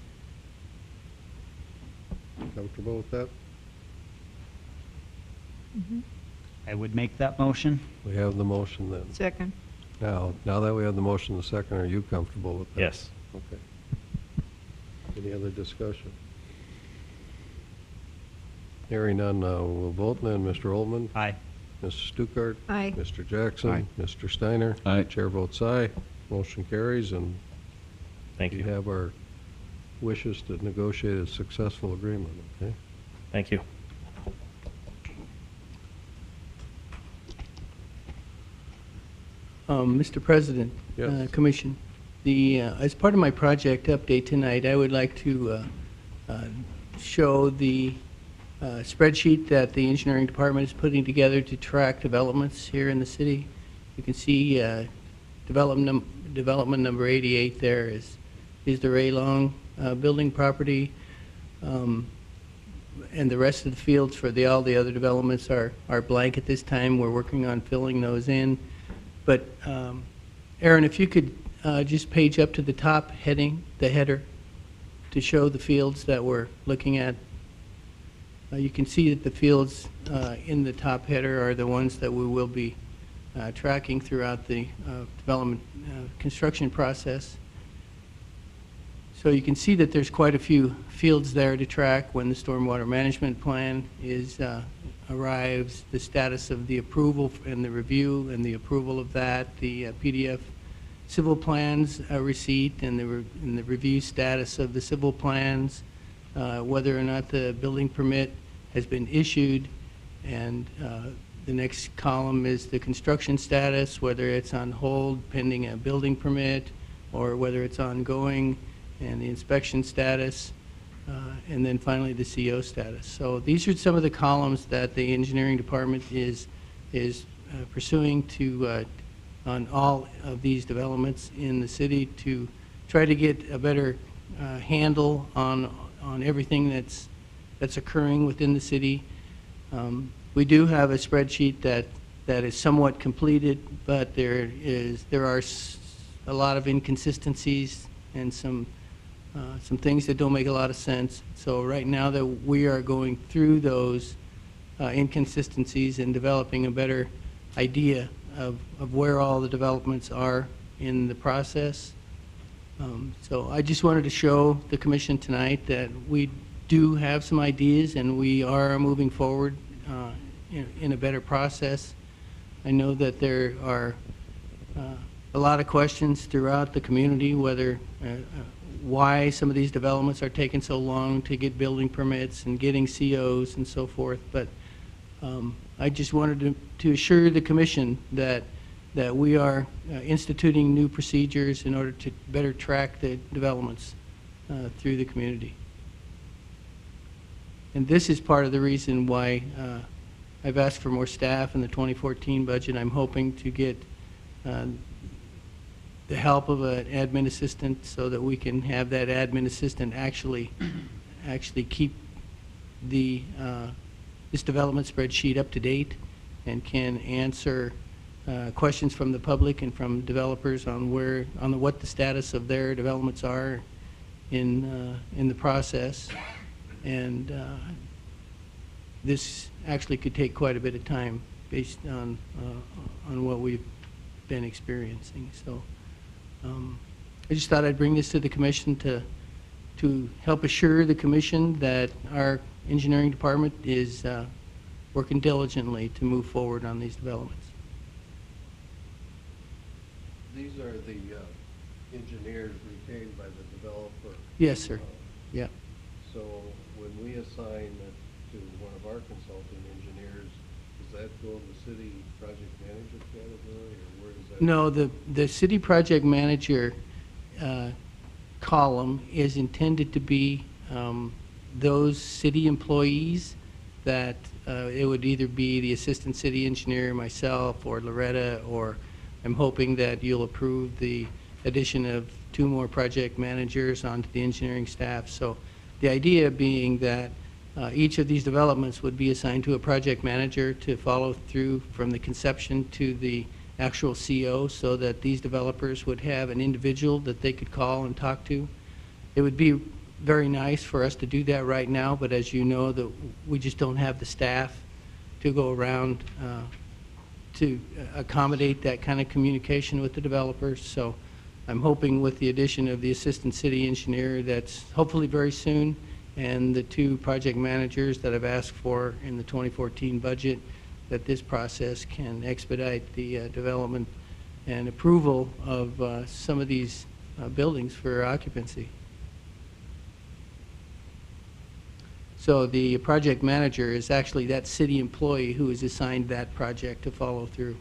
Comfortable with that? I would make that motion. We have the motion then. Second. Now that we have the motion, the second, are you comfortable with that? Yes. Okay. Any other discussion? Hearing none, we'll vote then. Mr. Oltman? Aye. Mrs. Stuckert? Aye. Mr. Jackson? Aye. Mr. Steiner? Aye. Chair votes aye. Motion carries, and Thank you you. have our wishes to negotiate a successful agreement, okay? Thank you. Mr. President, Yes. Commission, as part of my project update tonight, I would like to show the spreadsheet that the engineering department is putting together to track developments here in the city. You can see development number 88 there is the Ray Long building property, and the rest of the fields for all the other developments are blank at this time. We're working on filling those in. But, Aaron, if you could just page up to the top heading, the header, to show the fields that we're looking at. You can see that the fields in the top header are the ones that we will be tracking throughout the development construction process. So you can see that there's quite a few fields there to track when the stormwater management plan is arrives, the status of the approval and the review and the approval of that, the PDF civil plans receipt and the review status of the civil plans, whether or not the building permit has been issued, and the next column is the construction status, whether it's on hold pending a building permit or whether it's ongoing, and the inspection status, and then finally the CO status. So these are some of the columns that the engineering department is pursuing to on all of these developments in the city to try to get a better handle on everything that's occurring within the city. We do have a spreadsheet that is somewhat completed, but there are a lot of inconsistencies and some things that don't make a lot of sense. So right now that we are going through those inconsistencies and developing a better idea of where all the developments are in the process. So I just wanted to show the commission tonight that we do have some ideas and we are moving forward in a better process. I know that there are a lot of questions throughout the community whether why some of these developments are taking so long to get building permits and getting COs and so forth, but I just wanted to assure the commission that we are instituting new procedures in order to better track the developments through the community. And this is part of the reason why I've asked for more staff in the 2014 budget. I'm hoping to get the help of an admin assistant so that we can have that admin assistant actually keep this development spreadsheet up to date and can answer questions from the public and from developers on what the status of their developments are in the process. And this actually could take quite a bit of time based on what we've been experiencing. So I just thought I'd bring this to the commission to help assure the commission that our engineering department is working diligently to move forward on these developments. These are the engineers retained by the developer. Yes, sir. Yeah. So when we assign it to one of our consulting engineers, does that go in the city project manager category, or where does that? No, the city project manager column is intended to be those city employees that it would either be the assistant city engineer, myself, or Loretta, or I'm hoping that you'll approve the addition of 2 more project managers onto the engineering staff. So the idea being that each of these developments would be assigned to a project manager to follow through from the conception to the actual CO, so that these developers would have an individual that they could call and talk to. It would be very nice for us to do that right now, but as you know, we just don't have the staff to go around to accommodate that kind of communication with the developers. So I'm hoping with the addition of the assistant city engineer, that's hopefully very soon, and the 2 project managers that I've asked for in the 2014 budget, that this process can expedite the development and approval of some of these buildings for occupancy. So the project manager is actually that city employee who is assigned that project to follow through.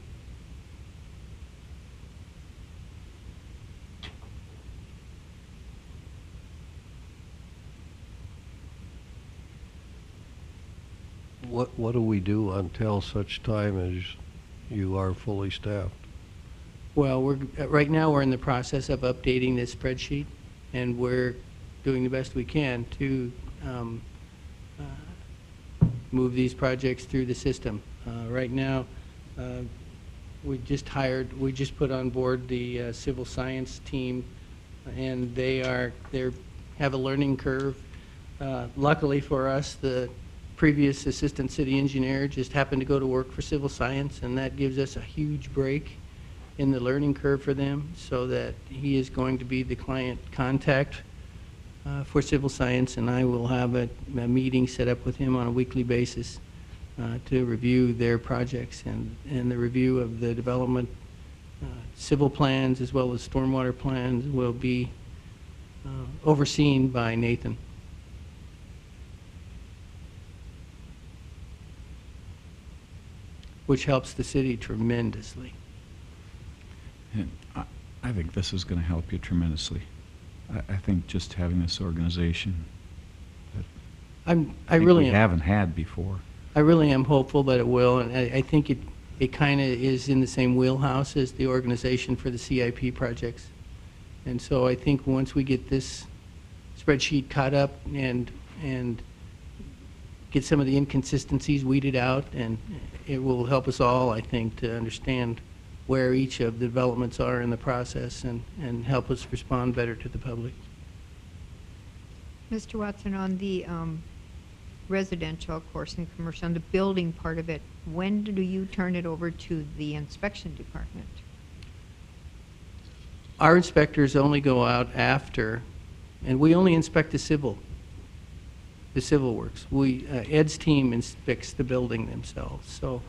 What do we do until such time as you are fully staffed? Well, right now we're in the process of updating this spreadsheet, and we're doing the best we can to move these projects through the system. Right now, we just put on board the civil science team, and they have a learning curve. Luckily for us, the previous assistant city engineer just happened to go to work for civil science, and that gives us a huge break in the learning curve for them, so that he is going to be the client contact for civil science, and I will have a meeting set up with him on a weekly basis to review their projects, and the review of the development civil plans as well as stormwater plans will be overseen by Nathan. Which helps the city tremendously. And I think this is going to help you tremendously. I think just having this organization that I think really we am. haven't had before. I really am hopeful that it will, and I think it kind of is in the same wheelhouse as the organization for the CIP projects. And so I think once we get this spreadsheet caught up and get some of the inconsistencies weeded out, and it will help us all, I think, to understand where each of the developments are in the process and help us respond better to the public. Mr. Watson, on the residential, of course, and commercial, on the building part of it, when do you turn it over to the inspection department? Our inspectors only go out after, and we only inspect the civil works. Ed's team inspects the building themselves. So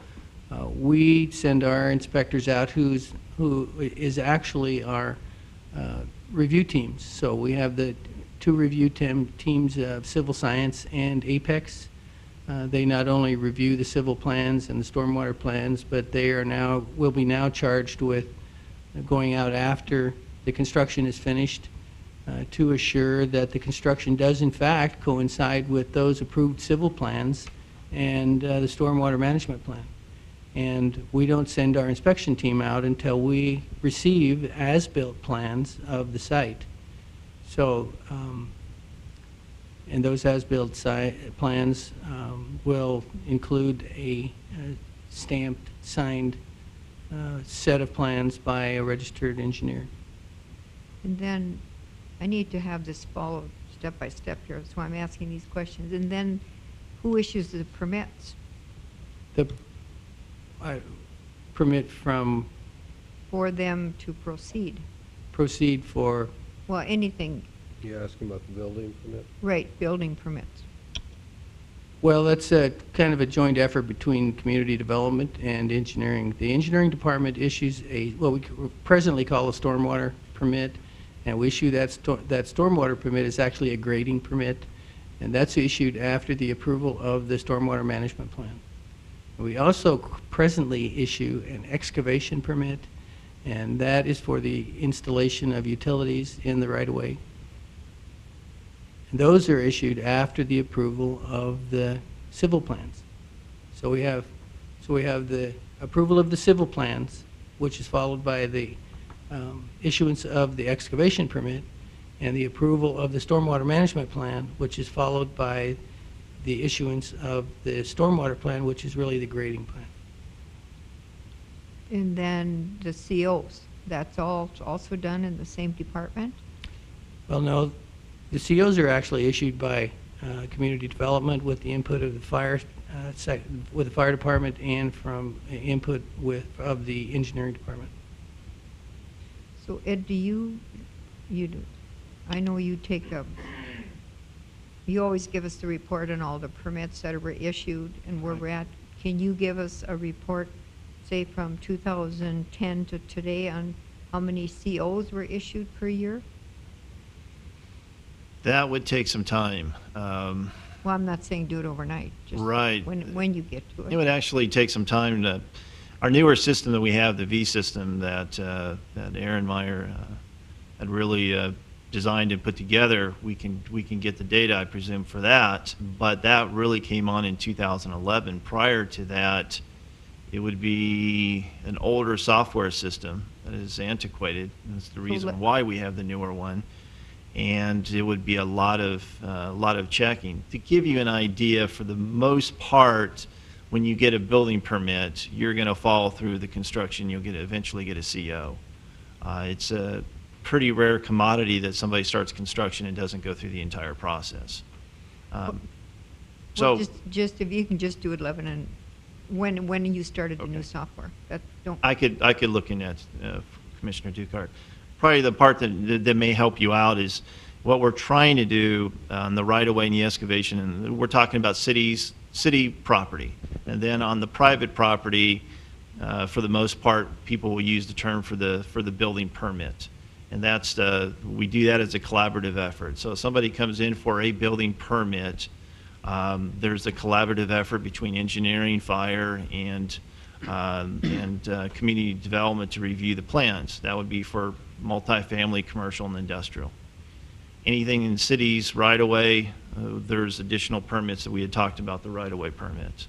we send our inspectors out, who is actually our review teams. So we have the two review teams of Civil Science and Apex. They not only review the civil plans and the stormwater plans, but they will be now charged with going out after the construction is finished to assure that the construction does in fact coincide with those approved civil plans and the stormwater management plan. And we don't send our inspection team out until we receive as-built plans of the site. So, and those as-built plans will include a stamped, signed set of plans by a registered engineer. And then I need to have this followed step by step here, so I'm asking these questions. And then who issues the permits? The permit from For them to proceed? proceed for, Well, anything, You asking about the building permit? right, building permits. well, that's a kind of a joint effort between community development and engineering. The engineering department issues what we presently call a stormwater permit, and we issue that stormwater permit is actually a grading permit, and that's issued after the approval of the stormwater management plan. We also presently issue an excavation permit, and that is for the installation of utilities in the right-of-way. And those are issued after the approval of the civil plans. So we have the approval of the civil plans, which is followed by the issuance of the excavation permit, and the approval of the stormwater management plan, which is followed by the issuance of the stormwater plan, which is really the grading plan. And then the COs, that's all also done in the same department? Well, no, the COs are actually issued by community development with the input of the fire, with the fire department, and from input of the engineering department. So Ed, I know you you always give us the report on all the permits that were issued and where we're at. Can you give us a report, say from 2010 to today, on how many COs were issued per year? That would take some time. Well, I'm not saying do it overnight, just Right. when you get to it. It would actually take some time to, our newer system that we have, the V system that Aaron Meyer had really designed and put together, we can get the data, I presume, for that. But that really came on in 2011. Prior to that, it would be an older software system that is antiquated. That's the reason why we have the newer one. And it would be a lot of checking. To give you an idea, for the most part, when you get a building permit, you're going to follow through the construction. You'll eventually get a CO. It's a pretty rare commodity that somebody starts construction and doesn't go through the entire process. Well, just if you can just do it, Levin, and when you started the new software. I could look in at Commissioner Dukart. Probably the part that may help you out is what we're trying to do on the right-of-way and the excavation, and we're talking about cities, city property. And then on the private property, for the most part, people will use the term for the building permit. And that's, we do that as a collaborative effort. So if somebody comes in for a building permit, there's a collaborative effort between engineering, fire, and community development to review the plans. That would be for multifamily, commercial, and industrial. Anything in cities right-of-way, there's additional permits that we had talked about, the right-of-way permits.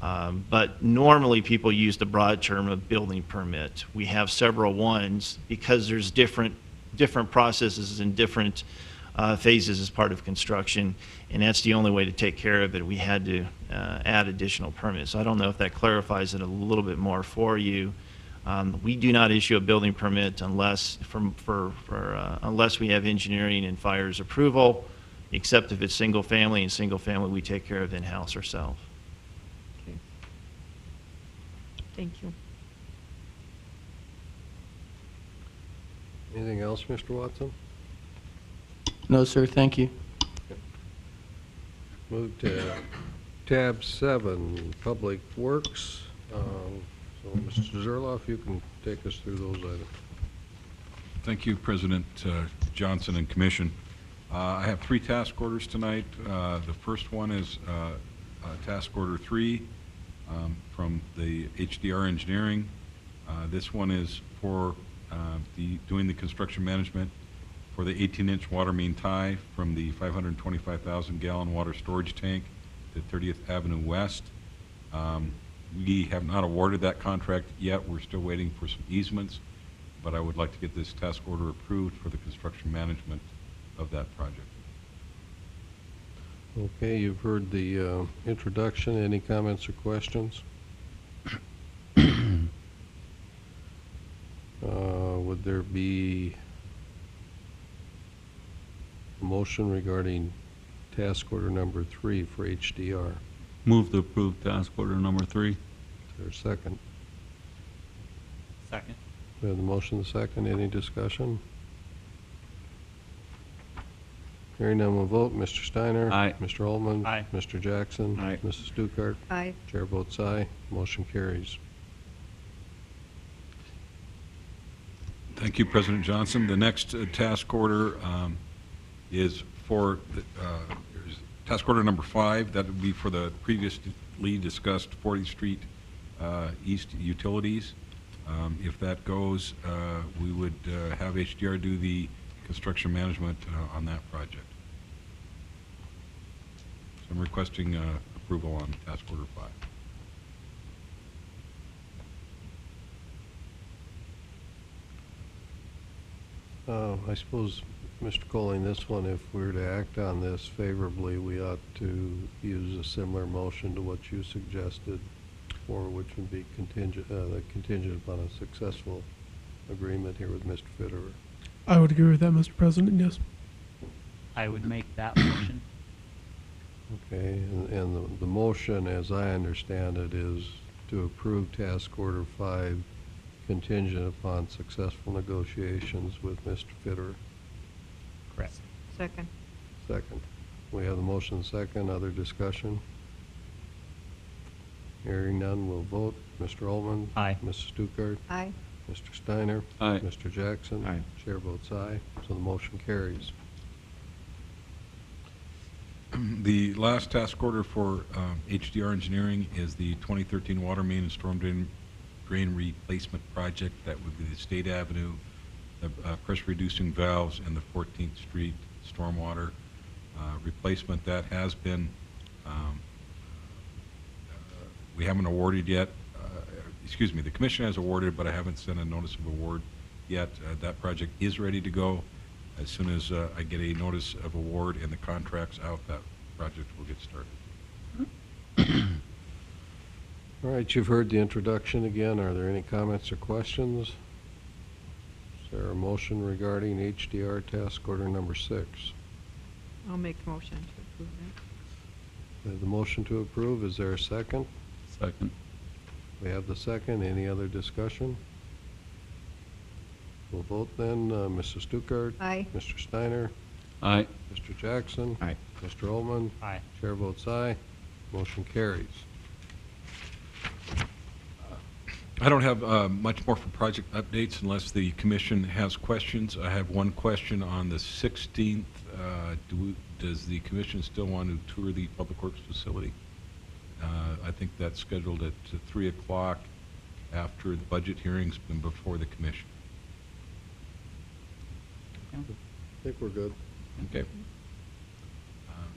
But normally people use the broad term of building permit. We have several ones because there's different processes and different phases as part of construction, and that's the only way to take care of it. We had to add additional permits. So I don't know if that clarifies it a little bit more for you. We do not issue a building permit unless unless we have engineering and fire's approval, except if it's single family, and single family we take care of in-house ourselves. Thank you. Anything else, Mr. Watson? No, sir, thank you. Move to tab 7, Public Works. So, Mr. Zerloff, you can take us through those items. Thank you, President Johnson and Commission. I have 3 task orders tonight. The first one is Task Order 3 from the HDR Engineering. This one is for doing the construction management for the 18-inch water main tie from the 525,000-gallon water storage tank to 30th Avenue West. We have not awarded that contract yet. We're still waiting for some easements, but I would like to get this task order approved for the construction management of that project. Okay, you've heard the introduction. Any comments or questions? Would there be a motion regarding task order number 3 for HDR? Move to approve task order number 3. Is there a second? Second. We have the motion, the second. Any discussion? Hearing none, we'll vote. Mr. Steiner? Aye. Mr. Holman? Aye. Mr. Jackson? Aye. Mrs. Stuckert? Aye. Chair votes aye. Motion carries. Thank you, President Johnson. The next task order is for task order number 5. That would be for the previously discussed 40th Street East utilities. If that goes, we would have HDR do the construction management on that project. So I'm requesting approval on task order 5. I suppose, Mr. Colling, this one, if we were to act on this favorably, we ought to use a similar motion to what you suggested, or which would be contingent upon a successful agreement here with Mr. Fitterer. I would agree with that, Mr. President, yes. I would make that motion. Okay, and the motion, as I understand it, is to approve task order 5 contingent upon successful negotiations with Mr. Fitterer. Correct. Second. Second. We have the motion second. Other discussion? Hearing none, we'll vote. Mr. Ullman? Aye. Mrs. Stuckert? Aye. Mr. Steiner? Aye. Mr. Jackson? Aye. Chair votes aye, so the motion carries. The last task order for HDR Engineering is the 2013 water main and storm drain replacement project. That would be the State Avenue, the pressure reducing valves, and the 14th Street stormwater replacement. That has been, we haven't awarded yet. Excuse me, the commission has awarded, but I haven't sent a notice of award yet. That project is ready to go. As soon as I get a notice of award and the contracts out, that project will get started. All right, you've heard the introduction again. Are there any comments or questions? Is there a motion regarding HDR task order number 6? I'll make a motion to approve that. We have the motion to approve. Is there a second? Second. We have the second. Any other discussion? We'll vote then. Mrs. Stuckert? Aye. Mr. Steiner? Aye. Mr. Jackson? Aye. Mr. Ullman? Aye. Chair votes aye. Motion carries. I don't have much more for project updates unless the commission has questions. I have one question on the 16th. Does the commission still want to tour the Public Works facility? I think that's scheduled at 3 o'clock after the budget hearing's been before the commission. I think we're good. Okay.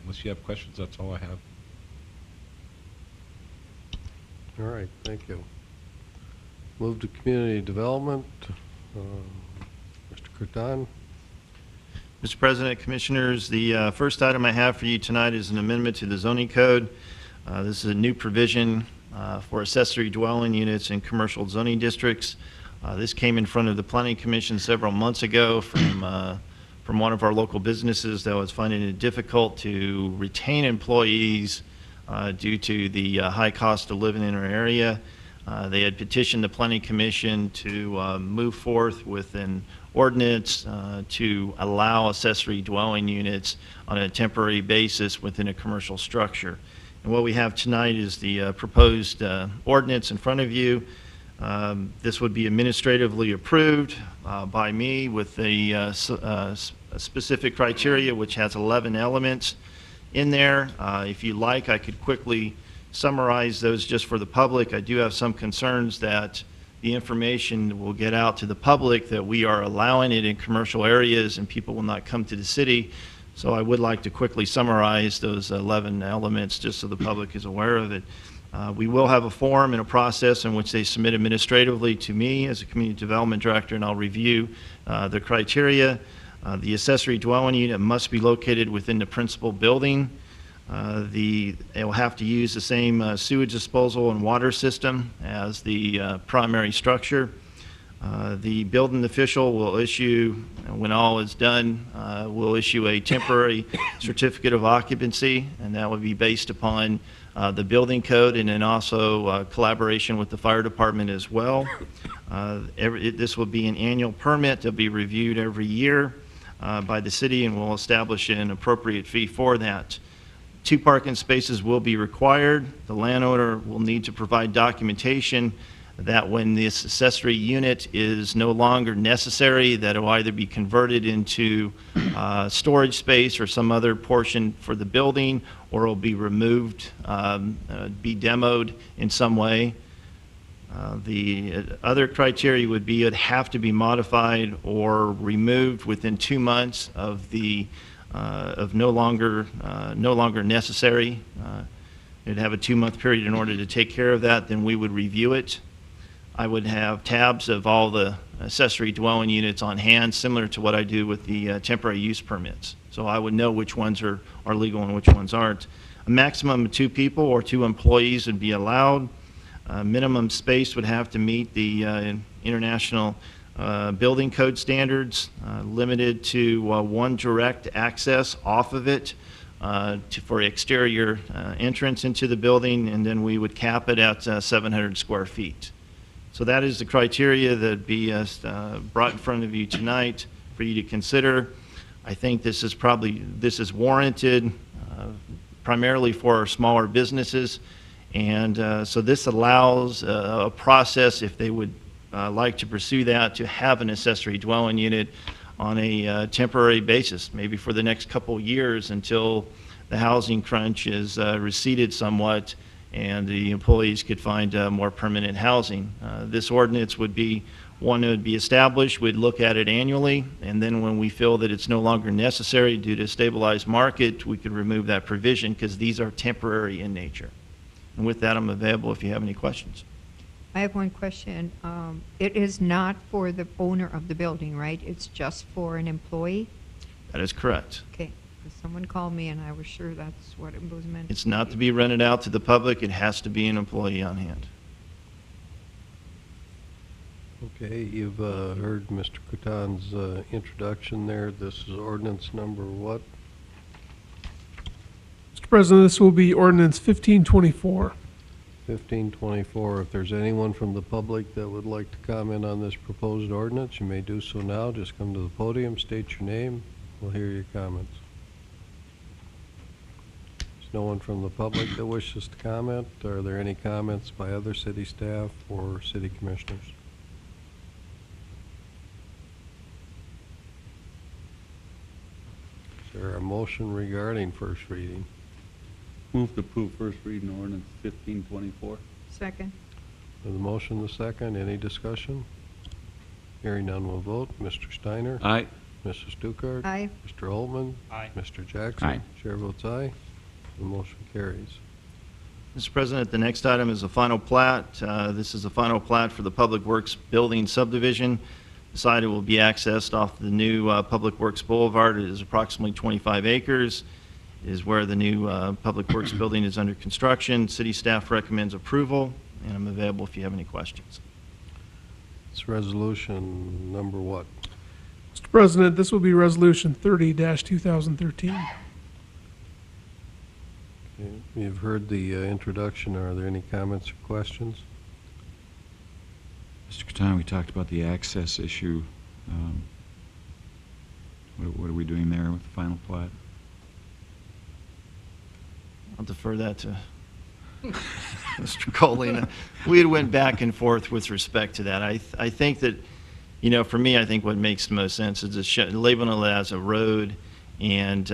Unless you have questions, that's all I have. All right, thank you. Move to community development. Mr. Kurtan. Mr. President, Commissioners, the first item I have for you tonight is an amendment to the zoning code. This is a new provision for accessory dwelling units in commercial zoning districts. This came in front of the Planning Commission several months ago from one of our local businesses that was finding it difficult to retain employees due to the high cost of living in our area. They had petitioned the Planning Commission to move forth with an ordinance to allow accessory dwelling units on a temporary basis within a commercial structure. And what we have tonight is the proposed ordinance in front of you. This would be administratively approved by me with a specific criteria which has 11 elements in there. If you like, I could quickly summarize those just for the public. I do have some concerns that the information will get out to the public that we are allowing it in commercial areas and people will not come to the city. So I would like to quickly summarize those 11 elements just so the public is aware of it. We will have a form and a process in which they submit administratively to me as a community development director, and I'll review the criteria. The accessory dwelling unit must be located within the principal building. It will have to use the same sewage disposal and water system as the primary structure. The building official will issue, when all is done, will issue a temporary certificate of occupancy, and that would be based upon the building code and then also collaboration with the fire department as well. This will be an annual permit to be reviewed every year by the city, and we'll establish an appropriate fee for that. 2 parking spaces will be required. The landowner will need to provide documentation that when this accessory unit is no longer necessary, that it will either be converted into storage space or some other portion for the building, or it will be removed, be demoed in some way. The other criteria would be it have to be modified or removed within 2 months of the no longer necessary. It'd have a 2-month period in order to take care of that. Then we would review it. I would have tabs of all the accessory dwelling units on hand, similar to what I do with the temporary use permits. So I would know which ones are legal and which ones aren't. A maximum of 2 people or 2 employees would be allowed. Minimum space would have to meet the international building code standards, limited to 1 direct access off of it for exterior entrance into the building, and then we would cap it at 700 square feet. So that is the criteria that would be brought in front of you tonight for you to consider. I think this is warranted primarily for our smaller businesses, and so this allows a process, if they would like to pursue that, to have an accessory dwelling unit on a temporary basis, maybe for the next couple years until the housing crunch is receded somewhat and the employees could find more permanent housing. This ordinance would be one that would be established. We'd look at it annually, and then when we feel that it's no longer necessary due to a stabilized market, we could remove that provision because these are temporary in nature. And with that, I'm available if you have any questions. I have one question. It is not for the owner of the building, right? It's just for an employee? That is correct. Okay, 'cause someone called me and I was sure that's what it was meant. It's not to be rented out to the public. It has to be an employee on hand. Okay, you've heard Mr. Kutan's introduction there. This is ordinance number what? Mr. President, this will be ordinance 1524. 1524. If there's anyone from the public that would like to comment on this proposed ordinance, you may do so now. Just come to the podium, state your name. We'll hear your comments. no one from the public that wishes to comment. Are there any comments by other city staff or city commissioners? Is there a motion regarding first reading? Move to approve first reading ordinance 1524. Second. With the motion, the second, any discussion? Hearing none, will vote. Mr. Steiner? Aye. Mrs. Stuckert? Aye. Mr. Holtman? Aye. Mr. Jackson? Aye. Chair votes aye. The motion carries. Mr. President, the next item is a final plat. This is a final plat for the Public Works Building subdivision. The site will be accessed off the new Public Works Boulevard. It is approximately 25 acres. It is where the new Public Works building is under construction. City staff recommends approval, and I'm available if you have any questions. It's resolution number what? Mr. President, this will be Resolution 30-2013. Okay, you've heard the introduction. Are there any comments or questions? Mr. Catano, we talked about the access issue. What are we doing there with the final plat? I'll defer that to Mr. Coley. We had went back and forth with respect to that. I think that, you know, for me, I think what makes the most sense is to label it as a road, and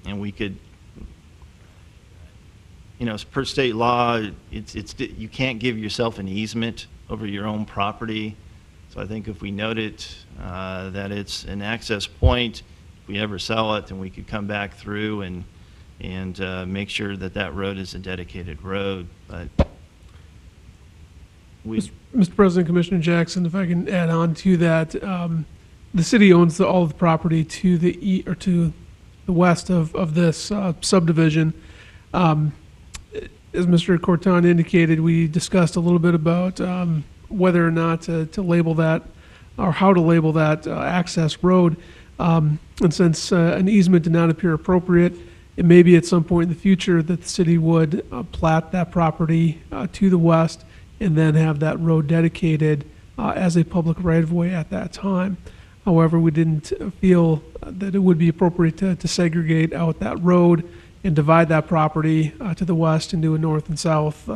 we could, you know, per state law, you can't give yourself an easement over your own property. So I think if we note it, that it's an access point, if we ever sell it, then we could come back through and make sure that that road is a dedicated road. But we, Mr. President, Commissioner Jackson, if I can add on to that, the city owns all of the property to the to the west of this subdivision. As Mr. Corton indicated, we discussed a little bit about whether or not to label that, or how to label that access road. And since an easement did not appear appropriate, it may be at some point in the future that the city would plat that property to the west and then have that road dedicated as a public right-of-way at that time. However, we didn't feel that it would be appropriate to segregate out that road and divide that property to the west into a north and south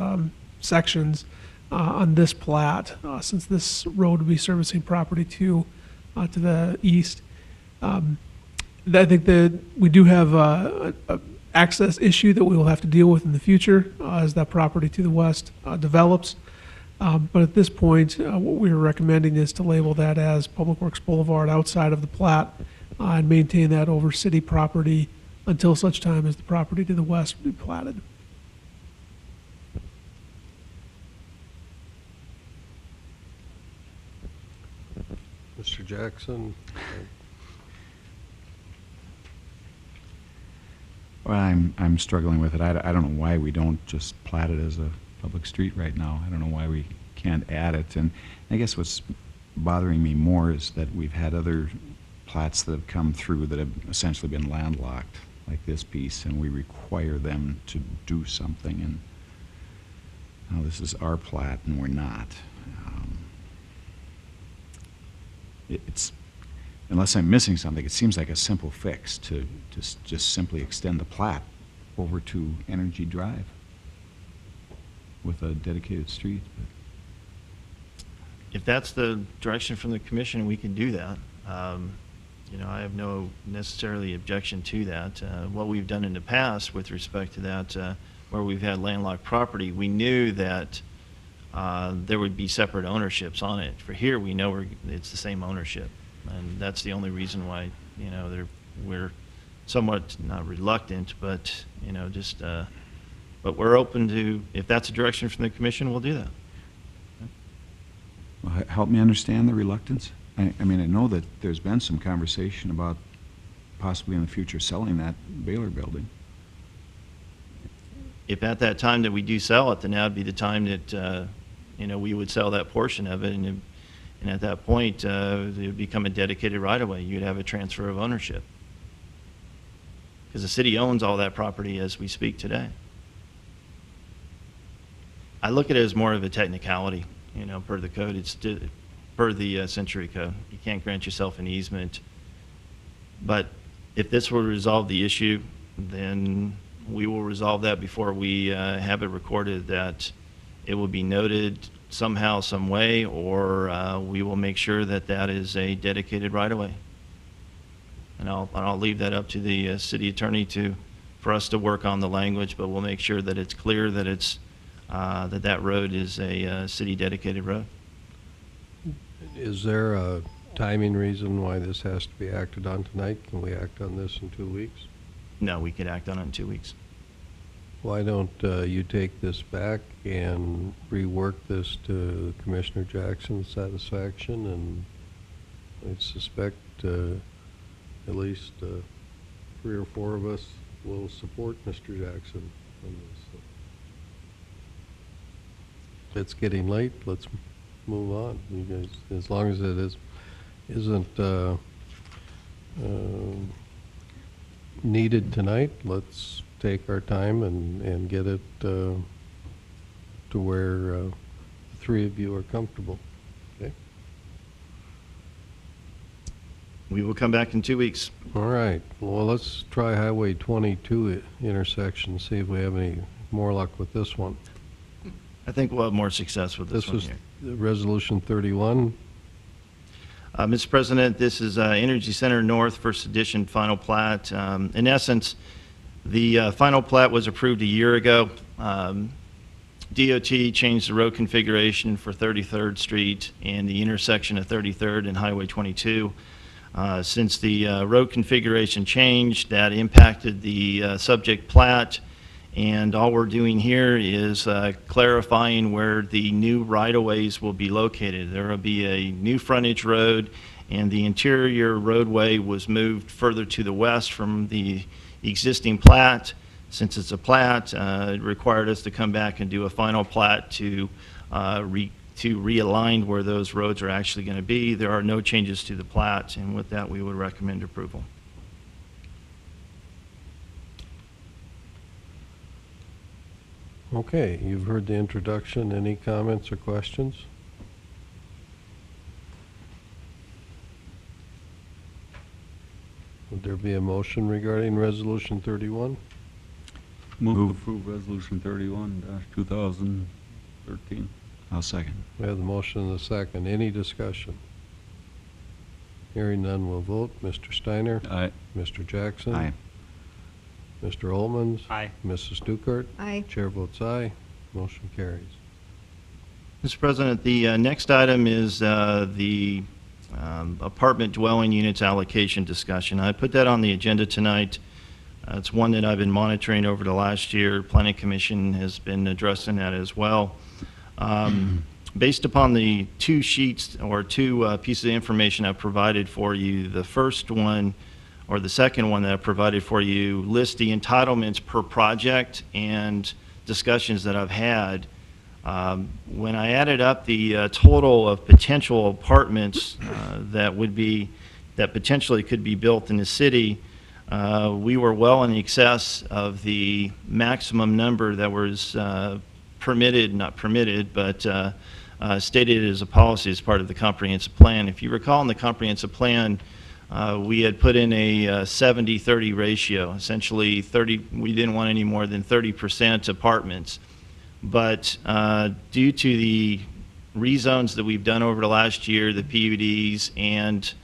sections on this plat, since this road would be servicing property to the east. I think that we do have a access issue that we will have to deal with in the future as that property to the west develops. But at this point, what we are recommending is to label that as Public Works Boulevard outside of the plat and maintain that over city property until such time as the property to the west will be platted. Mr. Jackson? Well, I'm struggling with it. I don't know why we don't just plat it as a public street right now. I don't know why we can't add it. And I guess what's bothering me more is that we've had other plats that have come through that have essentially been landlocked, like this piece, and we require them to do something. And now this is our plat, and we're not. It's, unless I'm missing something, it seems like a simple fix to just simply extend the plat over to Energy Drive with a dedicated street. if that's the direction from the commission, we can do that. You know, I have no necessarily objection to that. What we've done in the past with respect to that, where we've had landlocked property, we knew that there would be separate ownerships on it. For here, we know it's the same ownership, and that's the only reason why, you know, we're somewhat not reluctant, but, you know, just, but we're open to, if that's a direction from the commission, we'll do that. Well, help me understand the reluctance. I mean, I know that there's been some conversation about possibly in the future selling that Baylor building. If at that time that we do sell it, then that would be the time that, you know, we would sell that portion of it, and at that point, it would become a dedicated right-of-way. You'd have a transfer of ownership. Because the city owns all that property as we speak today. I look at it as more of a technicality, you know, per the code. It's per the Century Code. You can't grant yourself an easement. But if this will resolve the issue, then we will resolve that before we have it recorded, that it will be noted somehow, some way, or we will make sure that that is a dedicated right-of-way. And I'll leave that up to the city attorney for us to work on the language, but we'll make sure that it's clear that it's that road is a city-dedicated road. Is there a timing reason why this has to be acted on tonight? Can we act on this in 2 weeks? No, we could act on it in 2 weeks. Why don't you take this back and rework this to Commissioner Jackson's satisfaction? And I suspect at least 3 or 4 of us will support Mr. Jackson on this. It's getting late. Let's move on. You guys, as long as it isn't needed tonight, let's take our time and get it to where the 3 of you are comfortable. Okay? We will come back in 2 weeks. All right. Well, let's try Highway 22 intersection, see if we have any more luck with this one. I think we'll have more success with this one here. This was Resolution 31. Mr. President, this is Energy Center North First Edition Final Plat. In essence, the final plat was approved a year ago. DOT changed the road configuration for 33rd Street and the intersection of 33rd and Highway 22. Since the road configuration changed, that impacted the subject plat, and all we're doing here is clarifying where the new right-of-ways will be located. There will be a new frontage road, and the interior roadway was moved further to the west from the existing plat. Since it's a plat, it required us to come back and do a final plat to realign where those roads are actually going to be. There are no changes to the plat, and with that, we would recommend approval. Okay, you've heard the introduction. Any comments or questions? Would there be a motion regarding Resolution 31? Move to approve Resolution 31-2013. I'll second. We have the motion and the second. Any discussion? Hearing none, we'll vote. Mr. Steiner? Aye. Mr. Jackson? Aye. Mr. Olmans? Aye. Mrs. Stuckert? Aye. Chair votes aye. Motion carries. Mr. President, the next item is the apartment dwelling units allocation discussion. I put that on the agenda tonight. It's one that I've been monitoring over the last year. Planning Commission has been addressing that as well. Based upon the 2 sheets or 2 pieces of information I've provided for you, the first one or the second one that I provided for you lists the entitlements per project and discussions that I've had. When I added up the total of potential apartments that potentially could be built in the city, we were well in excess of the maximum number that was permitted, not permitted, but stated as a policy as part of the comprehensive plan. If you recall, in the comprehensive plan, we had put in a 70-30 ratio. Essentially, we didn't want any more than 30% apartments. But due to the rezones that we've done over the last year, the PUDs and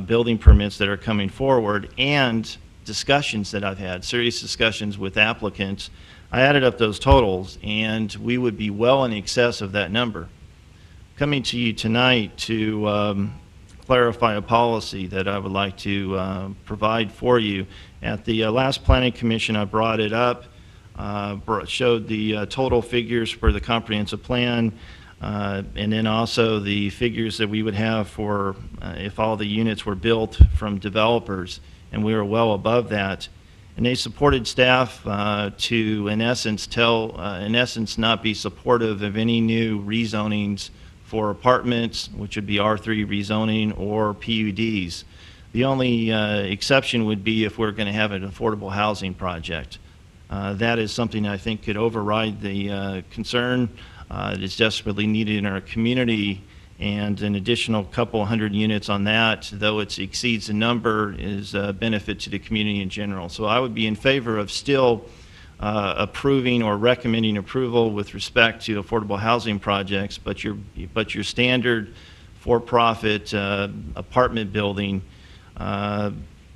building permits that are coming forward, and discussions that I've had, serious discussions with applicants, I added up those totals, and we would be well in excess of that number. Coming to you tonight to clarify a policy that I would like to provide for you. At the last Planning Commission, I brought it up, showed the total figures for the comprehensive plan, and then also the figures that we would have for if all the units were built from developers, and we were well above that. And they supported staff to, in essence, not be supportive of any new rezonings for apartments, which would be R3 rezoning, or PUDs. The only exception would be if we're going to have an affordable housing project. That is something I think could override the concern that is desperately needed in our community, and an additional couple hundred units on that, though it exceeds the number, is a benefit to the community in general. So I would be in favor of still approving or recommending approval with respect to affordable housing projects, but your standard for-profit apartment building,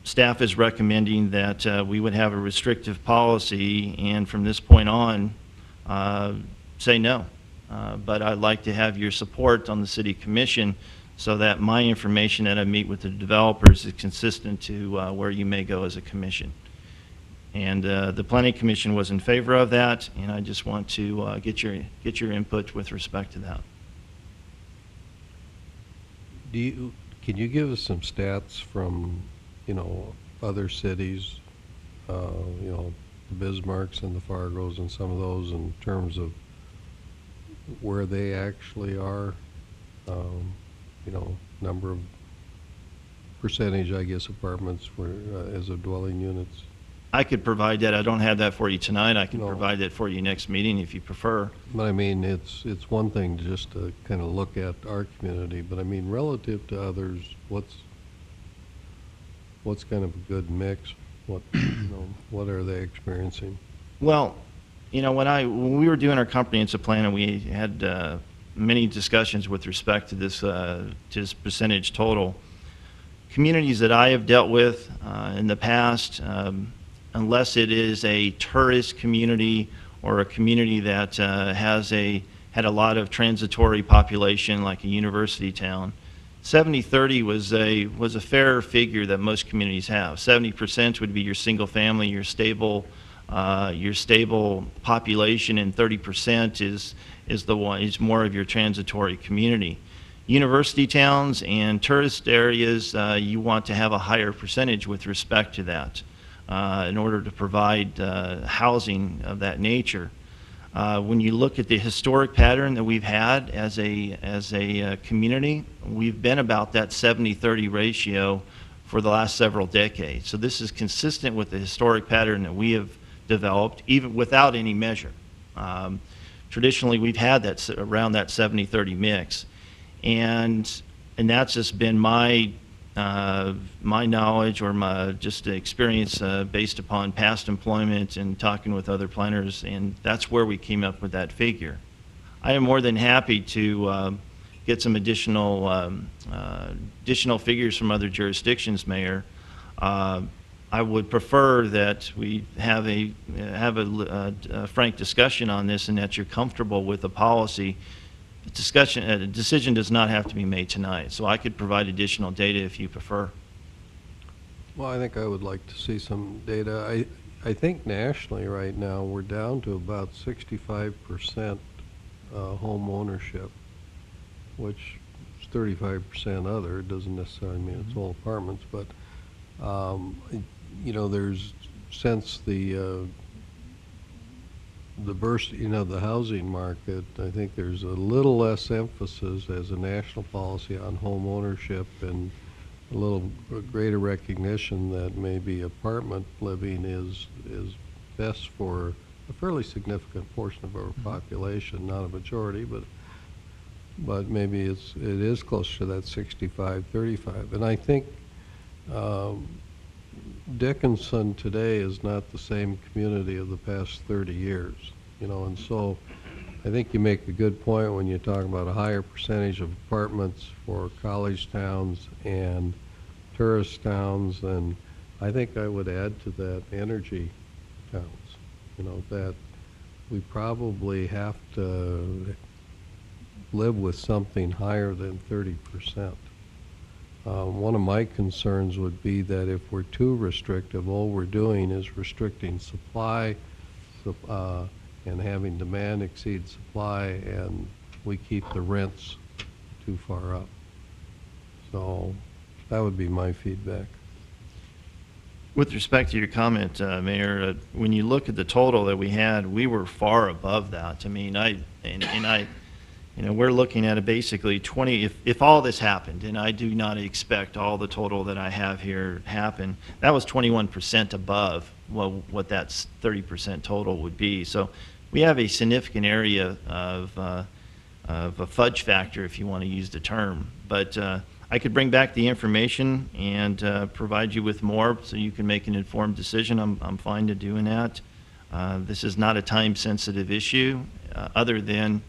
staff is recommending that we would have a restrictive policy, and from this point on, say no. But I'd like to have your support on the City Commission so that my information that I meet with the developers is consistent to where you may go as a commission. And the Planning Commission was in favor of that, and I just want to get your input with respect to that. Can you give us some stats from, other cities, the Bismarcks and the Fargos and some of those in terms of where they actually are, number of percentage, I guess, apartments for, as of dwelling units? I could provide that. I don't have that for you tonight. I can provide that for you next meeting if you prefer. But I mean, it's one thing just to kind of look at our community, but I mean, relative to others, what's kind of a good mix? What are they experiencing? Well, when we were doing our comprehensive plan, and we had many discussions with respect to this percentage total, communities that I have dealt with in the past, unless it is a tourist community or a community that had a lot of transitory population, like a university town, 70-30 was a fair figure that most communities have. 70% would be your single family, your stable population, and 30% is more of your transitory community. University towns and tourist areas, you want to have a higher percentage with respect to that in order to provide housing of that nature. When you look at the historic pattern that we've had as a community, we've been about that 70-30 ratio for the last several decades. So this is consistent with the historic pattern that we have developed, even without any measure. Traditionally, we've had that around that 70-30 mix, and that's just been my knowledge or my just experience based upon past employment and talking with other planners, and that's where we came up with that figure. I am more than happy to get some additional figures from other jurisdictions, Mayor. I would prefer that we have a frank discussion on this, and that you're comfortable with the policy. A decision does not have to be made tonight, so I could provide additional data if you prefer. Well, I think I would like to see some data. I think nationally right now we're down to about 65% home ownership, which is 35% other. It doesn't necessarily mean it's all apartments, but there's since the burst, the housing market, I think there's a little less emphasis as a national policy on home ownership and a little greater recognition that maybe apartment living is best for a fairly significant portion of our population, not a majority, but maybe it is closer to that 65-35. And I think Dickinson today is not the same community of the past 30 years, and so I think you make a good point when you talk about a higher percentage of apartments for college towns and tourist towns, and I think I would add to that energy towns, that we probably have to live with something higher than 30%. One of my concerns would be that if we're too restrictive, all we're doing is restricting supply and having demand exceed supply, and we keep the rents too far up. So that would be my feedback. With respect to your comment, Mayor, when you look at the total that we had, we were far above that. I mean, we're looking at basically 20, if all this happened, and I do not expect all the total that I have here happen, that was 21% above what that 30% total would be. So we have a significant area of a fudge factor, if you want to use the term. But I could bring back the information and provide you with more so you can make an informed decision. I'm fine to doing that. This is not a time-sensitive issue, other than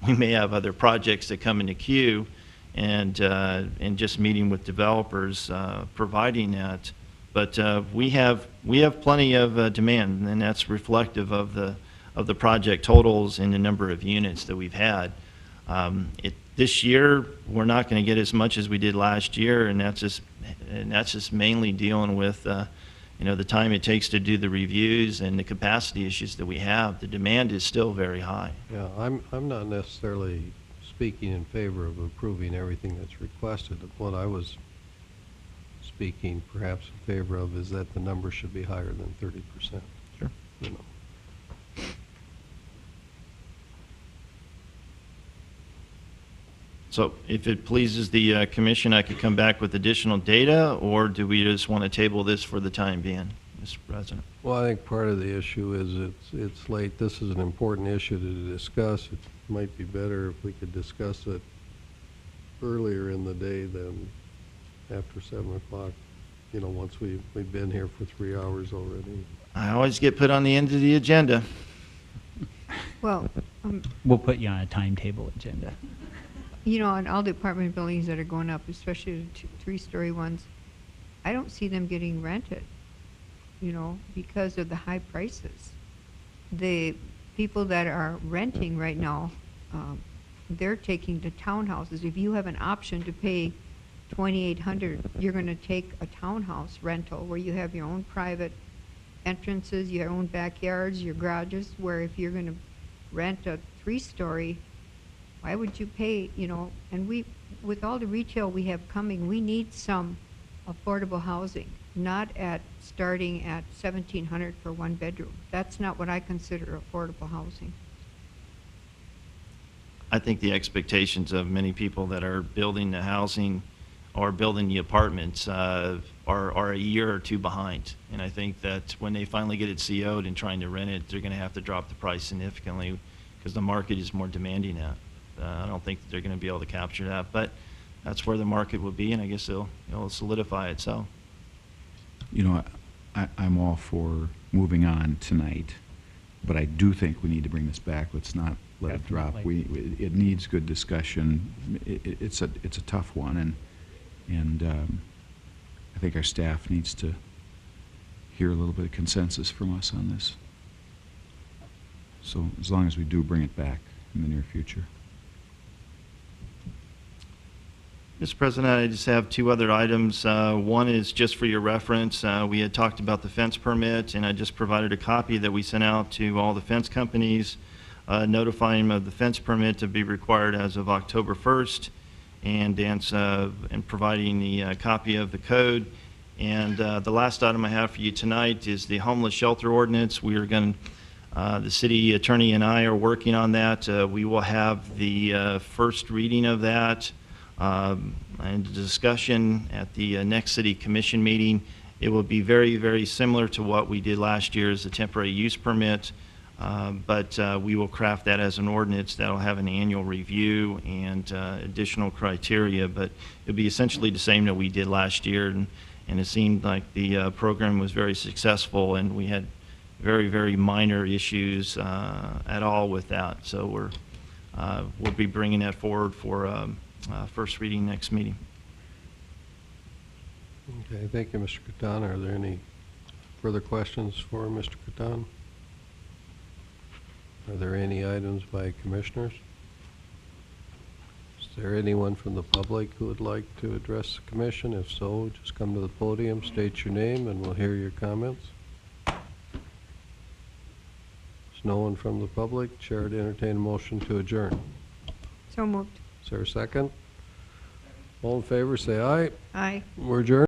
we may have other projects that come in the queue, and just meeting with developers, providing that. But we have plenty of demand, and that's reflective of the project totals and the number of units that we've had. This year, we're not going to get as much as we did last year, and that's just mainly dealing with the time it takes to do the reviews and the capacity issues that we have. The demand is still very high. Yeah, I'm not necessarily speaking in favor of approving everything that's requested. What I was speaking perhaps in favor of is that the number should be higher than 30%. Sure. You know. So if it pleases the commission, I could come back with additional data, or do we just want to table this for the time being, Mr. President? Well, I think part of the issue is it's late. This is an important issue to discuss. It might be better if we could discuss it earlier in the day than after 7 o'clock, once we've been here for 3 hours already. I always get put on the end of the agenda. Well, We'll put you on a timetable agenda. on all the apartment buildings that are going up, especially the 3-story ones, I don't see them getting rented, because of the high prices. The people that are renting right now, they're taking the townhouses. If you have an option to pay $2,800, you're going to take a townhouse rental where you have your own private entrances, your own backyards, your garages, where if you're going to rent a 3-story, why would you pay, and with all the retail we have coming, we need some affordable housing, not starting at $1,700 for 1 bedroom. That's not what I consider affordable housing. I think the expectations of many people that are building the housing or building the apartments are a year or two behind. And I think that when they finally get it CO'd and trying to rent it, they're going to have to drop the price significantly because the market is more demanding that. I don't think that they're going to be able to capture that, but that's where the market will be, and I guess it'll solidify itself. I'm all for moving on tonight, but I do think we need to bring this back. Let's not let it drop. It needs good discussion. It's a tough one, and I think our staff needs to hear a little bit of consensus from us on this. So as long as we do bring it back in the near future. Mr. President, I just have 2 other items. One is just for your reference. We had talked about the fence permit, and I just provided a copy that we sent out to all the fence companies, notifying them of the fence permit to be required as of October 1st, and providing the copy of the code. And the last item I have for you tonight is the homeless shelter ordinance. We are going the city attorney and I are working on that. We will have the first reading of that and discussion at the next city commission meeting. It will be very, very similar to what we did last year as a temporary use permit, but we will craft that as an ordinance that will have an annual review and additional criteria, but it'll be essentially the same that we did last year, and it seemed like the program was very successful, and we had very, very minor issues at all with that. So we'll be bringing that forward for first reading next meeting. Okay, thank you, Mr. Catan. Are there any further questions for Mr. Catan? Are there any items by commissioners? Is there anyone from the public who would like to address the commission? If so, just come to the podium, state your name, and we'll hear your comments. There's no one from the public. Chair to entertain a motion to adjourn. So moved. Is there a second? All in favor, say aye. Aye. We're adjourned.